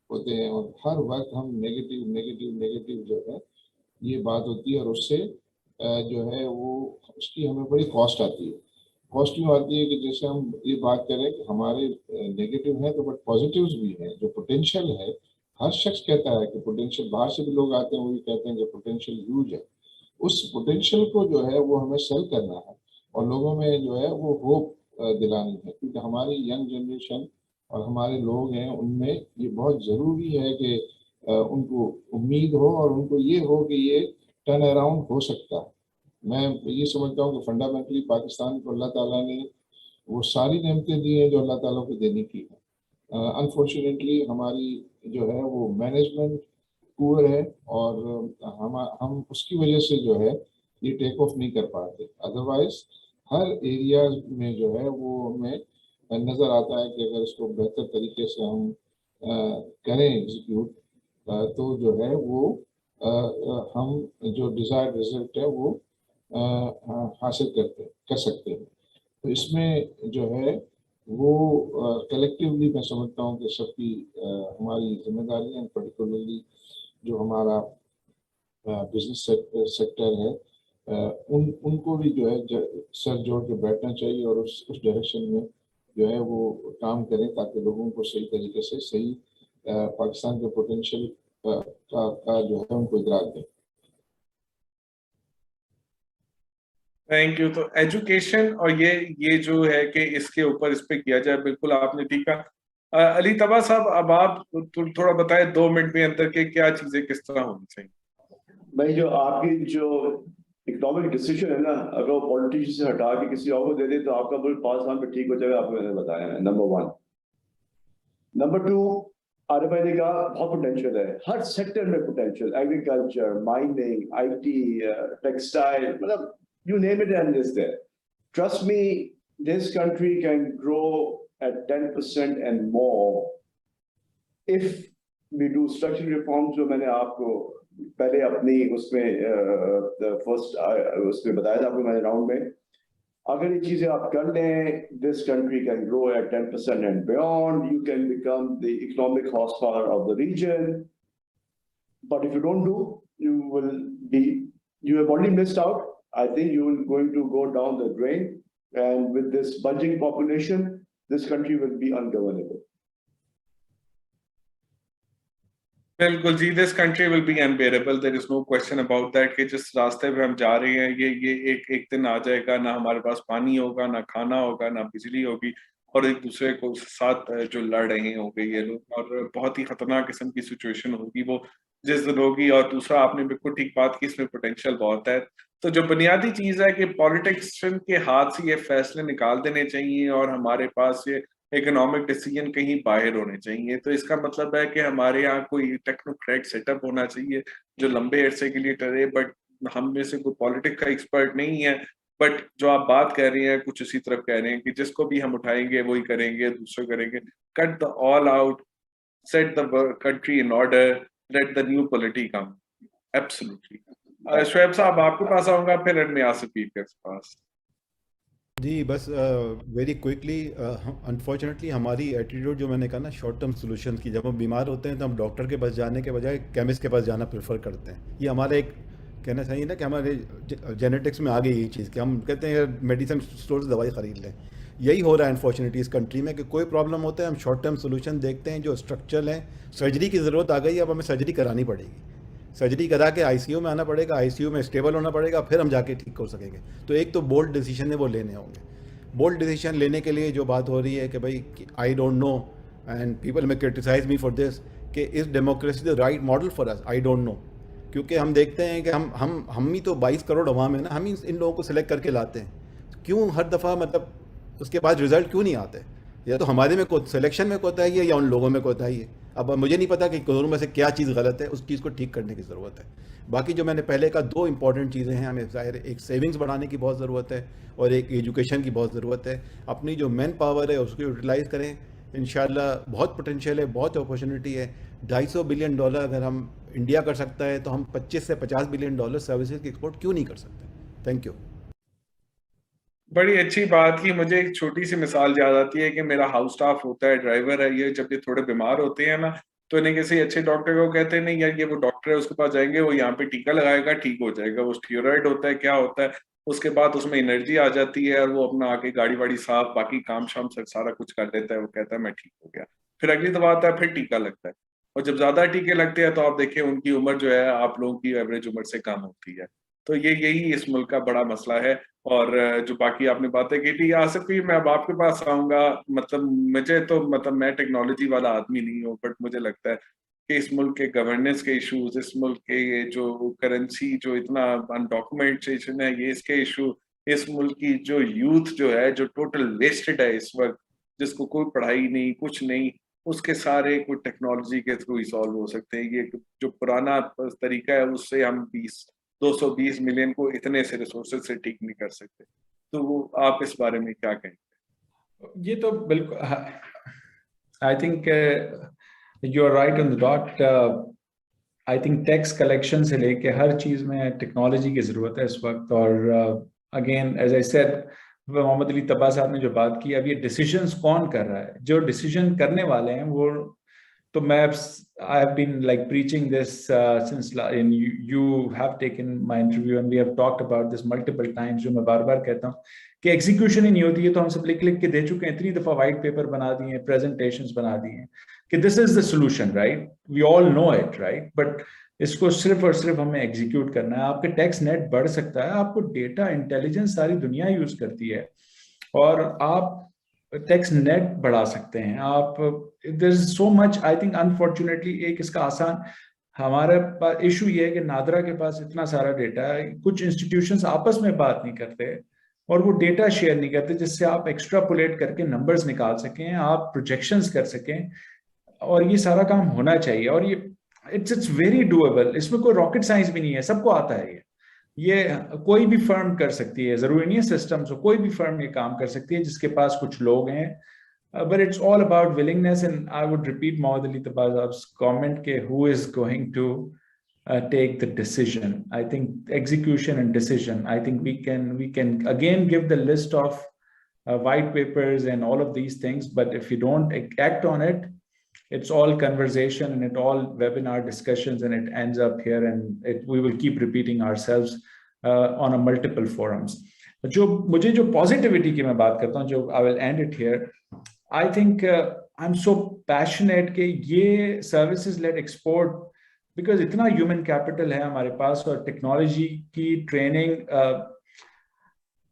होते हैं और हर वक्त हम नेगेटिव नेगेटिव नेगेटिव जो है ये बात होती है और उससे जो है वो उसकी हमें बड़ी कॉस्ट आती है। कॉस्ट यूँ आती है कि जैसे हम ये बात करें कि हमारे नेगेटिव हैं तो बट पॉजिटिव्स भी हैं, जो पोटेंशियल है। हर शख्स कहता है कि पोटेंशियल, बाहर से भी लोग आते हैं वो भी कहते हैं कि पोटेंशियल ह्यूज है। उस पोटेंशियल को जो है वो हमें सेल करना है और लोगों में जो है वो होप दिलानी है, क्योंकि हमारी यंग जनरेशन और हमारे लोग हैं उनमें ये बहुत ज़रूरी है कि उनको उम्मीद हो और उनको ये हो कि ये टर्न अराउंड हो सकता है। मैं ये समझता हूँ कि फंडामेंटली पाकिस्तान को अल्लाह ताला ने वो सारी नेमतें दी हैं जो अल्लाह ताला को देने की है। अनफॉर्चुनेटली हमारी जो है वो मैनेजमेंट पुअर है और हम उसकी वजह से जो है ये टेक ऑफ नहीं कर पाते। अदरवाइज हर एरिया में जो है वो हमें नज़र आता है कि अगर इसको बेहतर तरीके से हम करें एग्जीक्यूट तो जो है वो हम जो डिज़ायर्ड रिजल्ट है वो हासिल कर सकते हैं। तो इसमें जो है वो कलेक्टिवली मैं समझता हूँ कि सबकी हमारी जिम्मेदारी है, पर्टिकुलरली जो हमारा बिजनेस सेक्टर है उनको भी जो है सर जोड़ के बैठना चाहिए और उस डायरेक्शन में जो है वो काम करें ताकि लोगों को सही तरीके से सही पाकिस्तान के पोटेंशियल का जो है उनको इदराक दें। Thank you. तो एजुकेशन और ये जो है कि इसके ऊपर इस पे किया जाए, बिल्कुल आपने ठीक कहा। अली तबा साहब, अब आप थोड़ा बताएं 2 मिनट में अंदर के क्या चीजें किस तरह होनी चाहिए। भाई जो आपकी जो इकोनॉमिक डिसीजन है ना, अगर वो पॉलिटिशियन से हटा के किसी और को दे दे तो आपका मुल्क 5 साल में ठीक हो जाएगा, आपको मैंने बताया है। नंबर 1। नंबर 2, आरिफ भाई ने कहा बहुत पोटेंशियल है, हर सेक्टर में potential, agriculture, mining, IT, textile, मतलब you name it and it's there. Trust me, this country can grow at 10% and more if we do structural reforms जो मैंने आपको पहले अपनी उसमें फर्स्ट उसमें बताया था आपको मैंने राउंड में। अगर ये चीजें आप कर लें, this country can grow at 10% and beyond. You can become the economic horsepower of the region. But if you don't do, you have already missed out. I think you will going to go down the drain, and with this budging population, this country will be ungovernable. बिल्कुल जी, this country will be unbearable, there is no question about that कि जिस रास्ते पे हम जा रहे हैं ये एक दिन आ जाएगा, ना हमारे पास पानी होगा, ना खाना होगा, ना बिजली होगी और एक दूसरे को साथ जो लड़ रहे होंगे ये लोग, और बहुत ही खतरनाक किस्म की सिचुएशन होगी वो जिस दिन होगी। और दूसरा आपने बिल्कुल ठीक बात की, इसमें पोटेंशियल बहुत है। तो जो बुनियादी चीज है कि पॉलिटिशियन के हाथ से ये फैसले निकाल देने चाहिए और हमारे पास ये इकोनॉमिक डिसीजन कहीं बाहर होने चाहिए। तो इसका मतलब है कि हमारे यहाँ कोई टेक्नोक्रेट सेटअप होना चाहिए जो लंबे अरसे के लिए टरे, बट हम में से कोई पॉलिटिक्स का एक्सपर्ट नहीं है। बट जो आप बात कर रहे हैं कुछ इसी तरफ कह रहे हैं कि जिसको भी हम उठाएंगे वही करेंगे, दूसरे करेंगे, cut the all out, set the country in order, let the new polity come. Absolutely. Shoaib साहब आपके पास आऊंगा, फिर मैं आसिफ के पास। जी बस वेरी क्विकली, अनफॉर्चुनेटली हमारी एटीट्यूड जो मैंने कहा ना शॉर्ट टर्म सोल्यूशन की, जब हम बीमार होते हैं तो हम डॉक्टर के पास जाने के बजाय केमिस्ट के पास जाना प्रेफर करते हैं। ये हमारा एक कहना चाहिए ना कि हमारे जेनेटिक्स में आ गई ये चीज़ कि हम कहते हैं मेडिसिन स्टोर से दवाई ख़रीद लें। यही हो रहा है अनफॉर्चुनेटली इस कंट्री में कि कोई प्रॉब्लम होता है हम शॉर्ट टर्म सोल्यूशन देखते हैं जो स्ट्रक्चरल है। सर्जरी की ज़रूरत आ गई, अब हमें सर्जरी करानी पड़ेगी, सर्जरी करा के ICU में आना पड़ेगा, ICU में स्टेबल होना पड़ेगा, फिर हम जाके ठीक हो सकेंगे। तो एक तो बोल्ड डिसीजन है वो लेने होंगे। बोल्ड डिसीजन लेने के लिए जो बात हो रही है कि भाई I don't know and people may criticise me for this कि is democracy the right model for us, I don't know. क्योंकि हम देखते हैं कि हम ही तो 22 करोड़ अवाम है ना, हम ही इन लोगों को सिलेक्ट करके लाते हैं। क्यों हर दफ़ा मतलब उसके बाद रिजल्ट क्यों नहीं आते? या तो हमारे में सिलेक्शन में कोताही है या उन लोगों में कोताही है। अब मुझे नहीं पता कि दोनों में से क्या चीज़ गलत है, उस चीज़ को ठीक करने की ज़रूरत है। बाकी जो मैंने पहले कहा, 2 इंपॉर्टेंट चीज़ें हैं हमें, ज़ाहिर है एक सेविंग्स बढ़ाने की बहुत ज़रूरत है और एक एजुकेशन की बहुत ज़रूरत है। अपनी जो मैन पावर है उसको यूटिलाइज़ करें, इंशाल्लाह बहुत पोटेंशियल है, बहुत अपॉर्चुनिटी है। $250 बिलियन अगर हम इंडिया कर सकता है तो हम 25 से $50 बिलियन सर्विसेज की एक्सपोर्ट क्यों नहीं कर सकते? Thank you. बड़ी अच्छी बात की। मुझे एक छोटी सी मिसाल याद आती है कि मेरा हाउस स्टाफ होता है, ड्राइवर है, ये जब ये थोड़े बीमार होते हैं ना, तो इन्हें किसी अच्छे डॉक्टर को कहते हैं नहीं यार ये वो डॉक्टर है उसके पास जाएंगे, वो यहाँ पे टीका लगाएगा, ठीक हो जाएगा। वो स्टीरॉइड होता है, क्या होता है, उसके बाद उसमें एनर्जी आ जाती है और वो अपना आके गाड़ी वाड़ी साफ बाकी काम शाम से सारा कुछ कर देता है। वो कहता है मैं ठीक हो गया। फिर अगली दफा आता है, फिर टीका लगता है, और जब ज्यादा टीके लगते हैं तो आप देखिए उनकी उम्र जो है आप लोगों की एवरेज उम्र से कम होती है। तो यही इस मुल्क का बड़ा मसला है। और जो बाकी आपने बातें की थी, आसिफ भी मैं अब आपके पास आऊंगा। मतलब मुझे तो मतलब मैं टेक्नोलॉजी वाला आदमी नहीं हूँ, बट मुझे लगता है कि इस मुल्क के गवर्नेंस के इश्यूज, इस मुल्क के जो करेंसी जो इतना अनडॉक्यूमेंटेशन है, ये इसके इशू, इस मुल्क की जो यूथ जो है जो टोटल वेस्टेड है इस वक्त, जिसको कोई पढ़ाई नहीं कुछ नहीं, उसके सारे कोई टेक्नोलॉजी के थ्रू ही सॉल्व हो सकते हैं। ये जो पुराना तरीका है उससे हम 220 मिलियन को इतने से रिसोर्सेज से ठीक नहीं कर सकते। तो वो आप इस बारे में क्या कहेंगे? ये तो बिल्कुल, I think you are right on the dot. I think tax collection से लेके हर चीज में टेक्नोलॉजी की जरूरत है इस वक्त। और again as I said, Mohammad Ali Tabba साहब ने जो बात की, अब ये डिसीजंस कौन कर रहा है? जो डिसीजन करने वाले हैं वो तो मैं I have been like preaching this since and you have taken my interview and we have talked about this multiple times। जो मैं बार बार कहता हूँ कि एग्जीक्यूशन ही नहीं होती है, तो हम सब लिख लिख के दे चुके हैं, इतनी दफा वाइट पेपर बना दिए हैं, प्रेजेंटेशंस बना दिए हैं कि this is the solution, right? We all know it, right? But इसको सिर्फ और सिर्फ हमें एग्जीक्यूट करना है। आपके टैक्स नेट बढ़ सकता है, आपको डेटा इंटेलिजेंस सारी दुनिया यूज करती है, और आप टैक्स नेट बढ़ा सकते हैं आप। There is so much, I think unfortunately एक इसका आसान हमारे पास इशू ये है कि नादरा के पास इतना सारा डेटा है, कुछ इंस्टीट्यूशंस आपस में बात नहीं करते और वो डेटा शेयर नहीं करते जिससे आप एक्स्ट्रापोलेट करके नंबर्स निकाल सकें, आप प्रोजेक्शंस कर सकें, और ये सारा काम होना चाहिए। और ये इट्स वेरी डूएबल, इसमें कोई रॉकेट साइंस भी नहीं है, सबको आता है ये कोई भी फर्म कर सकती है, जरूरी नहीं है सिस्टम्स हो, कोई भी फर्म ये काम कर सकती है जिसके पास कुछ लोग हैं। but it's all about willingness, and I would repeat Mohammad Ali Tabaz's comment ke who is going to take the decision. I think execution and decision, I think we can again give the list of white papers and all of these things, but if you don't act on it, it's all conversation and it all webinar discussions, and it ends up here, and we will keep repeating ourselves on a multiple forums. जो मुझे जो पॉजिटिविटी की मैं बात करता हूँ, जो I will and it here, I think I am so passionate कि ये सर्विसेज लेट एक्सपोर्ट, बिकॉज इतना ह्यूमन कैपिटल है हमारे पास और टेक्नोलॉजी की training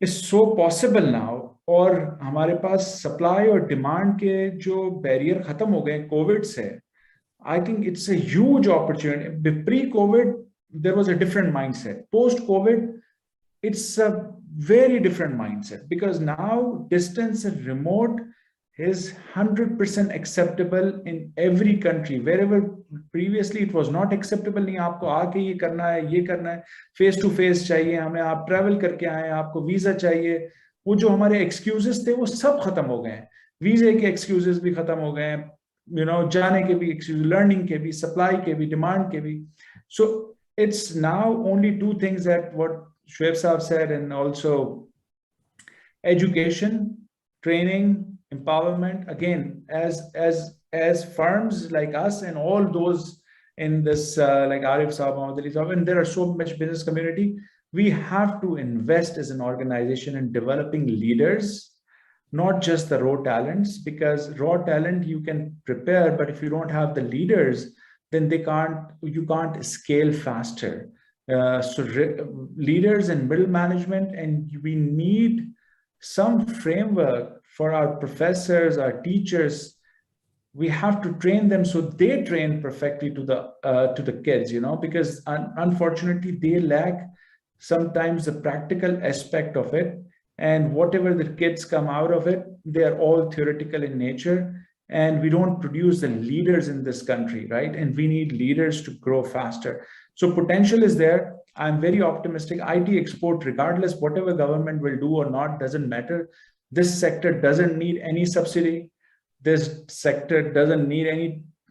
is so possible now, और हमारे पास सप्लाई और डिमांड के जो बैरियर खत्म हो गए कोविड से। I think it's a huge opportunity. Pre covid there was a different mindset, post covid it's a very different mindset, because now distance and remote is 100% acceptable in every country, wherever previously it was not acceptable। नहीं, आपको आके ये करना है, ये करना है, फेस टू फेस चाहिए हमें, आप ट्रैवल करके आए, आपको वीजा चाहिए, वो जो हमारे एक्सक्यूजेस थे वो सब खत्म हो गए हैं। वीजे के एक्सक्यूजेस भी खत्म हो गए हैं, यू नो, जाने के भी एक्सक्यूज, लर्निंग के भी, सप्लाई के भी, डिमांड के भी। सो it's now only two things that what Shoaib Saab said, and also education, training, empowerment. Again, as firms like us and all those in this like Arif Saab, Mohammad Ali Saab, and there are so much business community, we have to invest as an organization in developing leaders, not just the raw talents, because raw talent you can prepare, but if you don't have the leaders, then you can't scale faster. So leaders and middle management, and we need some framework for our professors, our teachers. We have to train them so they train perfectly to the kids, you know, because unfortunately they lack sometimes the practical aspect of it, and whatever the kids come out of it, they are all theoretical in nature, and we don't produce the leaders in this country, right? And we need leaders to grow faster. So potential is there. I'm very optimistic. IT export, regardless whatever government will do or not, doesn't matter. This sector doesn't need any subsidy. This sector doesn't need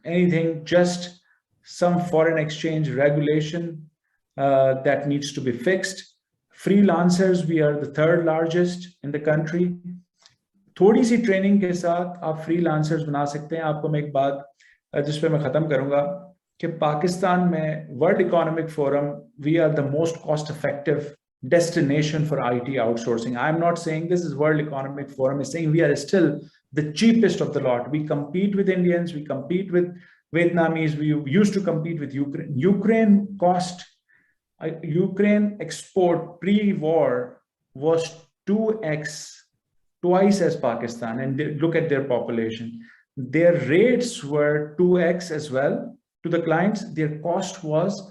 anything, just some foreign exchange regulation that needs to be fixed. Freelancers, we are the third largest in the country. थोड़ी सी ट्रेनिंग के साथ आप फ्रीलांसर्स बना सकते हैं. आपको मैं एक बात जिस पे मैं खत्म करूंगा कि पाकिस्तान में world economic forum, we are the most cost effective destination for IT outsourcing. I'm not saying this is World Economic Forum is saying we are still the cheapest of the lot. We compete with Indians, we compete with Vietnamese, we used to compete with Ukraine. Ukraine export pre-war was 2x, twice as Pakistan, and look at their population. Their rates were 2x as well to the clients. Their cost was,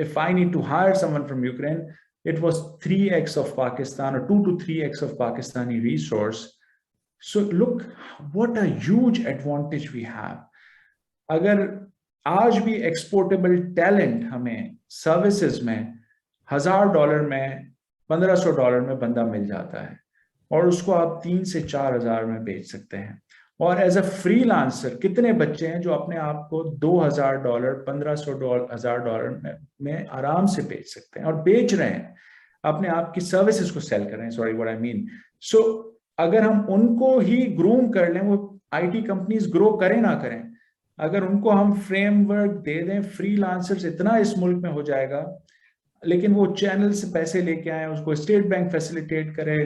if I need to hire someone from Ukraine, it was 3x of Pakistan, or 2 to 3x of Pakistani resource. So look what a huge advantage we have. अगर आज भी exportable talent हमें services में $1,000 में $1,500 में बंदा मिल जाता है, और उसको आप 3 से 4 हज़ार में बेच सकते हैं. और एज अ फ्रीलांसर कितने बच्चे हैं जो अपने आप को $2,000 $1,500 में आराम से बेच सकते हैं, और बेच रहे हैं, अपने आप की सर्विसेज को सेल कर रहे हैं. Sorry, what I mean. So अगर हम उनको ही ग्रूम कर लें, वो आईटी कंपनीज ग्रो करें ना करें, अगर उनको हम फ्रेमवर्क दे दें, फ्रीलांसर्स इतना इस मुल्क में हो जाएगा. लेकिन वो चैनल से पैसे लेके आए, उसको स्टेट बैंक फैसिलिटेट करे,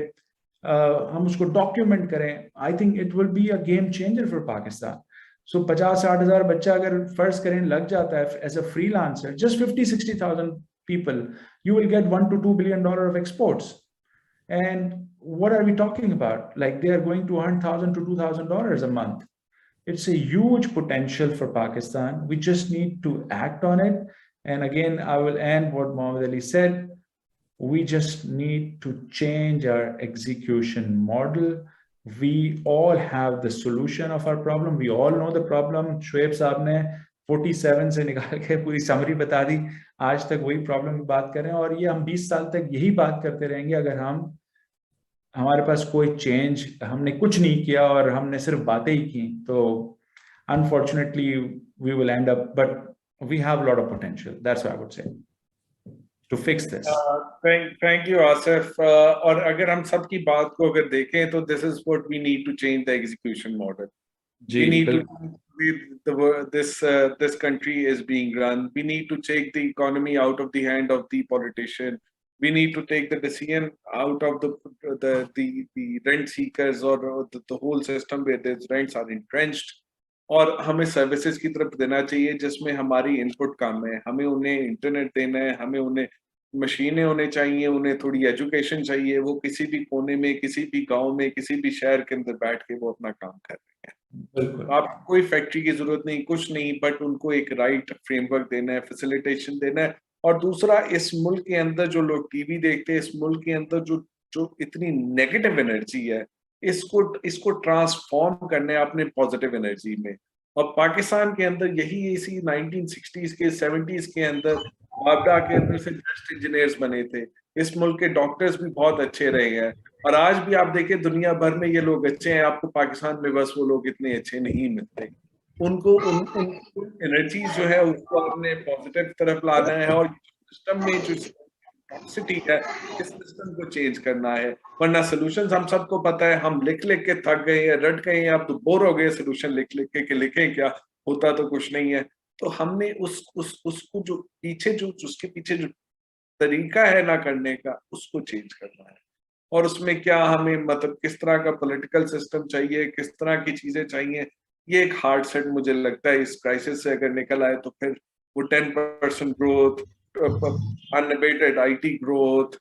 हम उसको डॉक्यूमेंट करें. I think it will be a game changer for Pakistan. So 50-60 हज़ार बच्चा अगर फर्ज करें लग जाता है as a freelancer, just 50-60,000 people, you will get $1 to $2 billion of exports. And what are we talking about? Like, they are going to earn $1,000 to $2,000 a month. It's a huge potential for Pakistan. We just need to act on it. And again, I will end what Muhammad Ali said. We just need to change our execution model. We all have the solution of our problem. We all know the problem. Shoaib साहब ने 47 से निकाल के पूरी समरी बता दी. आज तक वही प्रॉब्लम की बात कर रहे हैं, और ये हम 20 साल तक यही बात करते रहेंगे अगर हमारे पास कोई चेंज, हमने कुछ नहीं किया और हमने सिर्फ बातें ही की. तो unfortunately we will end up, but we have a lot of potential. That's what I would say to fix this. Thank you, Asif. और अगर हम सब की बात को अगर देखें तो this is what we need to change the execution model. We need to this country is being run. We need to take the economy out of the hand of the politician. We need to take the decision out of the rent seekers or the whole system where these rents are entrenched. और हमें सर्विसेज की तरफ देना चाहिए जिसमें हमारी इनपुट कम है. हमें उन्हें इंटरनेट देना है, हमें उन्हें मशीनें होने चाहिए, उन्हें थोड़ी एजुकेशन चाहिए. वो किसी भी कोने में, किसी भी गांव में, किसी भी शहर के अंदर बैठ के वो अपना काम कर रहे हैं. आप कोई फैक्ट्री की जरूरत नहीं, कुछ नहीं, बट उनको एक राइट फ्रेमवर्क देना है, फैसिलिटेशन देना है. और दूसरा, इस मुल्क के अंदर जो लोग टीवी देखते हैं, इस मुल्क के अंदर जो इतनी नेगेटिव एनर्जी है, इसको ट्रांसफॉर्म करना है अपने पॉजिटिव एनर्जी में. और पाकिस्तान के अंदर यही इसी 1960s के 70s के अंदर बाबरा के अंदर से बेस्ट इंजीनियर्स बने थे. इस मुल्क के डॉक्टर्स भी बहुत अच्छे रहे हैं, और आज भी आप देखें दुनिया भर में ये लोग अच्छे हैं. आपको पाकिस्तान में बस वो लोग इतने अच्छे नहीं मिलते. उनको एनर्जी जो है उसको अपने पॉजिटिव तरफ लाना है, और सिस्टम में जो टॉक्सिटी है इस सिस्टम को चेंज करना है. वरना सोल्यूशंस हम सबको पता है, हम लिख लिख के थक गए हैं, रट गए हैं, अब तो बोर हो गए सोल्यूशन लिख लिख के कि लिखें क्या, होता तो कुछ नहीं है. तो हमने उसको जो पीछे जो उसके पीछे जो तरीका है ना करने का, उसको चेंज करना है. और उसमें क्या हमें मतलब किस तरह का पॉलिटिकल सिस्टम चाहिए, किस तरह की चीजें चाहिए, ये एक हार्ड सेट मुझे लगता है इस क्राइसिस से अगर निकल आए तो फिर वो 10% growth, unabated IT growth,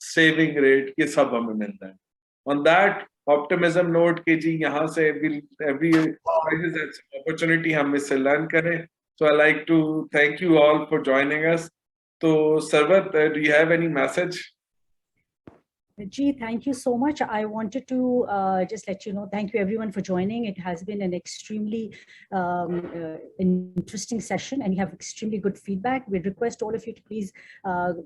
saving rate, ये सब हमें मिलता है. On that optimism note कि जी यहाँ से every crisis has an opportunity, हम इससे learn करें. So I like to thank you all for joining us. तो Sarwat, do you have any message? G, thank you so much. I wanted to just let you know, thank you everyone for joining. It has been an extremely interesting session and you have extremely good feedback. We request all of you to please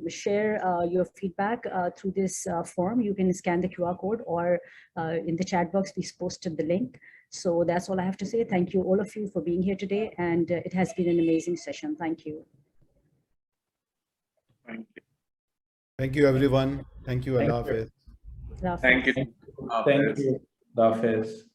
share your feedback through this form. You can scan the QR code or in the chat box, please post the link. So that's all I have to say. Thank you all of you for being here today. And it has been an amazing session. Thank you. Thank you. Thank you, everyone. Thank you. Thank Allah you. Hafiz. Allah Thank you. Hafiz. Thank you. Allah Hafiz.